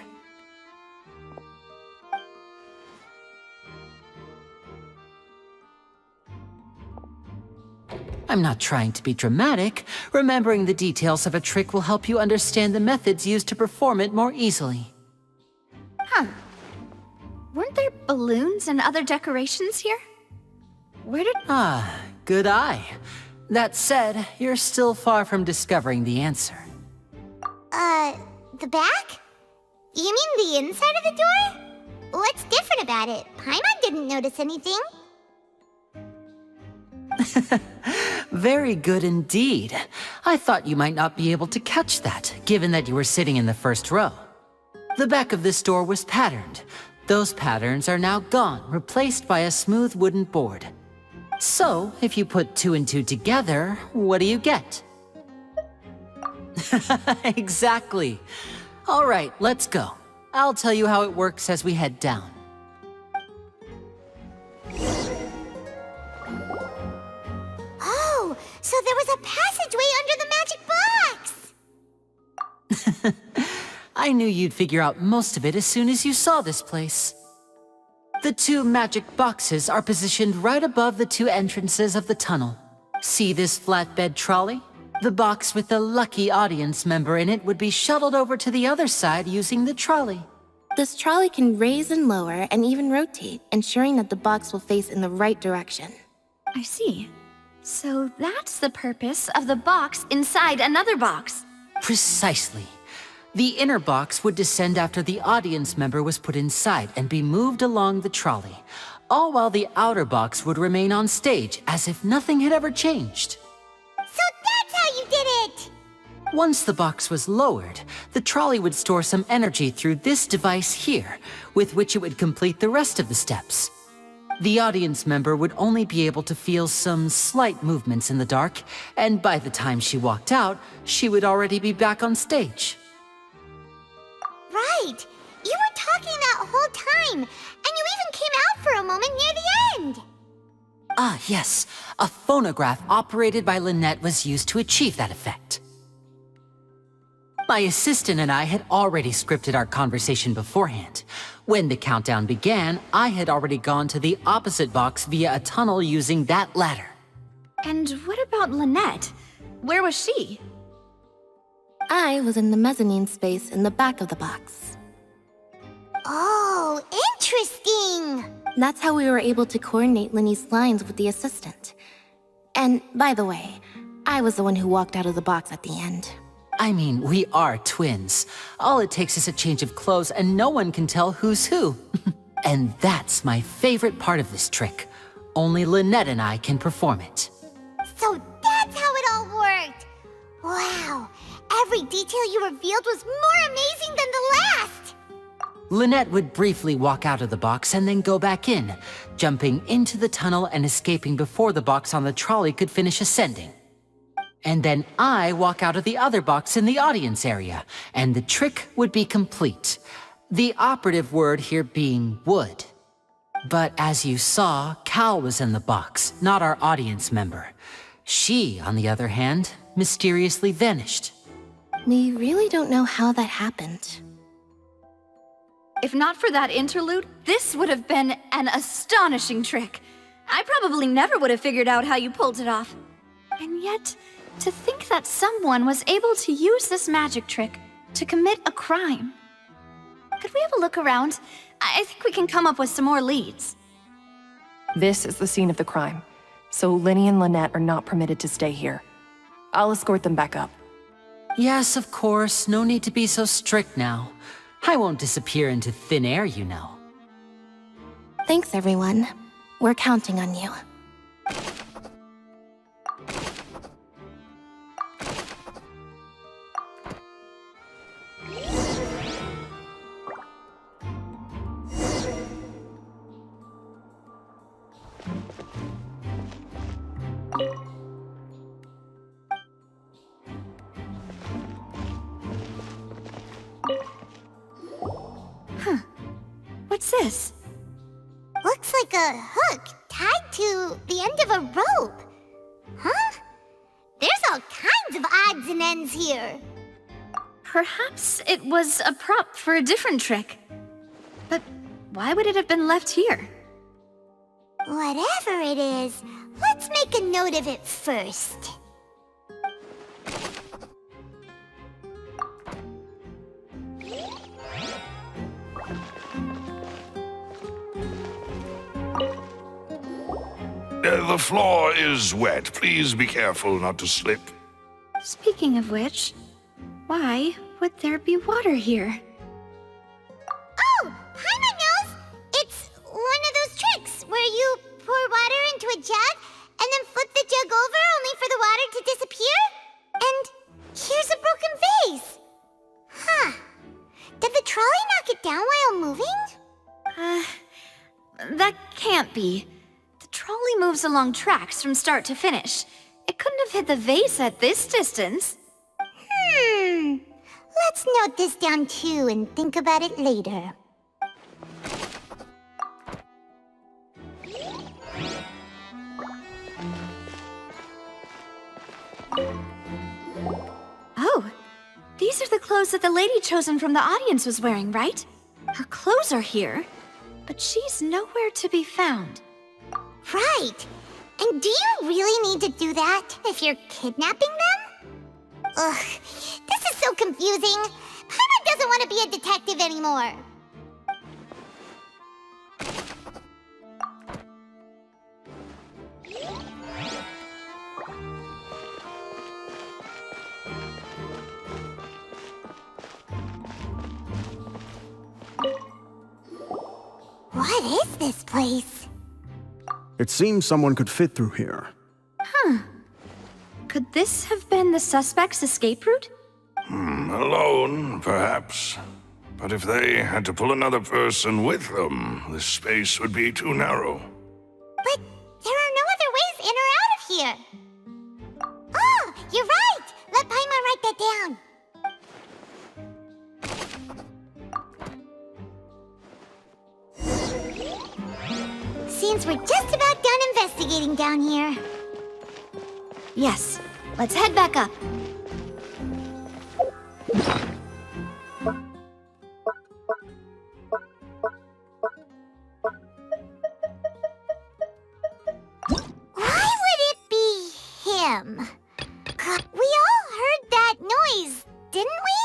I'm not trying to be dramatic. Remembering the details of a trick will help you understand the methods used to perform it more easily. Huh. Weren't there balloons and other decorations here? Where did... Ah, good eye. That said, you're still far from discovering the answer. The back? You mean the inside of the door? What's different about it? Paimon didn't notice anything. Very good indeed. I thought you might not be able to catch that, given that you were sitting in the first row. The back of this door was patterned. Those patterns are now gone, replaced by a smooth wooden board. So, if you put 2 and 2 together, what do you get? Exactly. All right, let's go. I'll tell you how it works as we head down. Oh, so there was a passageway under the magic box! I knew you'd figure out most of it as soon as you saw this place. The 2 magic boxes are positioned right above the 2 entrances of the tunnel. See this flatbed trolley? The box with the lucky audience member in it would be shuttled over to the other side using the trolley. This trolley can raise and lower and even rotate, ensuring that the box will face in the right direction. I see. So that's the purpose of the box inside another box. Precisely. The inner box would descend after the audience member was put inside and be moved along the trolley, all while the outer box would remain on stage as if nothing had ever changed. So that's how you did it! Once the box was lowered, the trolley would store some energy through this device here, with which it would complete the rest of the steps. The audience member would only be able to feel some slight movements in the dark, and by the time she walked out, she would already be back on stage. Right! You were talking that whole time, and you even came out for a moment near the end! Ah, yes. A phonograph operated by Lynette was used to achieve that effect. My assistant and I had already scripted our conversation beforehand. When the countdown began, I had already gone to the opposite box via a tunnel using that ladder. And what about Lynette? Where was she? I was in the mezzanine space in the back of the box. Oh, interesting! That's how we were able to coordinate Lyney's lines with the assistant. And, by the way, I was the one who walked out of the box at the end. I mean, we are twins. All it takes is a change of clothes and no one can tell who's who. And that's my favorite part of this trick. Only Lynette and I can perform it. So that's how it all worked! Wow, every detail you revealed was more amazing than the last! Lynette would briefly walk out of the box and then go back in, jumping into the tunnel and escaping before the box on the trolley could finish ascending. And then I walk out of the other box in the audience area, and the trick would be complete. The operative word here being would. But as you saw, Cal was in the box, not our audience member. She, on the other hand, mysteriously vanished. We really don't know how that happened. If not for that interlude, this would have been an astonishing trick. I probably never would have figured out how you pulled it off. And yet, to think that someone was able to use this magic trick to commit a crime. Could we have a look around? I think we can come up with some more leads. This is the scene of the crime, so Lyney and Lynette are not permitted to stay here. I'll escort them back up. Yes, of course. No need to be so strict now. I won't disappear into thin air, you know. Thanks, everyone. We're counting on you. What's this? Looks like a hook tied to the end of a rope. Huh? There's all kinds of odds and ends here. Perhaps it was a prop for a different trick. But why would it have been left here? Whatever it is, let's make a note of it first. The floor is wet. Please be careful not to slip. Speaking of which, why would there be water here? Oh, Paimon knows! It's one of those tricks where you pour water into a jug and then flip the jug over only for the water to disappear? And here's a broken vase. Huh. Did the trolley knock it down while moving? That can't be. The trolley moves along tracks from start to finish. It couldn't have hit the vase at this distance. Let's note this down too and think about it later. Oh, these are the clothes that the lady chosen from the audience was wearing, right? Her clothes are here, but she's nowhere to be found. Right. And do you really need to do that if you're kidnapping them? Ugh, this is so confusing. Paimon doesn't want to be a detective anymore. What is this place? It seems someone could fit through here. Huh. Could this have been the suspect's escape route? Alone, perhaps. But if they had to pull another person with them, the space would be too narrow. But there are no other ways in or out of here. Oh, you're right! Let Paimon write that down. Seems we're just about done investigating down here. Yes. Let's head back up. Why would it be him? We all heard that noise, didn't we?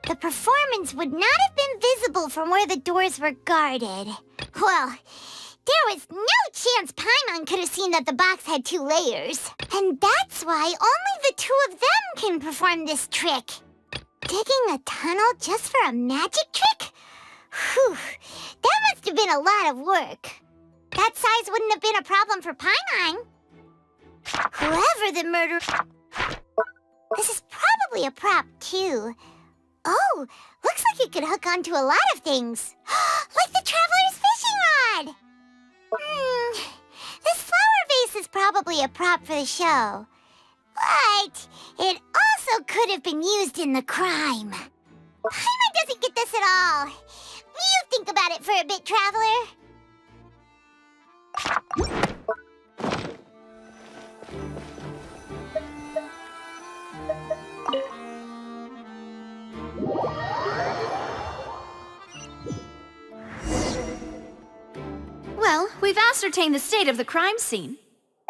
The performance would not have been visible from where the doors were guarded. Well, there was no chance Paimon could have seen that the box had 2 layers. And that's why only the 2 of them can perform this trick. Digging a tunnel just for a magic trick? Whew, that must have been a lot of work. That size wouldn't have been a problem for Paimon. Whoever the murderer... This is probably a prop, too. Oh, looks like it could hook onto a lot of things. Like the Traveler's fishing rod! This flower vase is probably a prop for the show. But it also could have been used in the crime. Paimon doesn't get this at all. You think about it for a bit, Traveler. Well, we've ascertained the state of the crime scene.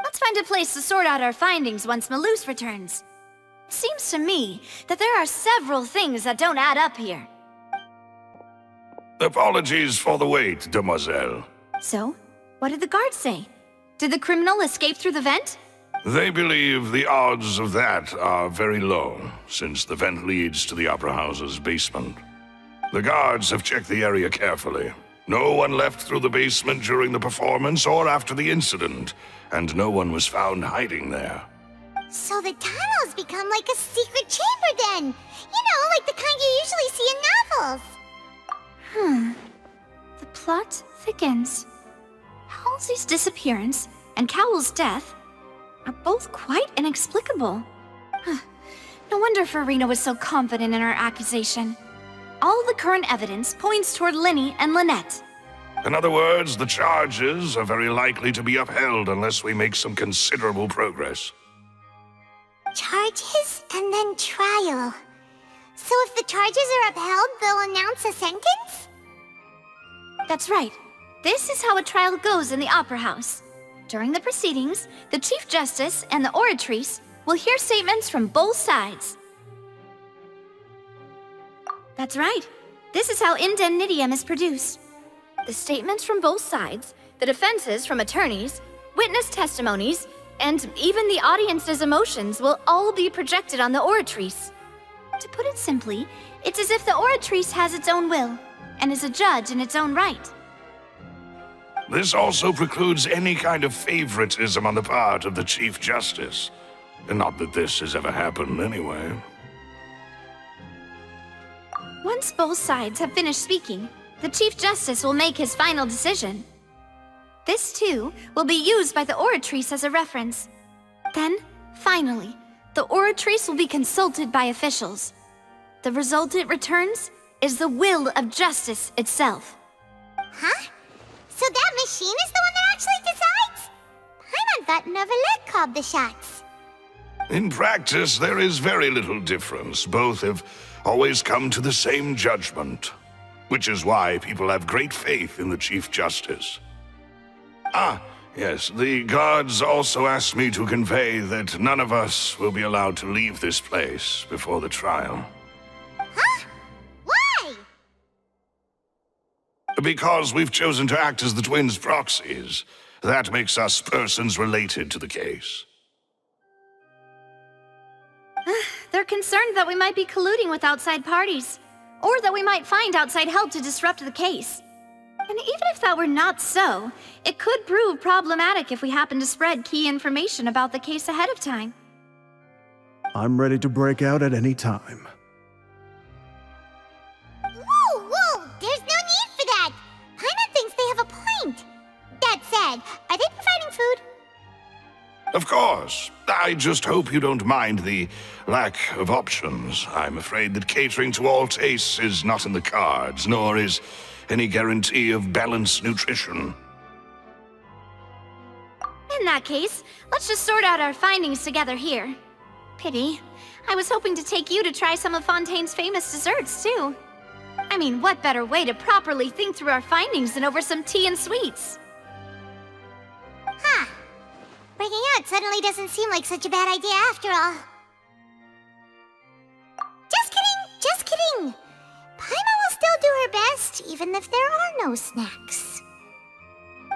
Let's find a place to sort out our findings once Malus returns. It seems to me that there are several things that don't add up here. Apologies for the wait, demoiselle. So, what did the guards say? Did the criminal escape through the vent? They believe the odds of that are very low, since the vent leads to the Opera House's basement. The guards have checked the area carefully. No one left through the basement during the performance or after the incident, and no one was found hiding there. So the tunnel's become like a secret chamber then! You know, like the kind you usually see in novels! The plot thickens. Halsey's disappearance and Cowell's death are both quite inexplicable. No wonder Furina was so confident in her accusation. All the current evidence points toward Lyney and Lynette. In other words, the charges are very likely to be upheld unless we make some considerable progress. Charges and then trial. So if the charges are upheld, they'll announce a sentence? That's right. This is how a trial goes in the Opera House. During the proceedings, the Chief Justice and the Oratrice will hear statements from both sides. That's right. This is how indemnitium is produced. The statements from both sides, the defenses from attorneys, witness testimonies, and even the audience's emotions will all be projected on the Oratrice. To put it simply, it's as if the Oratrice has its own will, and is a judge in its own right. This also precludes any kind of favoritism on the part of the Chief Justice. Not that this has ever happened anyway. Once both sides have finished speaking, the Chief Justice will make his final decision. This, too, will be used by the Oratrice as a reference. Then, finally, the Oratrice will be consulted by officials. The result it returns is the will of justice itself. Huh? So that machine is the one that actually decides? Paimon thought Neverlet called the shots. In practice, there is very little difference. Both have always come to the same judgment, which is why people have great faith in the Chief Justice. Ah, yes, the guards also asked me to convey that none of us will be allowed to leave this place before the trial. Huh? Why? Because we've chosen to act as the twins' proxies. That makes us persons related to the case. They're concerned that we might be colluding with outside parties, or that we might find outside help to disrupt the case. And even if that were not so, it could prove problematic if we happen to spread key information about the case ahead of time. I'm ready to break out at any time. Whoa, whoa! There's no need for that! Paimon thinks they have a point! That said, are they providing food? Of course. I just hope you don't mind the lack of options. I'm afraid that catering to all tastes is not in the cards, nor is any guarantee of balanced nutrition. In that case, let's just sort out our findings together here. Pity. I was hoping to take you to try some of Fontaine's famous desserts, too. I mean, what better way to properly think through our findings than over some tea and sweets? Huh. Breaking out suddenly doesn't seem like such a bad idea after all. Just kidding! Just kidding! Paimon will still do her best, even if there are no snacks.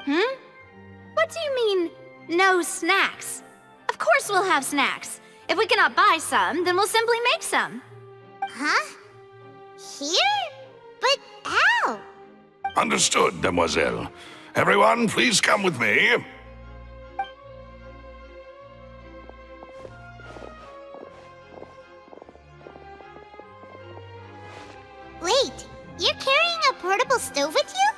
What do you mean, no snacks? Of course we'll have snacks. If we cannot buy some, then we'll simply make some. Huh? Here? But how? Understood, demoiselle. Everyone, please come with me. Wait, you're carrying a portable stove with you?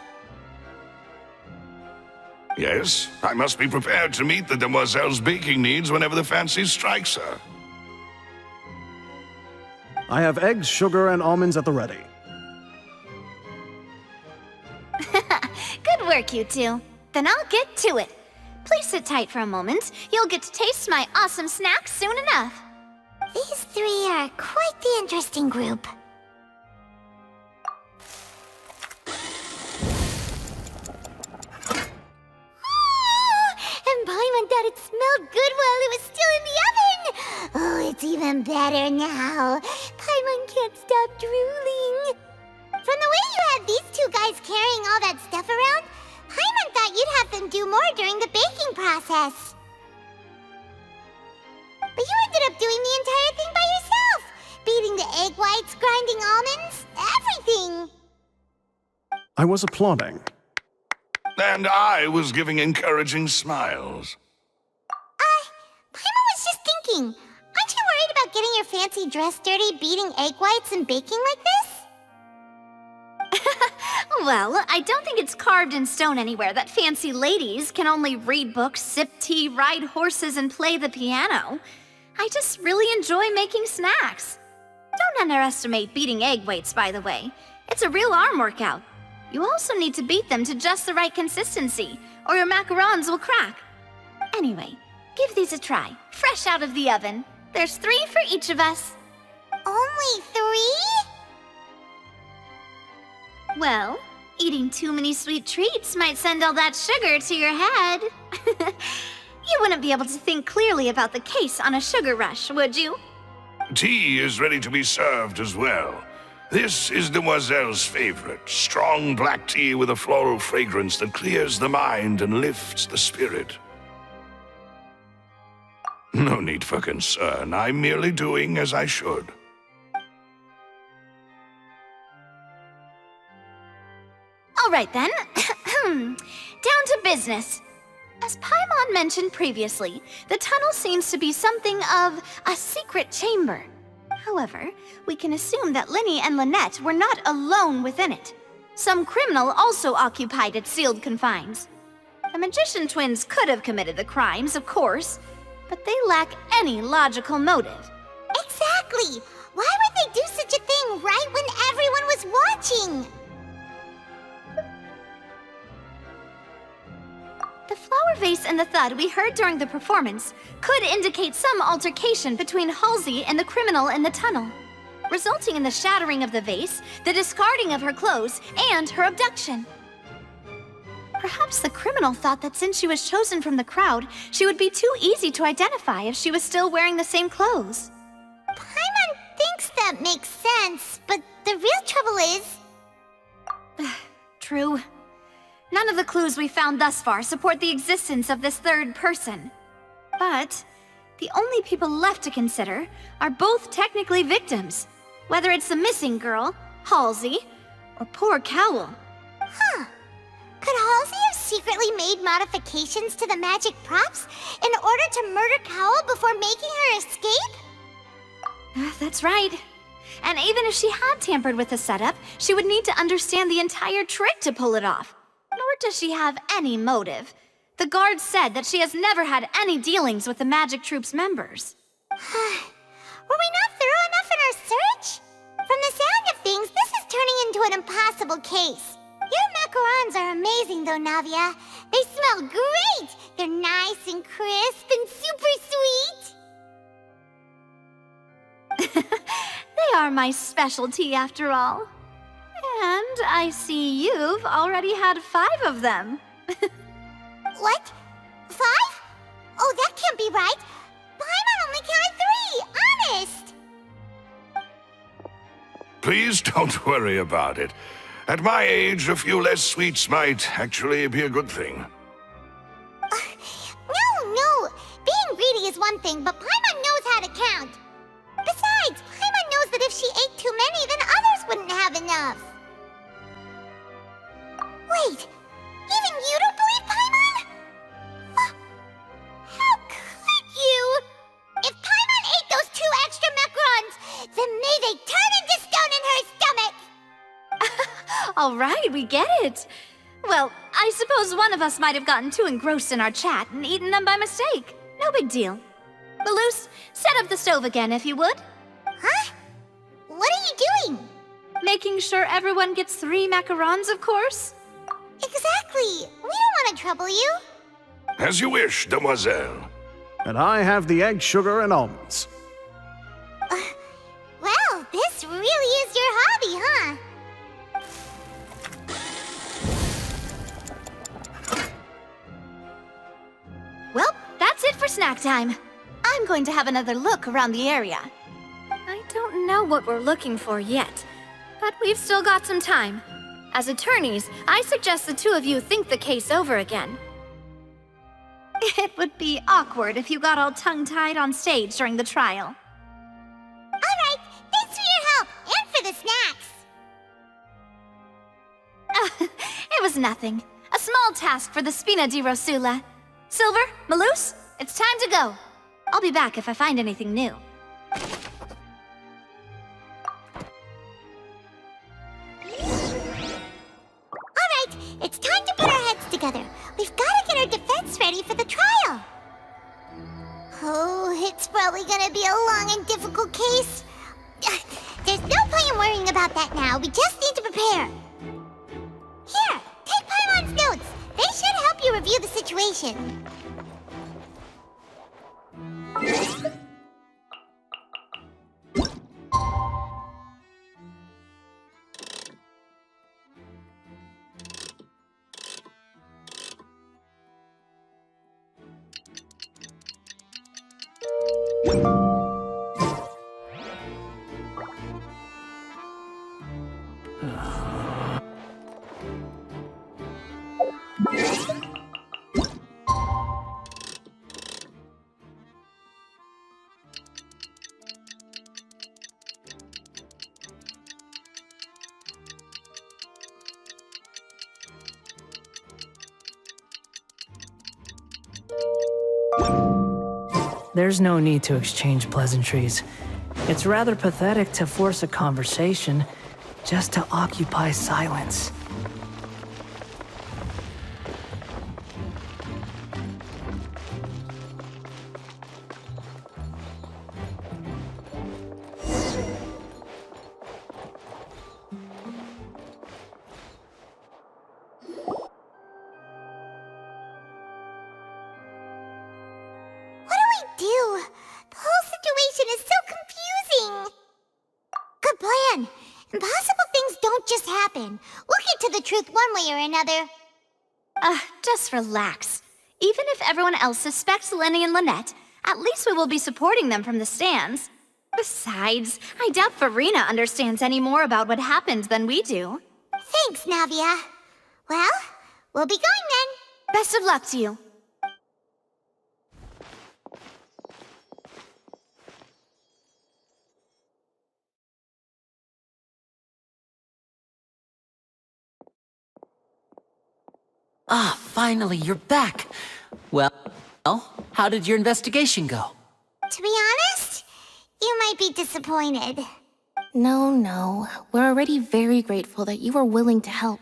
Yes, I must be prepared to meet the demoiselle's baking needs whenever the fancy strikes her. I have eggs, sugar, and almonds at the ready. Good work, you two. Then I'll get to it. Please sit tight for a moment. You'll get to taste my awesome snacks soon enough. These three are quite the interesting group. And Paimon thought it smelled good while it was still in the oven! Oh, it's even better now. Paimon can't stop drooling. From the way you had these two guys carrying all that stuff around, Paimon thought you'd have them do more during the baking process. But you ended up doing the entire thing by yourself! Beating the egg whites, grinding almonds, everything! I was applauding. And I was giving encouraging smiles. Paimon was just thinking, aren't you worried about getting your fancy dress dirty beating egg whites and baking like this? Well, I don't think it's carved in stone anywhere that fancy ladies can only read books, sip tea, ride horses, and play the piano. I just really enjoy making snacks. Don't underestimate beating egg whites, by the way. It's a real arm workout. You also need to beat them to just the right consistency, or your macarons will crack. Anyway, give these a try, fresh out of the oven. There's 3 for each of us. Only 3? Well, eating too many sweet treats might send all that sugar to your head. You wouldn't be able to think clearly about the case on a sugar rush, would you? Tea is ready to be served as well. This is Demoiselle's favorite, strong black tea with a floral fragrance that clears the mind and lifts the spirit. No need for concern. I'm merely doing as I should. All right then. Down to business. As Paimon mentioned previously, the tunnel seems to be something of a secret chamber. However, we can assume that Lyney and Lynette were not alone within it. Some criminal also occupied its sealed confines. The magician twins could have committed the crimes, of course, but they lack any logical motive. Exactly! Why would they do such a thing right when everyone was watching? The flower vase and the thud we heard during the performance could indicate some altercation between Halsey and the criminal in the tunnel, resulting in the shattering of the vase, the discarding of her clothes, and her abduction. Perhaps the criminal thought that since she was chosen from the crowd, she would be too easy to identify if she was still wearing the same clothes. Paimon thinks that makes sense, but the real trouble is... True. None of the clues we found thus far support the existence of this third person. But the only people left to consider are both technically victims, whether it's the missing girl, Halsey, or poor Cowell. Huh. Could Halsey have secretly made modifications to the magic props in order to murder Cowell before making her escape? That's right. And even if she had tampered with the setup, she would need to understand the entire trick to pull it off. Nor does she have any motive. The guard said that she has never had any dealings with the Magic Troop's members. Were we not thorough enough in our search? From the sound of things, this is turning into an impossible case. Your macarons are amazing though, Navia. They smell great! They're nice and crisp and super sweet! They are my specialty after all. And I see you've already had 5 of them. What? 5? Oh, that can't be right. Paimon only counted 3, honest! Please don't worry about it. At my age, a few less sweets might actually be a good thing. No. Being greedy is one thing, but Paimon knows how to count. Besides, Paimon knows that if she ate too many, then others wouldn't have enough. Wait, even you don't believe Paimon? How could you? If Paimon ate those 2 extra macarons, then may they turn into stone in her stomach! All right, we get it. Well, I suppose one of us might have gotten too engrossed in our chat and eaten them by mistake. No big deal. Malus, set up the stove again if you would. Huh? What are you doing? Making sure everyone gets 3 macarons, of course. Exactly. We don't want to trouble you. As you wish, demoiselle. And I have the egg, sugar, and almonds. Well, this really is your hobby, huh? Well, that's it for snack time. I'm going to have another look around the area. I don't know what we're looking for yet, but we've still got some time. As attorneys, I suggest the 2 of you think the case over again. It would be awkward if you got all tongue-tied on stage during the trial. Alright, thanks for your help, and for the snacks. It was nothing. A small task for the Spina di Rosula. Silver, Malus, it's time to go. I'll be back if I find anything new. Alright, it's time to put our heads together. We've got to get our defense ready for the trial. Oh, it's probably gonna be a long and difficult case. There's no point in worrying about that now. We just need to prepare. Here, take Paimon's notes. They should help you review the situation. There's no need to exchange pleasantries. It's rather pathetic to force a conversation just to occupy silence. Or another. Just relax. Even if everyone else suspects Lyney and Lynette, at least we will be supporting them from the stands. Besides, I doubt Furina understands any more about what happened than we do. Thanks, Navia. Well, we'll be going then. Best of luck to you. Ah, finally, you're back. Well, how did your investigation go? To be honest, you might be disappointed. No. We're already very grateful that you were willing to help.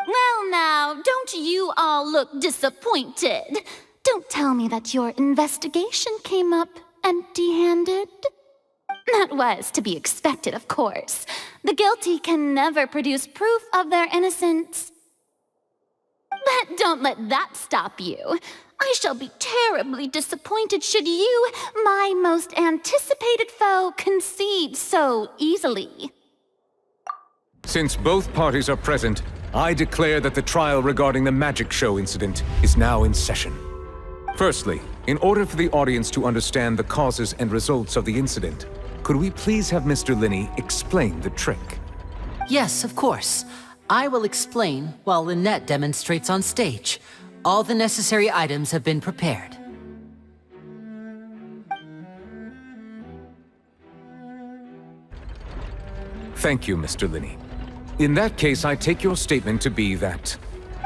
Well now, don't you all look disappointed? Don't tell me that your investigation came up empty-handed. That was to be expected, of course. The guilty can never produce proof of their innocence. But don't let that stop you. I shall be terribly disappointed should you, my most anticipated foe, concede so easily. Since both parties are present, I declare that the trial regarding the magic show incident is now in session. Firstly, in order for the audience to understand the causes and results of the incident, could we please have Mr. Lyney explain the trick? Yes, of course. I will explain while Lynette demonstrates on stage. All the necessary items have been prepared. Thank you, Mr. Lyney. In that case, I take your statement to be that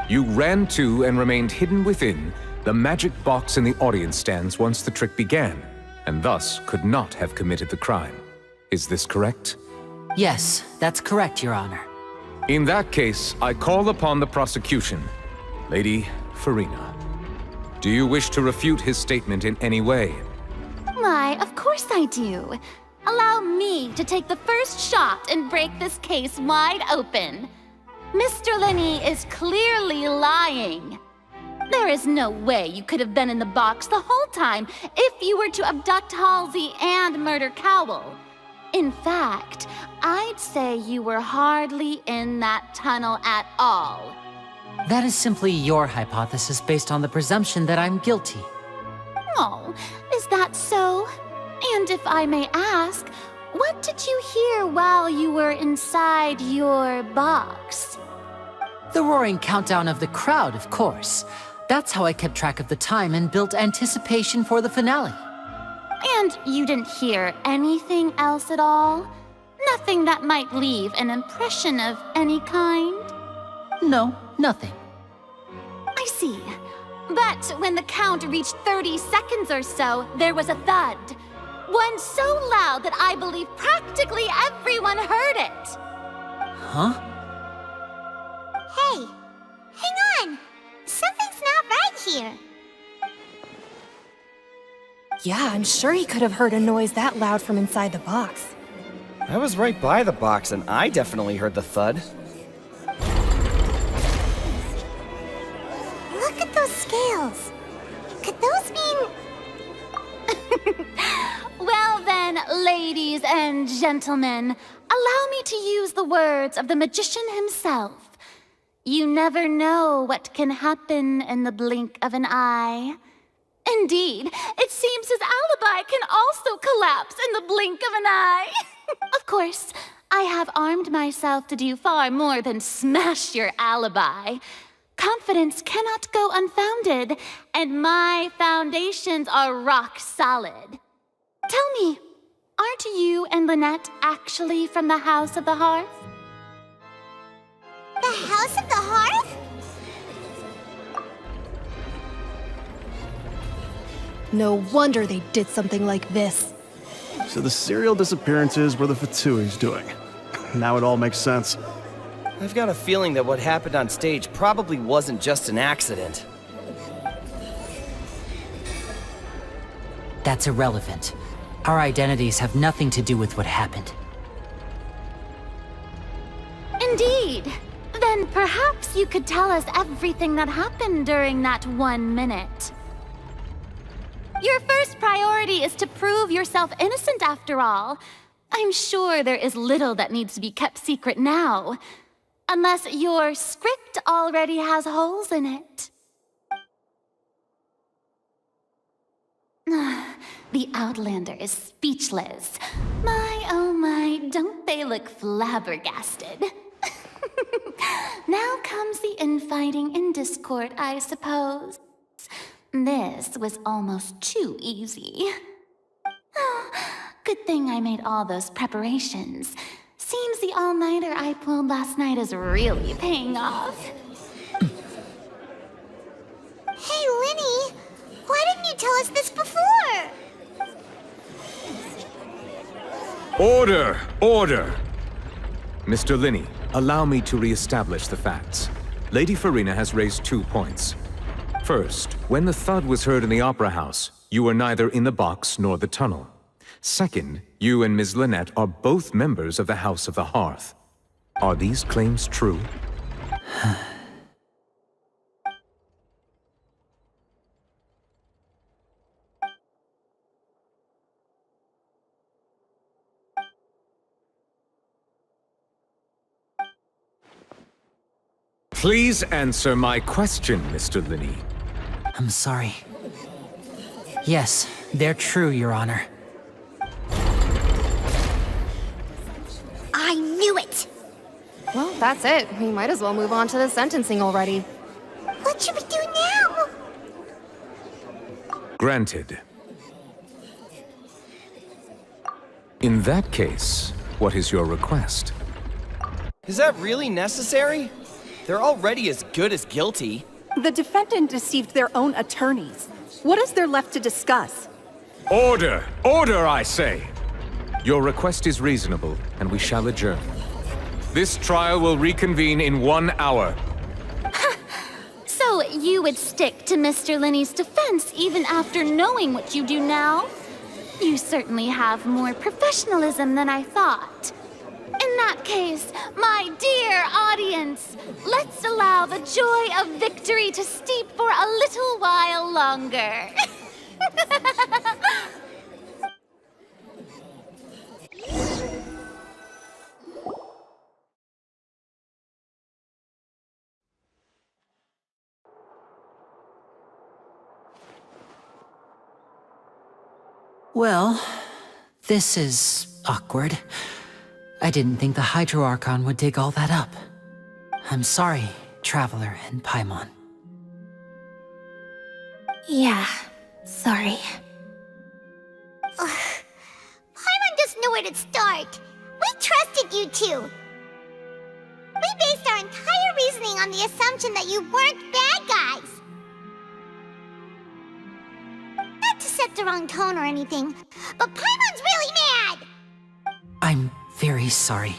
you ran to and remained hidden within the magic box in the audience stands once the trick began, and thus could not have committed the crime. Is this correct? Yes, that's correct, Your Honor. In that case, I call upon the prosecution. Lady Furina, do you wish to refute his statement in any way? Why, of course I do. Allow me to take the first shot and break this case wide open. Mr. Lyney is clearly lying. There is no way you could have been in the box the whole time if you were to abduct Halsey and murder Cowell. In fact, I'd say you were hardly in that tunnel at all. That is simply your hypothesis based on the presumption that I'm guilty. Oh, is that so? And if I may ask, what did you hear while you were inside your box? The roaring countdown of the crowd, of course. That's how I kept track of the time and built anticipation for the finale. And you didn't hear anything else at all? Nothing that might leave an impression of any kind? No, nothing. I see. But when the count reached 30 seconds or so, there was a thud. One so loud that I believe practically everyone heard it. Huh? Hey, hang on. Something's not right here. Yeah, I'm sure he could have heard a noise that loud from inside the box. I was right by the box, and I definitely heard the thud. Look at those scales. Could those mean... Well then, ladies and gentlemen, allow me to use the words of the magician himself. You never know what can happen in the blink of an eye. Indeed, it seems his alibi can also collapse in the blink of an eye. Of course, I have armed myself to do far more than smash your alibi. Confidence cannot go unfounded, and my foundations are rock solid. Tell me, aren't you and Lynette actually from the House of the Hearth? The House of the Hearth? No wonder they did something like this. So the serial disappearances were the Fatui's doing. Now it all makes sense. I've got a feeling that what happened on stage probably wasn't just an accident. That's irrelevant. Our identities have nothing to do with what happened. Indeed. Then perhaps you could tell us everything that happened during that 1 minute. Your first priority is to prove yourself innocent after all. I'm sure there is little that needs to be kept secret now. Unless your script already has holes in it. The Outlander is speechless. My, oh my, don't they look flabbergasted? Now comes the infighting and discord, I suppose. This was almost too easy. Oh, good thing I made all those preparations. Seems the all-nighter I pulled last night is really paying off. didn't tell us this before? Order! Order! Mr. Lyney, allow me to re-establish the facts. Lady Furina has raised 2 points. First, when the thud was heard in the Opera House, you were neither in the box nor the tunnel. Second, you and Ms. Lynette are both members of the House of the Hearth. Are these claims true? Please answer my question, Mr. Lyney. I'm sorry. Yes, they're true, Your Honor. I knew it! Well, that's it. We might as well move on to the sentencing already. What should we do now? Granted. In that case, what is your request? Is that really necessary? They're already as good as guilty. The defendant deceived their own attorneys. What is there left to discuss? Order! Order, I say! Your request is reasonable, and we shall adjourn. This trial will reconvene in 1 hour. So you would stick to Mr. Lyney's defense even after knowing what you do now? You certainly have more professionalism than I thought. In that case, my dear audience, let's allow the joy of victory to steep for a little while longer. Well, this is awkward. I didn't think the Hydro Archon would dig all that up. I'm sorry, Traveler and Paimon. Yeah, sorry. Paimon doesn't know where to start. We trusted you two. We based our entire reasoning on the assumption that you weren't bad guys. Not to set the wrong tone or anything, but Paimon's really mad! I'm very sorry.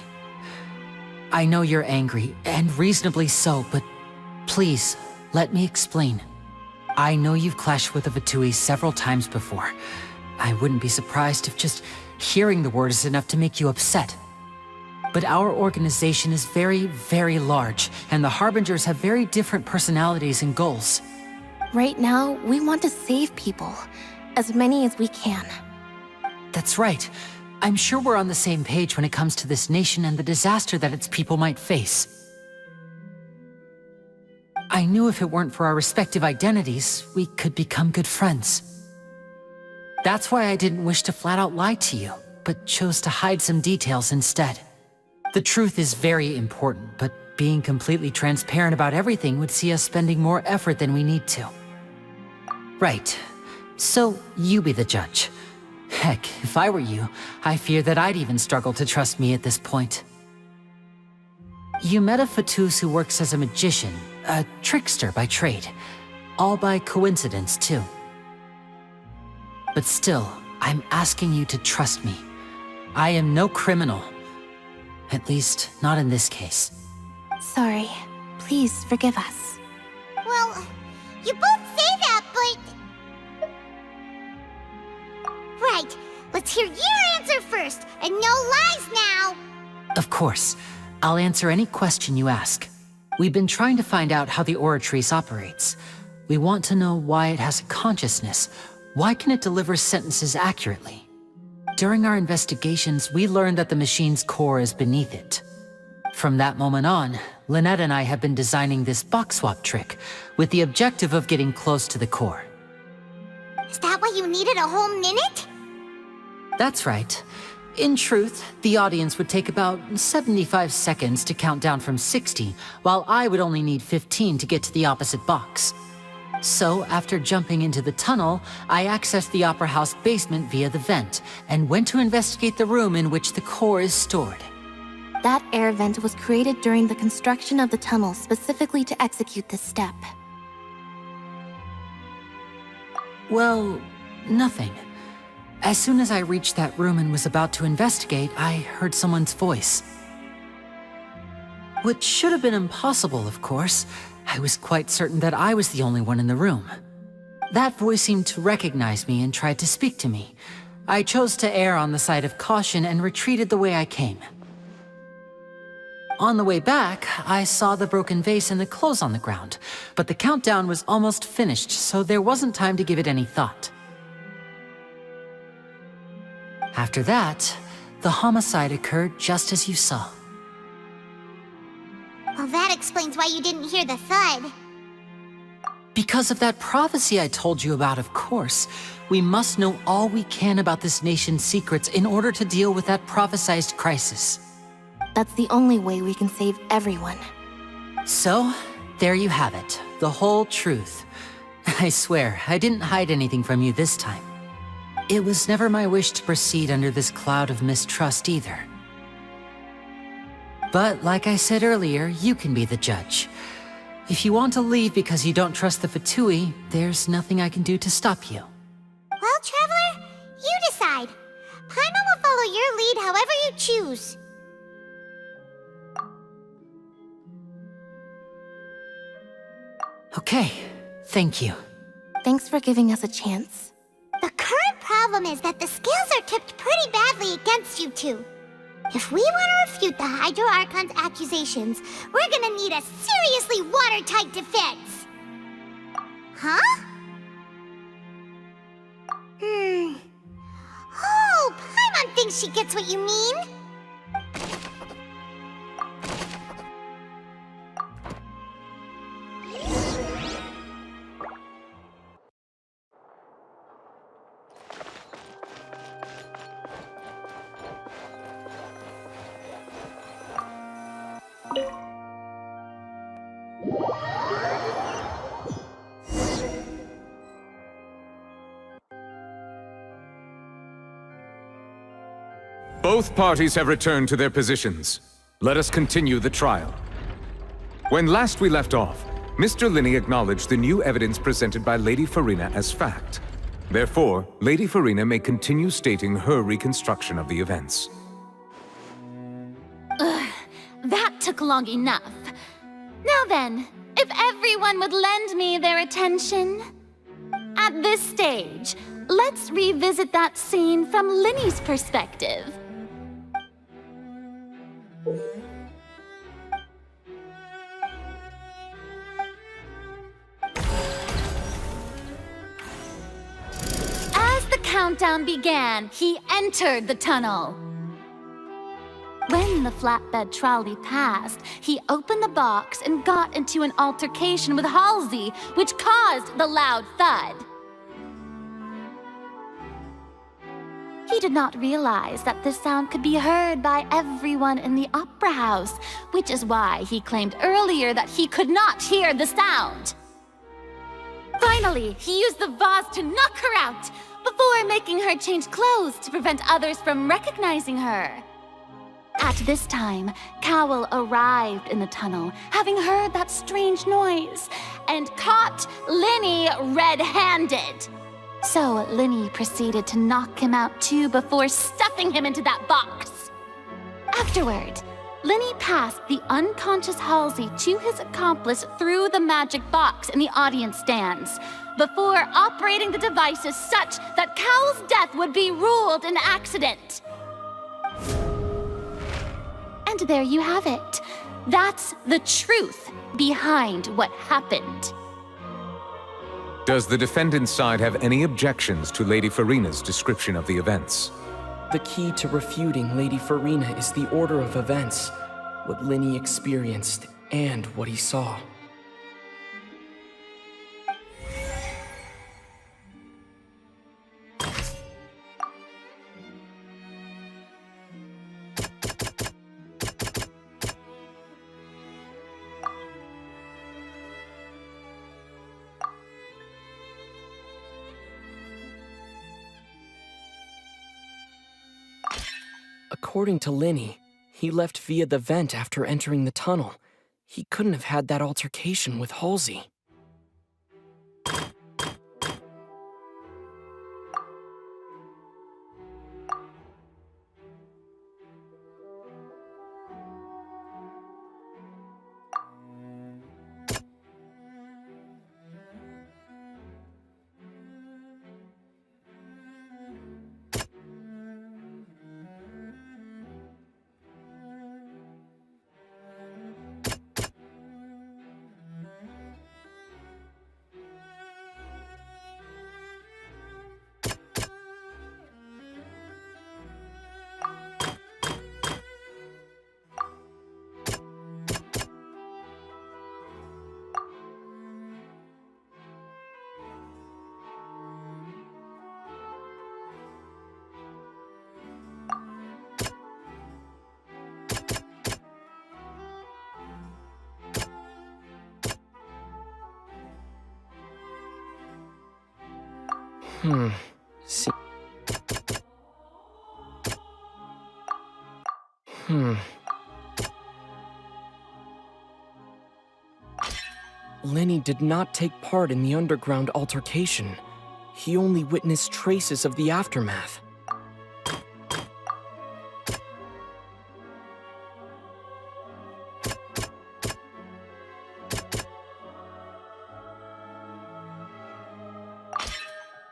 I know you're angry, and reasonably so, but please, let me explain. I know you've clashed with the Fatui several times before. I wouldn't be surprised if just hearing the word is enough to make you upset. But our organization is very, very large, and the Harbingers have very different personalities and goals. Right now, we want to save people. As many as we can. That's right. I'm sure we're on the same page when it comes to this nation and the disaster that its people might face. I knew if it weren't for our respective identities, we could become good friends. That's why I didn't wish to flat out lie to you, but chose to hide some details instead. The truth is very important, but being completely transparent about everything would see us spending more effort than we need to. Right. So, you be the judge. Heck, if I were you, I fear that I'd even struggle to trust me at this point. You met a Fatus who works as a magician, a trickster by trade. All by coincidence, too. But still, I'm asking you to trust me. I am no criminal. At least, not in this case. Sorry. Please forgive us. Well, you both say that, but... Right, let's hear your answer first, and no lies now! Of course. I'll answer any question you ask. We've been trying to find out how the Oratrice operates. We want to know why it has a consciousness. Why can it deliver sentences accurately? During our investigations, we learned that the machine's core is beneath it. From that moment on, Lynette and I have been designing this box swap trick, with the objective of getting close to the core. Is that why you needed a whole minute? That's right. In truth, the audience would take about 75 seconds to count down from 60, while I would only need 15 to get to the opposite box. So, after jumping into the tunnel, I accessed the Opera House basement via the vent, and went to investigate the room in which the core is stored. That air vent was created during the construction of the tunnel specifically to execute this step. Well, nothing. As soon as I reached that room and was about to investigate, I heard someone's voice. Which should have been impossible, of course. I was quite certain that I was the only one in the room. That voice seemed to recognize me and tried to speak to me. I chose to err on the side of caution and retreated the way I came. On the way back, I saw the broken vase and the clothes on the ground, but the countdown was almost finished, so there wasn't time to give it any thought. After that, the homicide occurred just as you saw. Well, that explains why you didn't hear the thud. Because of that prophecy I told you about, of course. We must know all we can about this nation's secrets in order to deal with that prophesized crisis. That's the only way we can save everyone. So, there you have it. The whole truth. I swear, I didn't hide anything from you this time. It was never my wish to proceed under this cloud of mistrust either. But like I said earlier, you can be the judge. If you want to leave because you don't trust the Fatui, there's nothing I can do to stop you. Well, Traveler, you decide. Paimon will follow your lead however you choose. Okay, thank you. Thanks for giving us a chance. The current problem is that the scales are tipped pretty badly against you two. If we want to refute the Hydro Archon's accusations, we're gonna need a seriously watertight defense. Huh? Oh, Paimon thinks she gets what you mean. Both parties have returned to their positions. Let us continue the trial. When last we left off, Mr. Lyney acknowledged the new evidence presented by Lady Furina as fact. Therefore, Lady Furina may continue stating her reconstruction of the events. Ugh, that took long enough. Now then, if everyone would lend me their attention. At this stage, let's revisit that scene from Lyney's perspective. As the countdown began, he entered the tunnel. When the flatbed trolley passed, he opened the box and got into an altercation with Halsey, which caused the loud thud. He did not realize that this sound could be heard by everyone in the opera house, which is why he claimed earlier that he could not hear the sound. Finally, he used the vase to knock her out, before making her change clothes to prevent others from recognizing her. At this time, Cowell arrived in the tunnel, having heard that strange noise, and caught Lyney red-handed. So Lyney proceeded to knock him out too before stuffing him into that box. Afterward, Lyney passed the unconscious Halsey to his accomplice through the magic box in the audience stands, before operating the devices such that Cowell's death would be ruled an accident. And there you have it. That's the truth behind what happened. Does the defendant's side have any objections to Lady Furina's description of the events? The key to refuting Lady Furina is the order of events, what Lyney experienced and what he saw. According to Lyney, he left via the vent after entering the tunnel. He couldn't have had that altercation with Halsey. See. Lyney did not take part in the underground altercation. He only witnessed traces of the aftermath.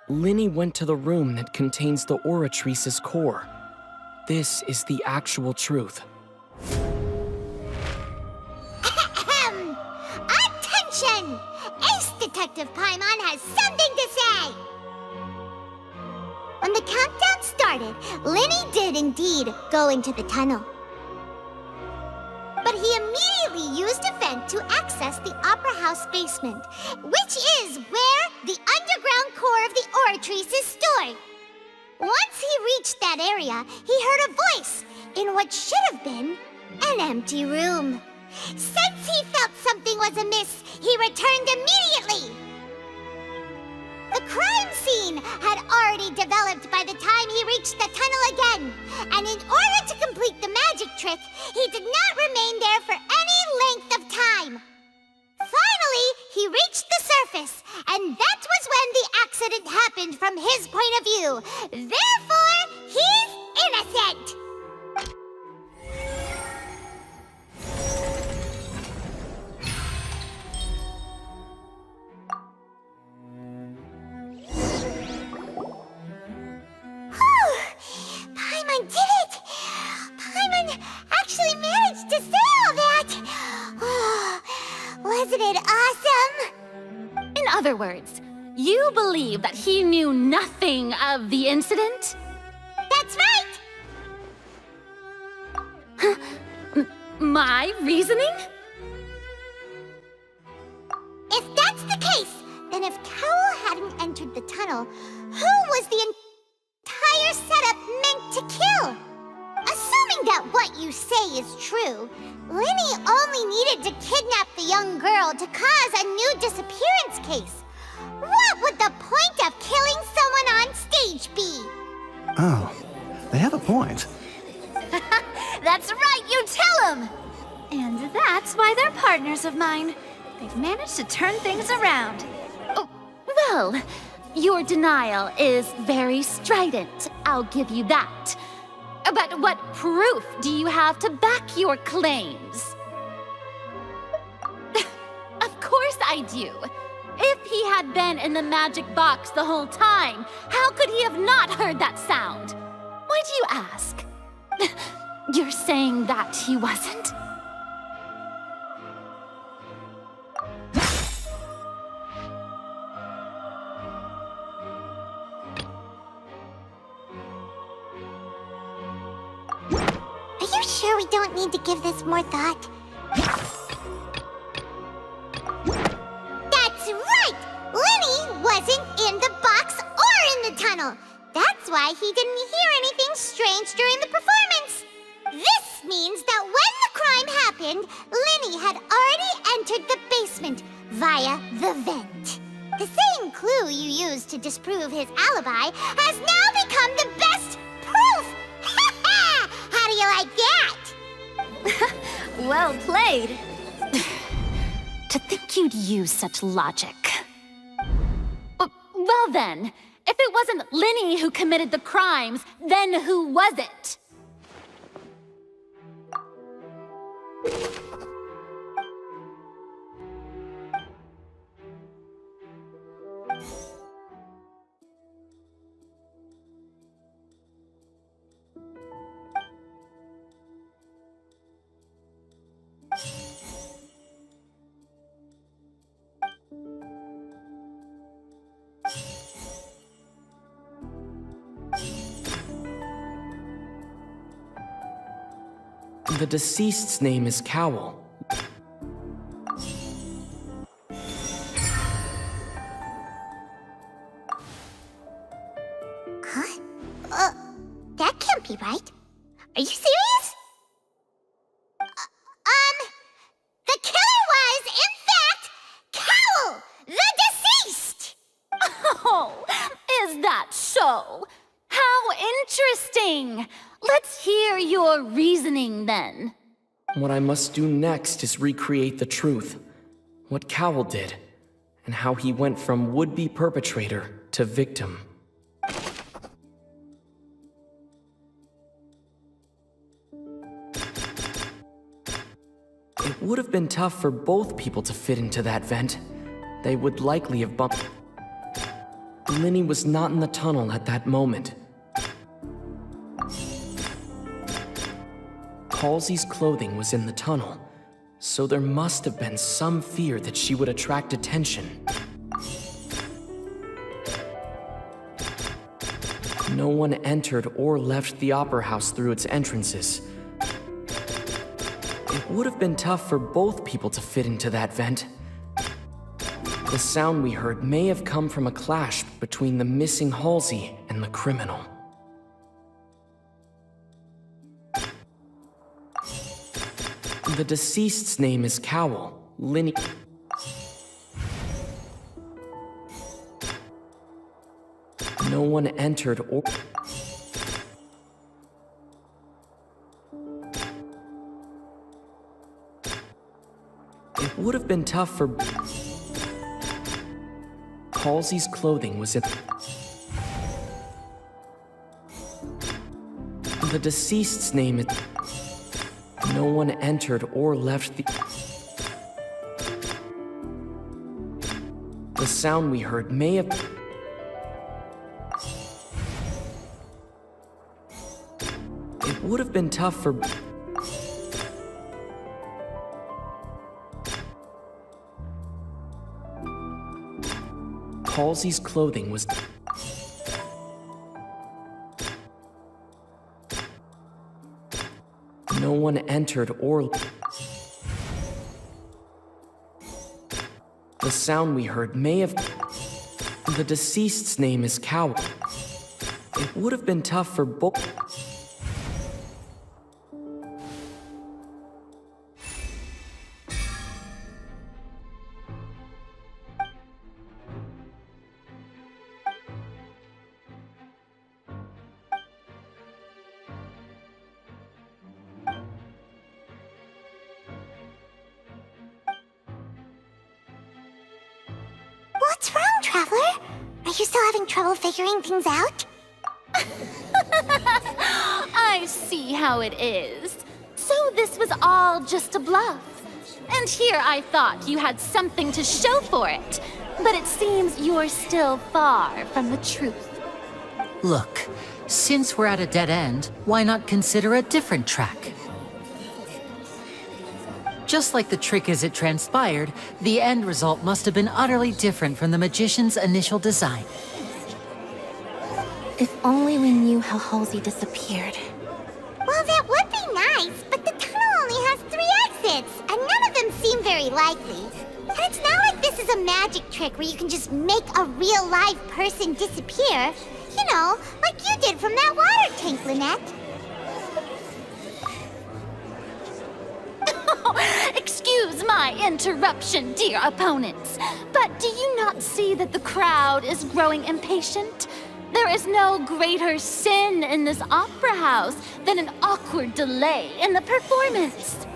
Lyney went to the room that contains the Oratrice's core. This is the actual truth. Attention! Ace Detective Paimon has something to say! When the countdown started, Lyney did indeed go into the tunnel. But he immediately used a vent to access the Opera House basement, which is where the underground core of the Oratrice is stored. Once he reached that area, he heard a voice in what should have been an empty room. Since he felt something was amiss, he returned immediately. The crime scene had already developed by the time he reached the tunnel again, and in order to complete the magic trick, he did not remain there for any length of time. Finally, he reached the surface, and that was when the accident happened from his point of view. Therefore, he's innocent! Paimon did it! Paimon actually managed to say all that! Oh, wasn't it awesome? In other words, you believe that he knew nothing of the incident? That's right! My reasoning? If that's the case, then if Cowell hadn't entered the tunnel, who was the entire setup meant to kill? Assuming that what you say is true, Lyney only needed to kidnap the young girl to cause a new disappearance case. What would the point of killing someone on stage be? Oh, they have a point. That's right, you tell him! And that's why they're partners of mine. They've managed to turn things around. Oh, well, your denial is very strident, I'll give you that. But what proof do you have to back your claims? Of course I do. If he had been in the magic box the whole time, how could he have not heard that sound? Why do you ask? You're saying that he wasn't? Are you sure we don't need to give this more thought? That's right! Lyney wasn't in the box or in the tunnel. That's why he didn't hear anything strange during the performance. This means that when the crime happened, Lyney had already entered the basement via the vent. The same clue you used to disprove his alibi has now become the best proof! Ha ha! How do you like that? Well played. To think you'd use such logic. Well then, if it wasn't Lyney who committed the crimes, then who was it? The deceased's name is Cowell. Huh? That can't be right. Are you serious? The killer was, in fact, Cowell, the deceased! Oh, is so? How interesting! Let's hear your reasoning then. What I must do next is recreate the truth. What Cowell did, and how he went from would-be perpetrator to victim. It would have been tough for both people to fit into that vent. They would likely have bumped. Lyney was not in the tunnel at that moment. Halsey's clothing was in the tunnel, so there must have been some fear that she would attract attention. No one entered or left the Opera House through its entrances. It would have been tough for both people to fit into that vent. The sound we heard may have come from a clash between the missing Halsey and the criminal. The deceased's name is Cowell, Lyney. No one entered or... It would have been tough for... Halsey's clothing was in... The deceased's name is... No one entered or left the... The sound we heard may have... It would have been tough for... Halsey's clothing was... No one entered or... The sound we heard may have... The deceased's name is Cowell. It would have been tough for both... What's wrong, Traveler? Are you still having trouble figuring things out? I see how it is. So this was all just a bluff. And here I thought you had something to show for it. But it seems you're still far from the truth. Look, since we're at a dead end, why not consider a different track? Just like the trick as it transpired, the end result must have been utterly different from the magician's initial design. If only we knew how Halsey disappeared. Well, that would be nice, but the tunnel only has 3 exits, and none of them seem very likely. And it's not like this is a magic trick where you can just make a real live person disappear. You know, like you did from that water tank, Lynette. Excuse my interruption, dear opponents, but do you not see that the crowd is growing impatient? There is no greater sin in this opera house than an awkward delay in the performance.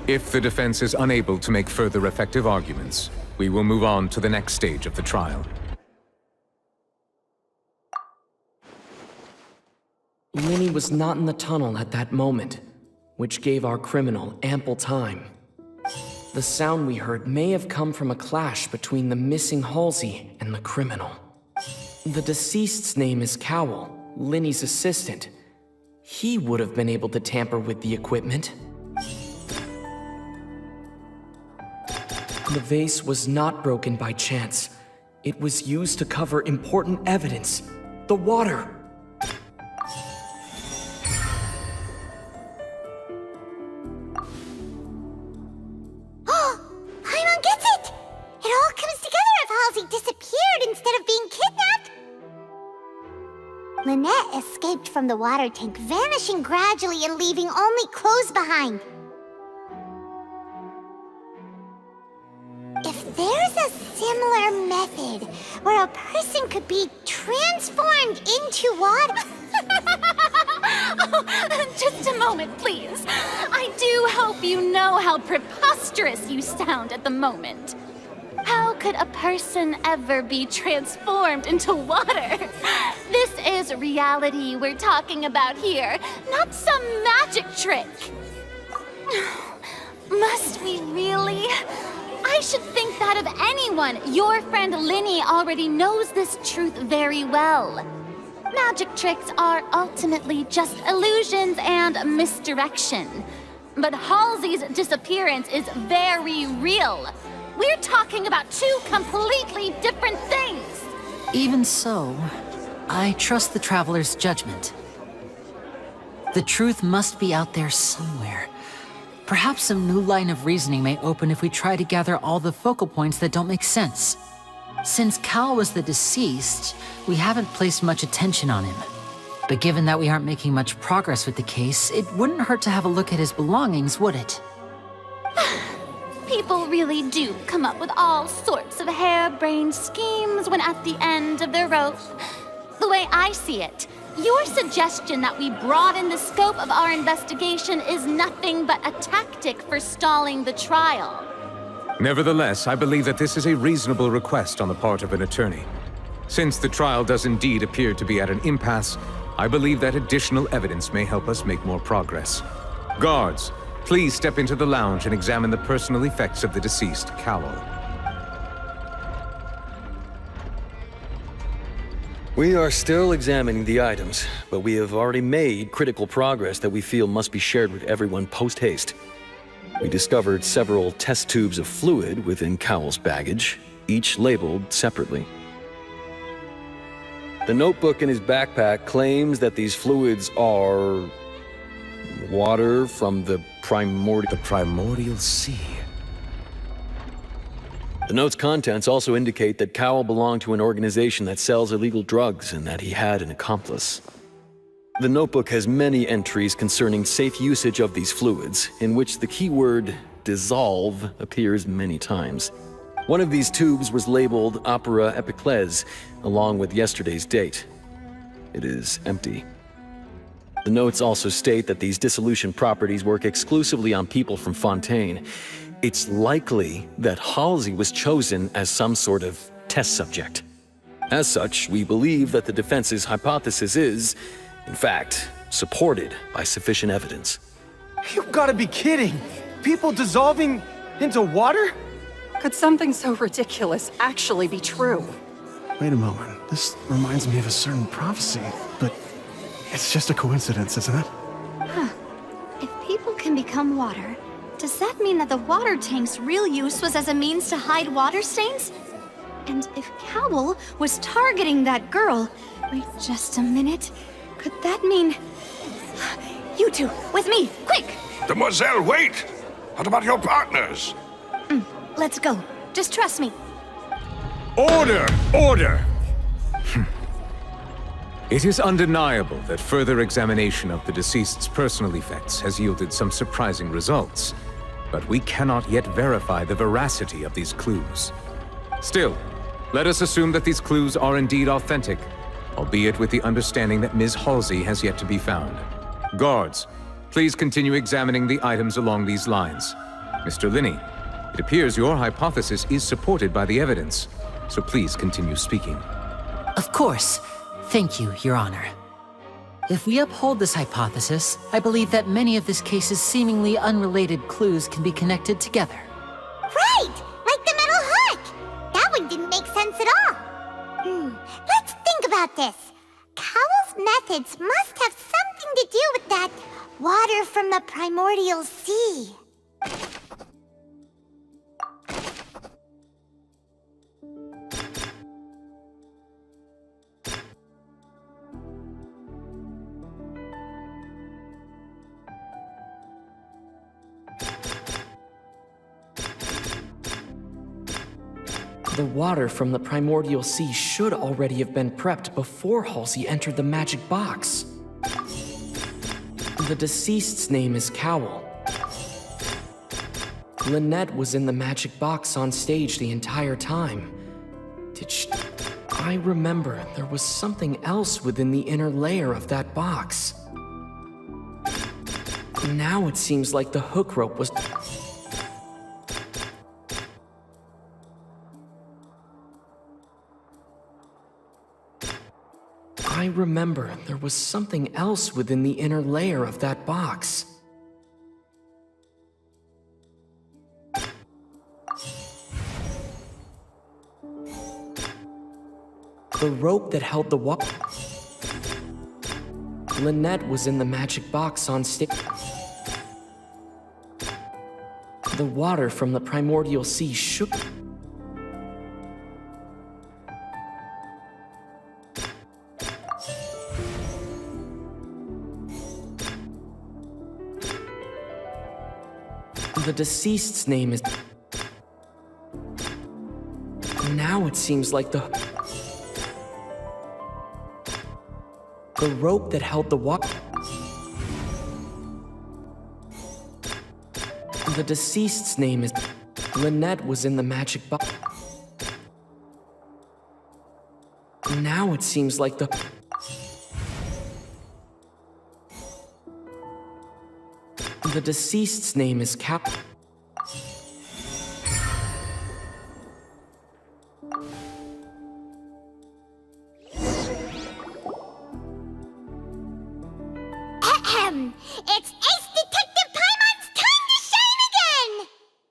If the defense is unable to make further effective arguments, we will move on to the next stage of the trial. Lyney was not in the tunnel at that moment, which gave our criminal ample time. The sound we heard may have come from a clash between the missing Halsey and the criminal. The deceased's name is Cowell, Lyney's assistant. He would have been able to tamper with the equipment. The vase was not broken by chance. It was used to cover important evidence. The water! Paimon gets it! It all comes together if Halsey disappeared instead of being kidnapped. Lynette escaped from the water tank, vanishing gradually and leaving only clothes behind. If there's similar method where a person could be transformed into water? Oh, just a moment, please. I do hope you know how preposterous you sound at the moment. How could a person ever be transformed into water? This is reality we're talking about here, not some magic trick. Must we really? I should think that of anyone. Your friend Lyney already knows this truth very well. Magic tricks are ultimately just illusions and misdirection. But Halsey's disappearance is very real. We're talking about two completely different things. Even so, I trust the Traveler's judgment. The truth must be out there somewhere. Perhaps some new line of reasoning may open if we try to gather all the focal points that don't make sense. Since Cal was the deceased, we haven't placed much attention on him. But given that we aren't making much progress with the case, it wouldn't hurt to have a look at his belongings, would it? People really do come up with all sorts of harebrained schemes when at the end of their rope. The way I see it, your suggestion that we broaden the scope of our investigation is nothing but a tactic for stalling the trial. Nevertheless, I believe that this is a reasonable request on the part of an attorney. Since the trial does indeed appear to be at an impasse, I believe that additional evidence may help us make more progress. Guards, please step into the lounge and examine the personal effects of the deceased Cowell. We are still examining the items, but we have already made critical progress that we feel must be shared with everyone post-haste. We discovered several test tubes of fluid within Cowell's baggage, each labeled separately. The notebook in his backpack claims that these fluids are water from the primordial sea. The note's contents also indicate that Cowell belonged to an organization that sells illegal drugs and that he had an accomplice. The notebook has many entries concerning safe usage of these fluids, in which the keyword dissolve appears many times. One of these tubes was labeled Opera Epiclese, along with yesterday's date. It is empty. The notes also state that these dissolution properties work exclusively on people from Fontaine. It's likely that Halsey was chosen as some sort of test subject. As such, we believe that the defense's hypothesis is, in fact, supported by sufficient evidence. You gotta be kidding! People dissolving into water? Could something so ridiculous actually be true? Wait a moment. This reminds me of a certain prophecy, but it's just a coincidence, isn't it? Huh. If people can become water, does that mean that the water tank's real use was as a means to hide water stains? And if Cowell was targeting that girl... Wait just a minute. Could that mean... You two, with me, quick! Demoiselle, wait! What about your partners? Let's go. Just trust me. Order! Order! It is undeniable that further examination of the deceased's personal effects has yielded some surprising results, but we cannot yet verify the veracity of these clues. Still, let us assume that these clues are indeed authentic, albeit with the understanding that Ms. Halsey has yet to be found. Guards, please continue examining the items along these lines. Mr. Lyney, it appears your hypothesis is supported by the evidence, so please continue speaking. Of course. Thank you, Your Honor. If we uphold this hypothesis, I believe that many of this case's seemingly unrelated clues can be connected together. Right! Like the metal hook! That one didn't make sense at all. Let's think about this. Cowell's methods must have something to do with that water from the primordial sea. The water from the primordial sea should already have been prepped before Halsey entered the magic box. The deceased's name is Cowell. Lynette was in the magic box on stage the entire time. I remember there was something else within the inner layer of that box. Now it seems like the hook rope was... I remember there was something else within the inner layer of that box. The rope that held the Lynette was in the magic box on stage. The water from the primordial sea shook. The deceased's name is... Now it seems like the rope that held the The deceased's name is... Lynette was in the magic box. Now it seems like the... The deceased's name is Cap... It's Ace Detective Paimon's time to shine again!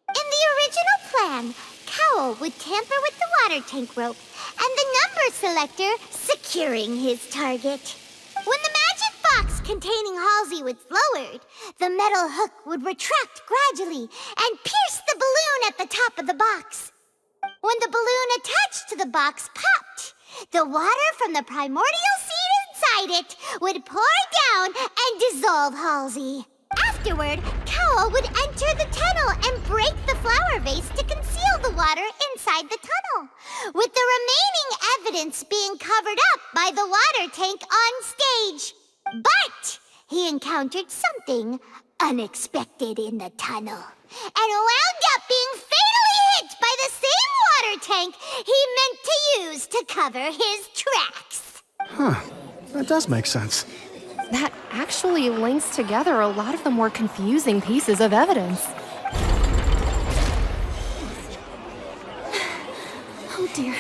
In the original plan, Cowl would tamper with the water tank rope and the number selector securing his target. When the magic box containing Halsey was lowered, the metal hook would retract gradually and pierce the balloon at the top of the box. When the balloon attached to the box popped, the water from the primordial seed inside it would pour down and dissolve Halsey. Afterward, Cowl would enter the tunnel and break the flower vase to conceal the water inside the tunnel, with the remaining evidence being covered up by the water tank on stage. But he encountered something unexpected in the tunnel and wound up being fatally hit by the same water tank he meant to use to cover his tracks. Huh. That does make sense. That actually links together a lot of the more confusing pieces of evidence. Oh dear,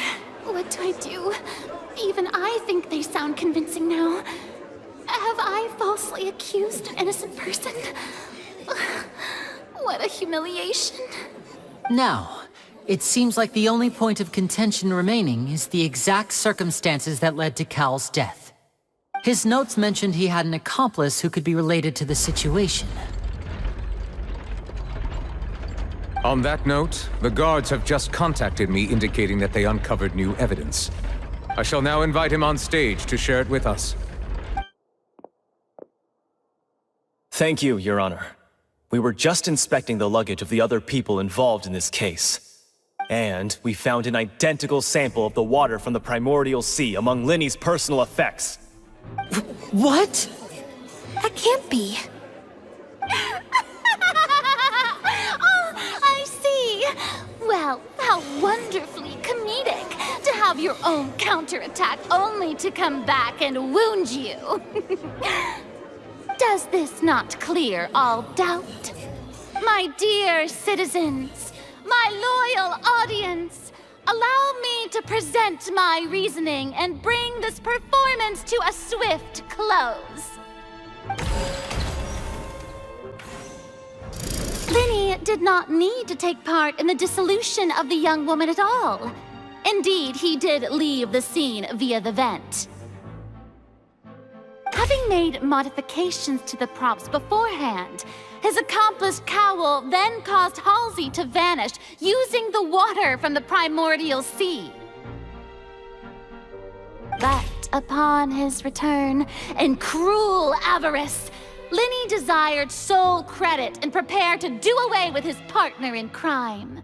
what do I do? Even I think they sound convincing now. Have I falsely accused an innocent person? What a humiliation. Now, it seems like the only point of contention remaining is the exact circumstances that led to Cowl's death. His notes mentioned he had an accomplice who could be related to the situation. On that note, the guards have just contacted me indicating that they uncovered new evidence. I shall now invite him on stage to share it with us. Thank you, Your Honor. We were just inspecting the luggage of the other people involved in this case. And we found an identical sample of the water from the primordial sea among Lyney's personal effects. What? That can't be. Oh, I see. Well, how wonderfully comedic to have your own counterattack only to come back and wound you. Does this not clear all doubt? My dear citizens, my loyal audience, allow me to present my reasoning and bring this performance to a swift close. Lyney did not need to take part in the dissolution of the young woman at all. Indeed, he did leave the scene via the vent. Having made modifications to the props beforehand, his accomplice Cowl then caused Halsey to vanish using the water from the primordial sea. But upon his return, in cruel avarice, Lyney desired sole credit and prepared to do away with his partner in crime.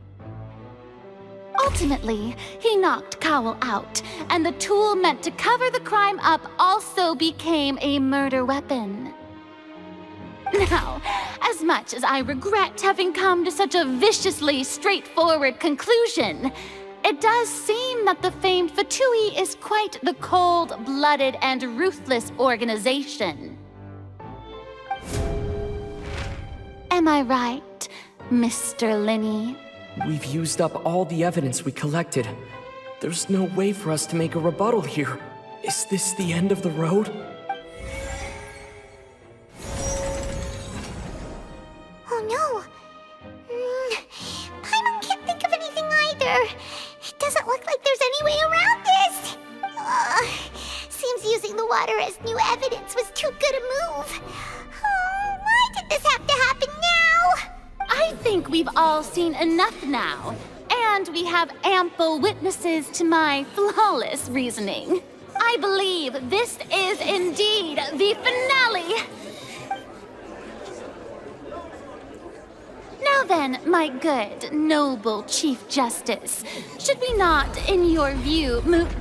Ultimately, he knocked Cowl out, and the tool meant to cover the crime up also became a murder weapon. Now, as much as I regret having come to such a viciously straightforward conclusion, it does seem that the famed Fatui is quite the cold-blooded and ruthless organization. Am I right, Mr. Lyney? We've used up all the evidence we collected. There's no way for us to make a rebuttal here. Is this the end of the road? Oh no! Paimon can't think of anything either. It doesn't look like there's any way around this. Seems using the water as new evidence was too good a move. Why did this have to happen now? I think we've all seen enough now, and we have ample witnesses to my flawless reasoning. I believe this is indeed the finale! Now then, my good, noble Chief Justice, should we not, in your view, move...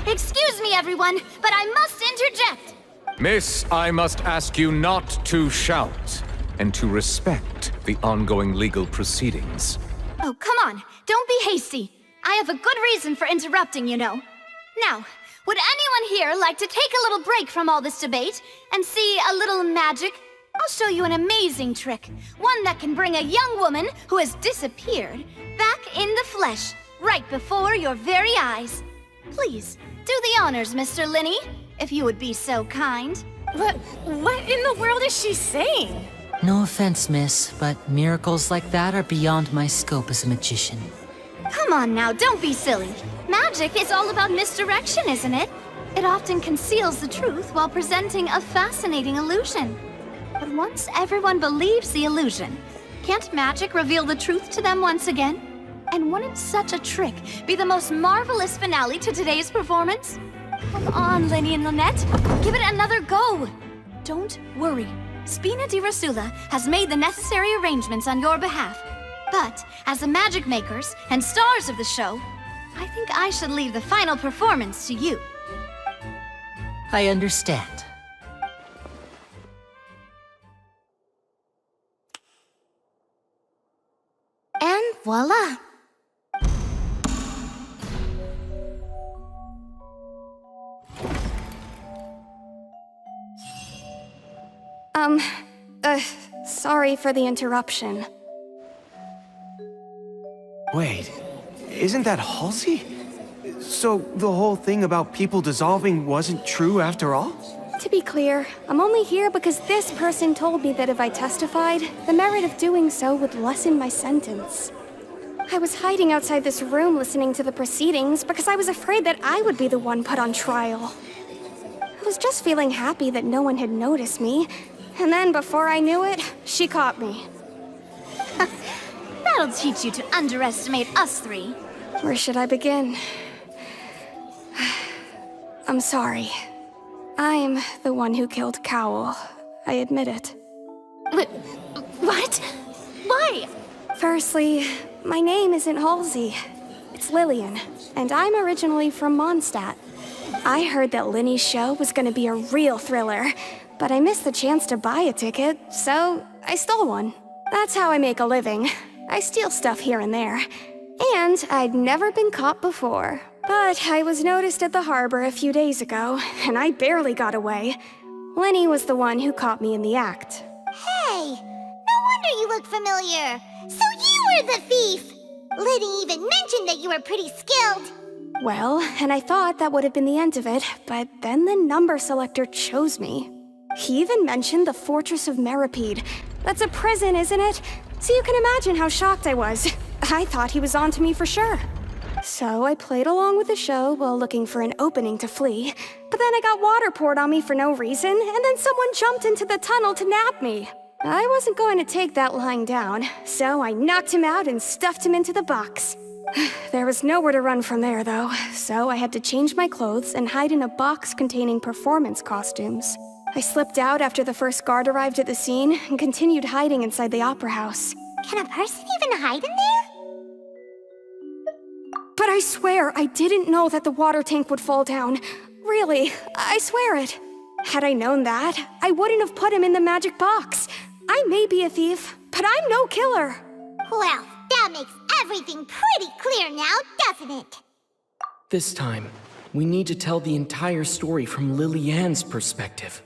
Excuse me, everyone, but I must interject! Miss, I must ask you not to shout, and to respect the ongoing legal proceedings. Oh, come on. Don't be hasty. I have a good reason for interrupting, you know. Now, would anyone here like to take a little break from all this debate and see a little magic? I'll show you an amazing trick. One that can bring a young woman who has disappeared back in the flesh, right before your very eyes. Please, do the honors, Mr. Lyney, if you would be so kind. What in the world is she saying? No offense, miss, but miracles like that are beyond my scope as a magician. Come on now, don't be silly. Magic is all about misdirection, isn't it? It often conceals the truth while presenting a fascinating illusion. But once everyone believes the illusion, can't magic reveal the truth to them once again? And wouldn't such a trick be the most marvelous finale to today's performance? Come on, Lyney and Lynette, give it another go. Don't worry. Spina di Rasula has made the necessary arrangements on your behalf. But, as the magic makers and stars of the show, I think I should leave the final performance to you. I understand. And voila! Sorry for the interruption. Wait, isn't that Halsey? So the whole thing about people dissolving wasn't true after all? To be clear, I'm only here because this person told me that if I testified, the merit of doing so would lessen my sentence. I was hiding outside this room listening to the proceedings because I was afraid that I would be the one put on trial. I was just feeling happy that no one had noticed me, and then before I knew it, she caught me. That'll teach you to underestimate us three. Where should I begin? I'm sorry. I'm the one who killed Cowell. I admit it. What? Why? Firstly, my name isn't Halsey. It's Lillian, and I'm originally from Mondstadt. I heard that Lyney's show was gonna be a real thriller, but I missed the chance to buy a ticket, so I stole one. That's how I make a living. I steal stuff here and there. And I'd never been caught before. But I was noticed at the harbor a few days ago, and I barely got away. Lyney was the one who caught me in the act. Hey, no wonder you look familiar. So you were the thief! Lyney even mentioned that you were pretty skilled. Well, and I thought that would have been the end of it, but then the number selector chose me. He even mentioned the Fortress of Meripede. That's a prison, isn't it? So you can imagine how shocked I was. I thought he was onto me for sure. So I played along with the show while looking for an opening to flee. But then I got water poured on me for no reason, and then someone jumped into the tunnel to nab me. I wasn't going to take that lying down, so I knocked him out and stuffed him into the box. There was nowhere to run from there, though, so I had to change my clothes and hide in a box containing performance costumes. I slipped out after the first guard arrived at the scene and continued hiding inside the opera house. Can a person even hide in there? But I swear I didn't know that the water tank would fall down. Really, I swear it. Had I known that, I wouldn't have put him in the magic box. I may be a thief, but I'm no killer. Well, that makes everything pretty clear now, doesn't it? This time, we need to tell the entire story from Lily-Ann's perspective.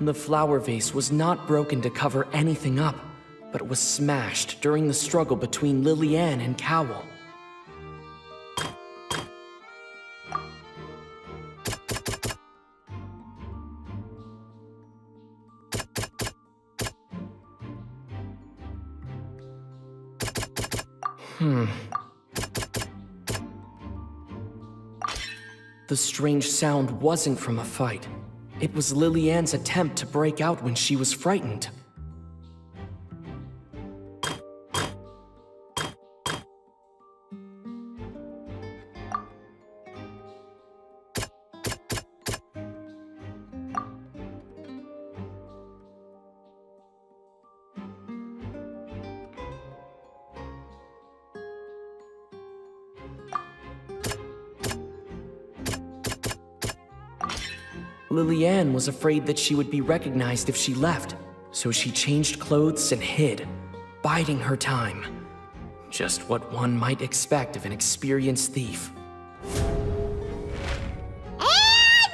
The flower vase was not broken to cover anything up, but was smashed during the struggle between Lily-Ann and Cowell. The strange sound wasn't from a fight. It was Lily-Ann's attempt to break out when she was frightened. Lily-Ann was afraid that she would be recognized if she left, so she changed clothes and hid, biding her time. Just what one might expect of an experienced thief. And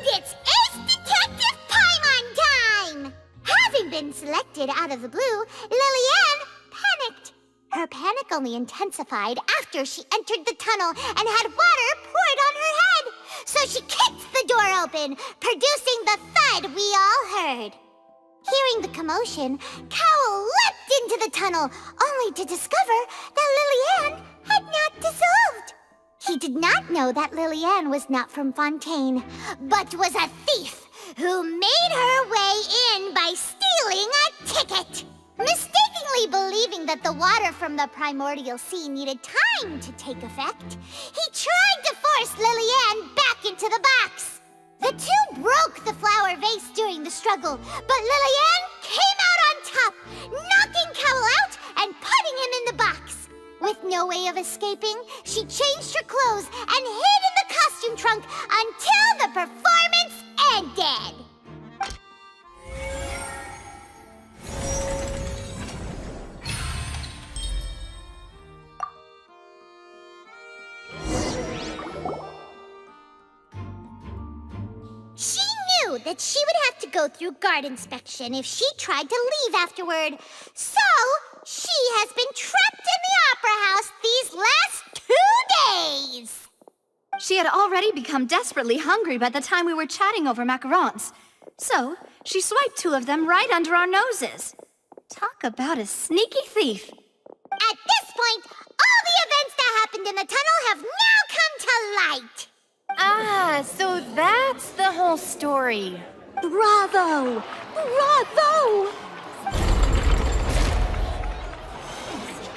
it's Ace Detective Paimon time! Having been selected out of the blue, Lily-Ann panicked. Her panic only intensified after she entered the tunnel and had water poured on her head. So she kicked the door open, producing the thud we all heard. Hearing the commotion, Cowell leapt into the tunnel, only to discover that Lily-Ann had not dissolved. He did not know that Lily-Ann was not from Fontaine, but was a thief who made her way in by stealing a ticket. Mistakenly believing that the water from the primordial sea needed time to take effect, he tried to force Lily-Ann back into the box. The two broke the flower vase during the struggle, but Lily-Ann came out on top, knocking Cowell out and putting him in the box. With no way of escaping, she changed her clothes and hid in the costume trunk until the performance ended. She knew that she would have to go through guard inspection if she tried to leave afterward. So, she has been trapped in the Opera House these last 2 days. She had already become desperately hungry by the time we were chatting over macarons. So, she swiped 2 of them right under our noses. Talk about a sneaky thief. At this point, all the events that happened in the tunnel have now come to light. Ah, so that's the whole story. Bravo! Bravo!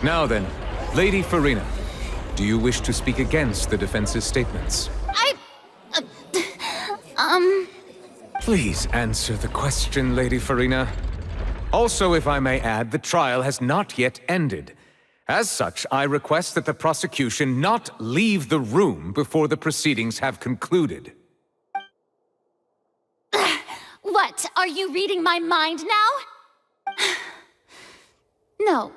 Now then, Lady Furina, do you wish to speak against the defense's statements? Please answer the question, Lady Furina. Also, if I may add, the trial has not yet ended. As such, I request that the prosecution not leave the room before the proceedings have concluded. What, are you reading my mind now? No,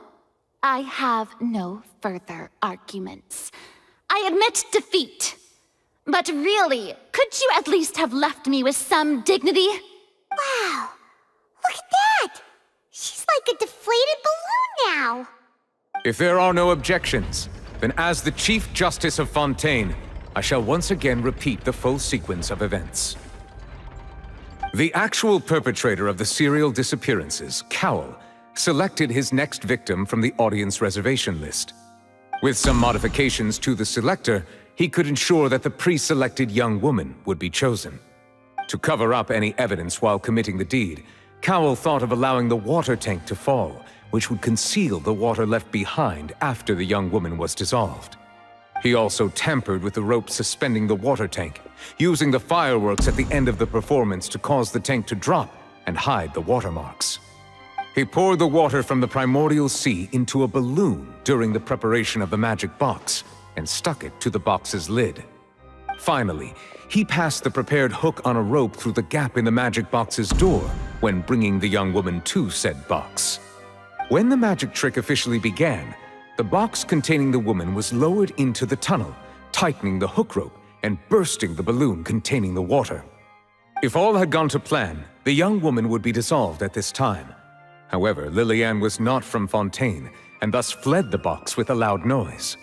I have no further arguments. I admit defeat. But really, could you at least have left me with some dignity? Wow, look at that! She's like a deflated balloon now. If there are no objections, then as the Chief Justice of Fontaine, I shall once again repeat the full sequence of events. The actual perpetrator of the serial disappearances, Cowell, selected his next victim from the audience reservation list. With some modifications to the selector, he could ensure that the pre-selected young woman would be chosen. To cover up any evidence while committing the deed, Cowell thought of allowing the water tank to fall, which would conceal the water left behind after the young woman was dissolved. He also tampered with the rope suspending the water tank, using the fireworks at the end of the performance to cause the tank to drop and hide the watermarks. He poured the water from the primordial sea into a balloon during the preparation of the magic box and stuck it to the box's lid. Finally, he passed the prepared hook on a rope through the gap in the magic box's door when bringing the young woman to said box. When the magic trick officially began, the box containing the woman was lowered into the tunnel, tightening the hook rope and bursting the balloon containing the water. If all had gone to plan, the young woman would be dissolved at this time. However, Lillian was not from Fontaine, and thus fled the box with a loud noise.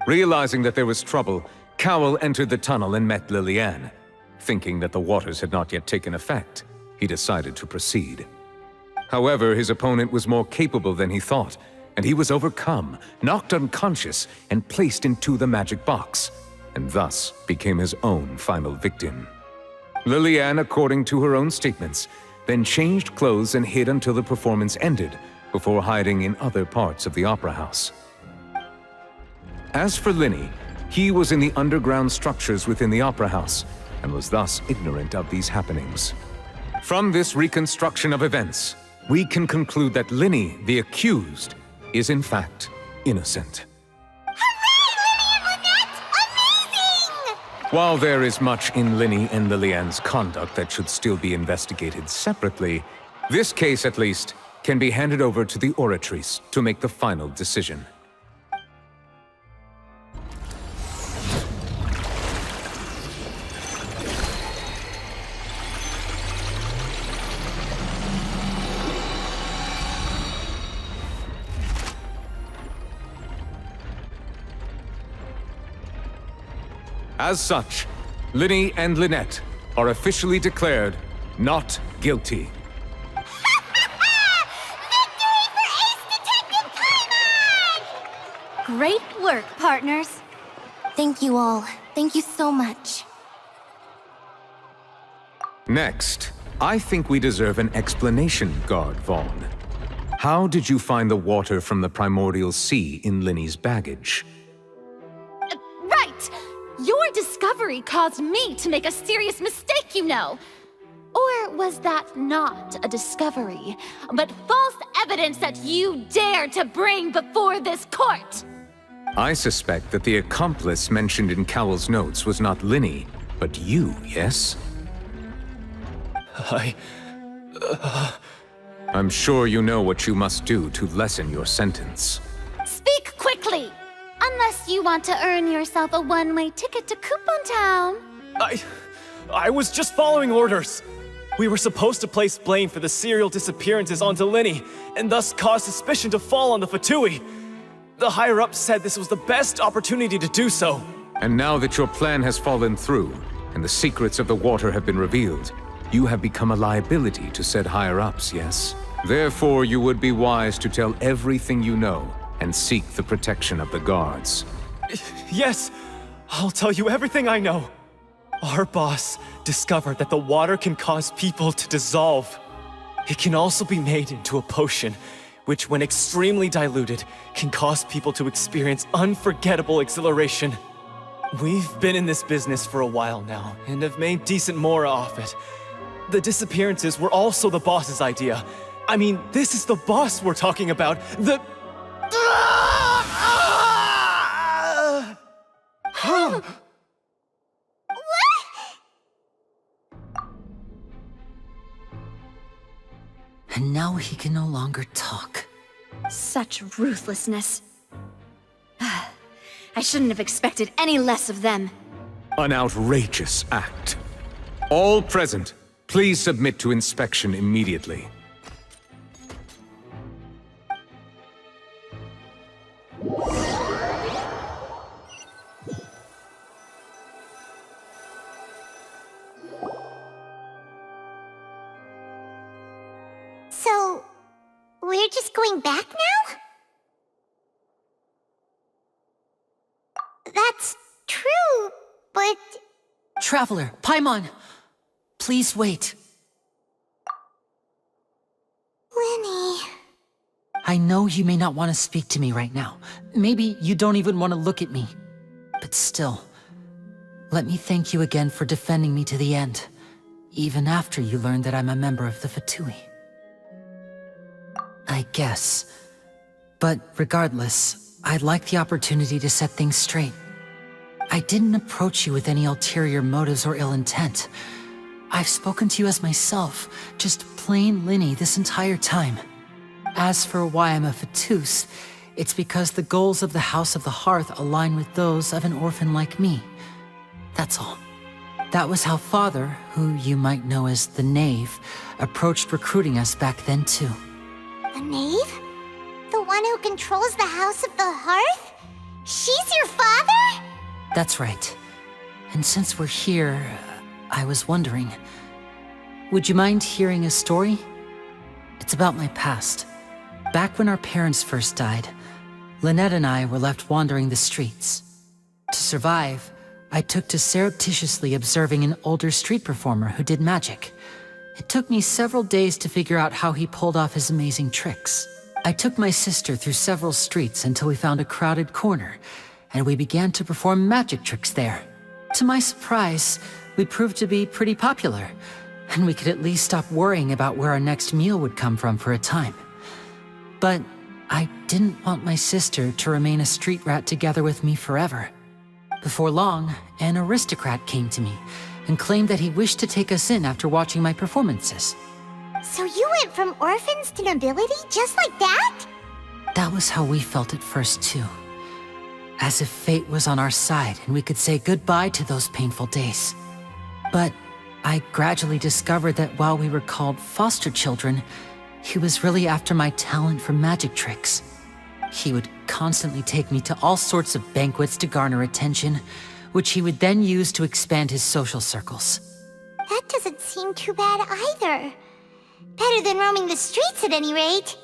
Realizing that there was trouble, Cowell entered the tunnel and met Lillian. Thinking that the waters had not yet taken effect, he decided to proceed. However, his opponent was more capable than he thought, and he was overcome, knocked unconscious, and placed into the magic box, and thus became his own final victim. Lillian, according to her own statements, then changed clothes and hid until the performance ended, before hiding in other parts of the opera house. As for Lyney, he was in the underground structures within the opera house, and was thus ignorant of these happenings. From this reconstruction of events, we can conclude that Lyney, the accused, is in fact innocent. While there is much in Lyney and Lillian's conduct that should still be investigated separately, this case, at least, can be handed over to the Oratrice to make the final decision. As such, Lyney and Lynette are officially declared not guilty. Great work, partners. Thank you all. Thank you so much. Next, I think we deserve an explanation, Guard Vaughn. How did you find the water from the primordial sea in Lyney's baggage? Right! Your discovery caused me to make a serious mistake, you know. Or was that not a discovery, but false evidence that you dared to bring before this court? I suspect that the accomplice mentioned in Cowell's notes was not Lyney, but you, yes? I'm sure you know what you must do to lessen your sentence. Speak quickly! Unless you want to earn yourself a one-way ticket to Coupon Town. I was just following orders. We were supposed to place blame for the serial disappearances onto Lyney, and thus cause suspicion to fall on the Fatui. The higher-ups said this was the best opportunity to do so. And now that your plan has fallen through, and the secrets of the water have been revealed, you have become a liability to said higher-ups, yes? Therefore, you would be wise to tell everything you know, and seek the protection of the guards. Yes, I'll tell you everything I know. Our boss discovered that the water can cause people to dissolve. It can also be made into a potion, which when extremely diluted, can cause people to experience unforgettable exhilaration. We've been in this business for a while now, and have made decent mora off it. The disappearances were also the boss's idea. I mean, this is the boss we're talking about. And now he can no longer talk. Such ruthlessness. I shouldn't have expected any less of them. An outrageous act. All present, please submit to inspection immediately. So, We're just going back now? That's true, but... Traveler, Paimon! Please wait. Lyney... I know you may not want to speak to me right now. Maybe you don't even want to look at me. But still, let me thank you again for defending me to the end, even after you learned that I'm a member of the Fatui. I guess. But regardless, I'd like the opportunity to set things straight. I didn't approach you with any ulterior motives or ill intent. I've spoken to you as myself, just plain Lyney this entire time. As for why I'm a Fatus, it's because the goals of the House of the Hearth align with those of an orphan like me. That's all. That was how Father, who you might know as the Knave, approached recruiting us back then too. The Knave? The one who controls the House of the Hearth? She's your father? That's right. And since we're here, I was wondering, would you mind hearing a story? It's about my past. Back when our parents first died, Lynette and I were left wandering the streets. To survive, I took to surreptitiously observing an older street performer who did magic. It took me several days to figure out how he pulled off his amazing tricks. I took my sister through several streets until we found a crowded corner, and we began to perform magic tricks there. To my surprise, we proved to be pretty popular, and we could at least stop worrying about where our next meal would come from for a time. But I didn't want my sister to remain a street rat together with me forever. Before long, an aristocrat came to me and claimed that he wished to take us in after watching my performances. So you went from orphans to nobility just like that? That was how we felt at first too. As if fate was on our side and we could say goodbye to those painful days. But I gradually discovered that while we were called foster children, he was really after my talent for magic tricks. He would constantly take me to all sorts of banquets to garner attention, which he would then use to expand his social circles. That doesn't seem too bad either. Better than roaming the streets at any rate.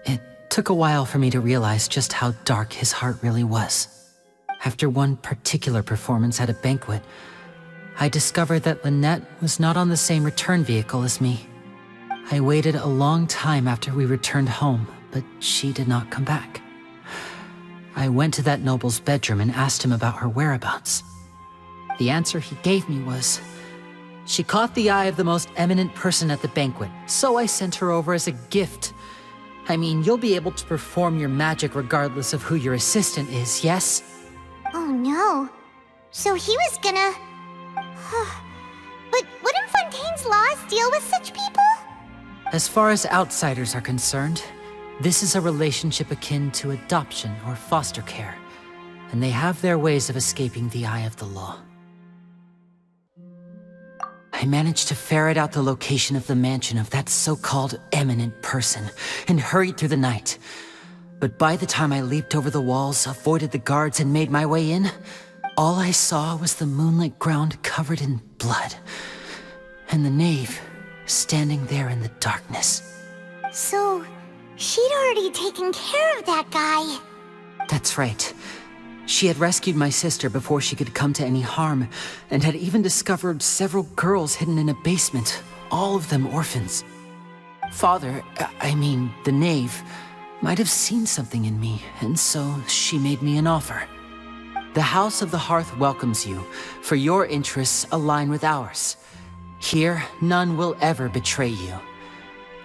It took a while for me to realize just how dark his heart really was. After one particular performance at a banquet, I discovered that Lynette was not on the same return vehicle as me. I waited a long time after we returned home, but she did not come back. I went to that noble's bedroom and asked him about her whereabouts. The answer he gave me was, she caught the eye of the most eminent person at the banquet, so I sent her over as a gift. I mean, you'll be able to perform your magic regardless of who your assistant is, yes? Oh no. So he was gonna... But wouldn't Fontaine's laws deal with such people? As far as outsiders are concerned, this is a relationship akin to adoption or foster care, and they have their ways of escaping the eye of the law. I managed to ferret out the location of the mansion of that so-called eminent person and hurried through the night. But by the time I leaped over the walls, avoided the guards, and made my way in, all I saw was the moonlit ground covered in blood, and the knave standing there in the darkness. So, she'd already taken care of that guy. That's right. She had rescued my sister before she could come to any harm, and had even discovered several girls hidden in a basement, all of them orphans. Father, the knave, might have seen something in me, and so she made me an offer. The House of the Hearth welcomes you, for your interests align with ours. Here, none will ever betray you.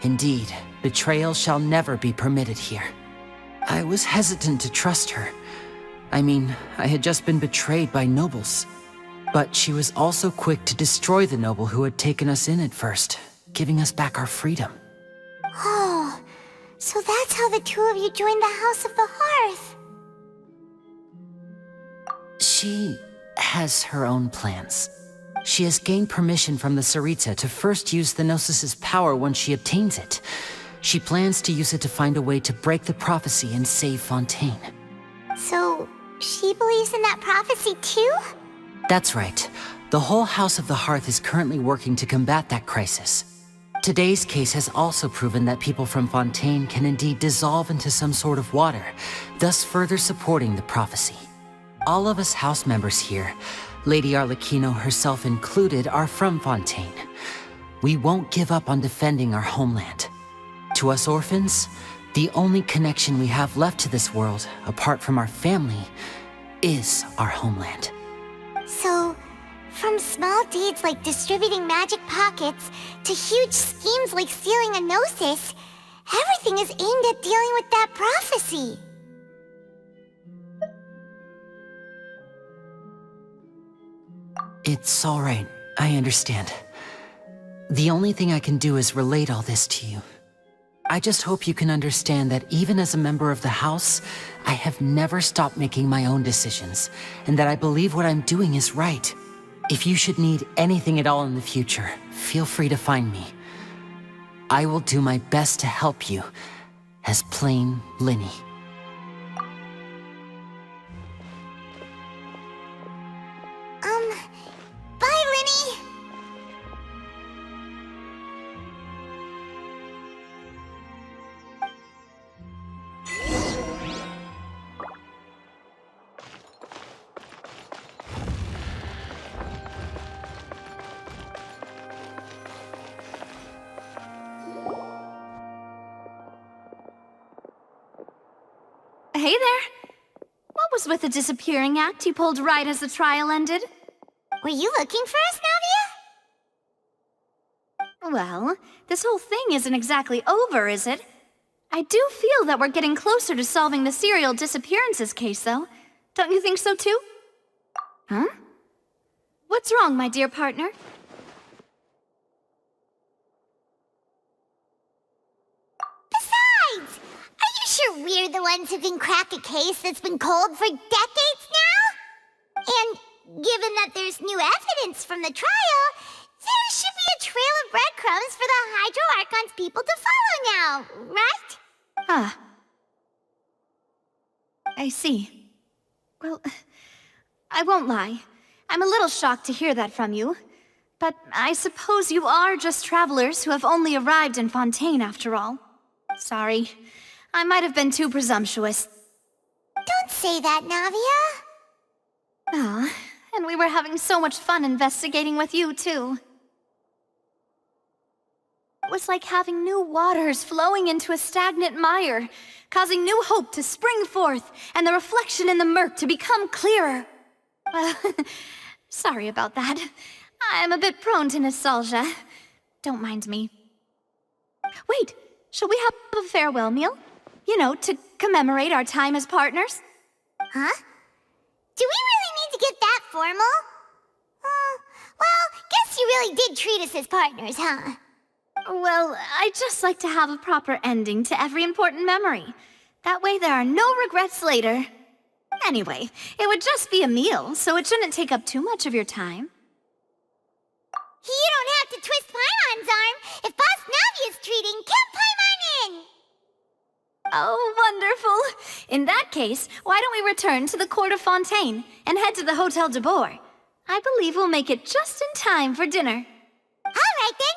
Indeed, betrayal shall never be permitted here. I was hesitant to trust her. I had just been betrayed by nobles. But she was also quick to destroy the noble who had taken us in at first, giving us back our freedom. Oh, so that's how the two of you joined the House of the Hearth. She has her own plans. She has gained permission from the Tsaritsa to first use the Gnosis' power once she obtains it. She plans to use it to find a way to break the prophecy and save Fontaine. So, she believes in that prophecy too? That's right. The whole House of the Hearth is currently working to combat that crisis. Today's case has also proven that people from Fontaine can indeed dissolve into some sort of water, thus further supporting the prophecy. All of us house members here, Lady Arlecchino herself included, are from Fontaine. We won't give up on defending our homeland. To us orphans, the only connection we have left to this world, apart from our family, is our homeland. So, from small deeds like distributing magic pockets to huge schemes like stealing a Gnosis, everything is aimed at dealing with that prophecy. It's all right. I understand. The only thing I can do is relate all this to you. I just hope you can understand that even as a member of the House, I have never stopped making my own decisions, and that I believe what I'm doing is right. If you should need anything at all in the future, feel free to find me. I will do my best to help you, as plain Lyney. Bye, Lyney! Hey there! What was with the disappearing act you pulled right as the trial ended? Were you looking for us, Navia? Well, this whole thing isn't exactly over, is it? I do feel that we're getting closer to solving the serial disappearances case, though. Don't you think so, too? Huh? What's wrong, my dear partner? Besides, are you sure we're the ones who can crack a case that's been cold for decades now? And given that there's new evidence from the trial, there should be a trail of breadcrumbs for the Hydro Archon's people to follow now, right? Ah. I see. Well, I won't lie. I'm a little shocked to hear that from you. But I suppose you are just travelers who have only arrived in Fontaine after all. Sorry. I might have been too presumptuous. Don't say that, Navia. Ah, and we were having so much fun investigating with you, too. It was like having new waters flowing into a stagnant mire, causing new hope to spring forth, and the reflection in the murk to become clearer. Sorry about that. I'm a bit prone to nostalgia. Don't mind me. Wait, shall we have a farewell meal? You know, to commemorate our time as partners? Huh? Do we really need to get that formal? Well, guess you really did treat us as partners, huh? Well, I'd just like to have a proper ending to every important memory. That way there are no regrets later. Anyway, it would just be a meal, so it shouldn't take up too much of your time. You don't have to twist Paimon's arm. If Boss Navia's treating, count Paimon in! Oh, wonderful. In that case, why don't we return to the court of Fontaine and head to the Hotel de Boer? I believe we'll make it just in time for dinner. All right then.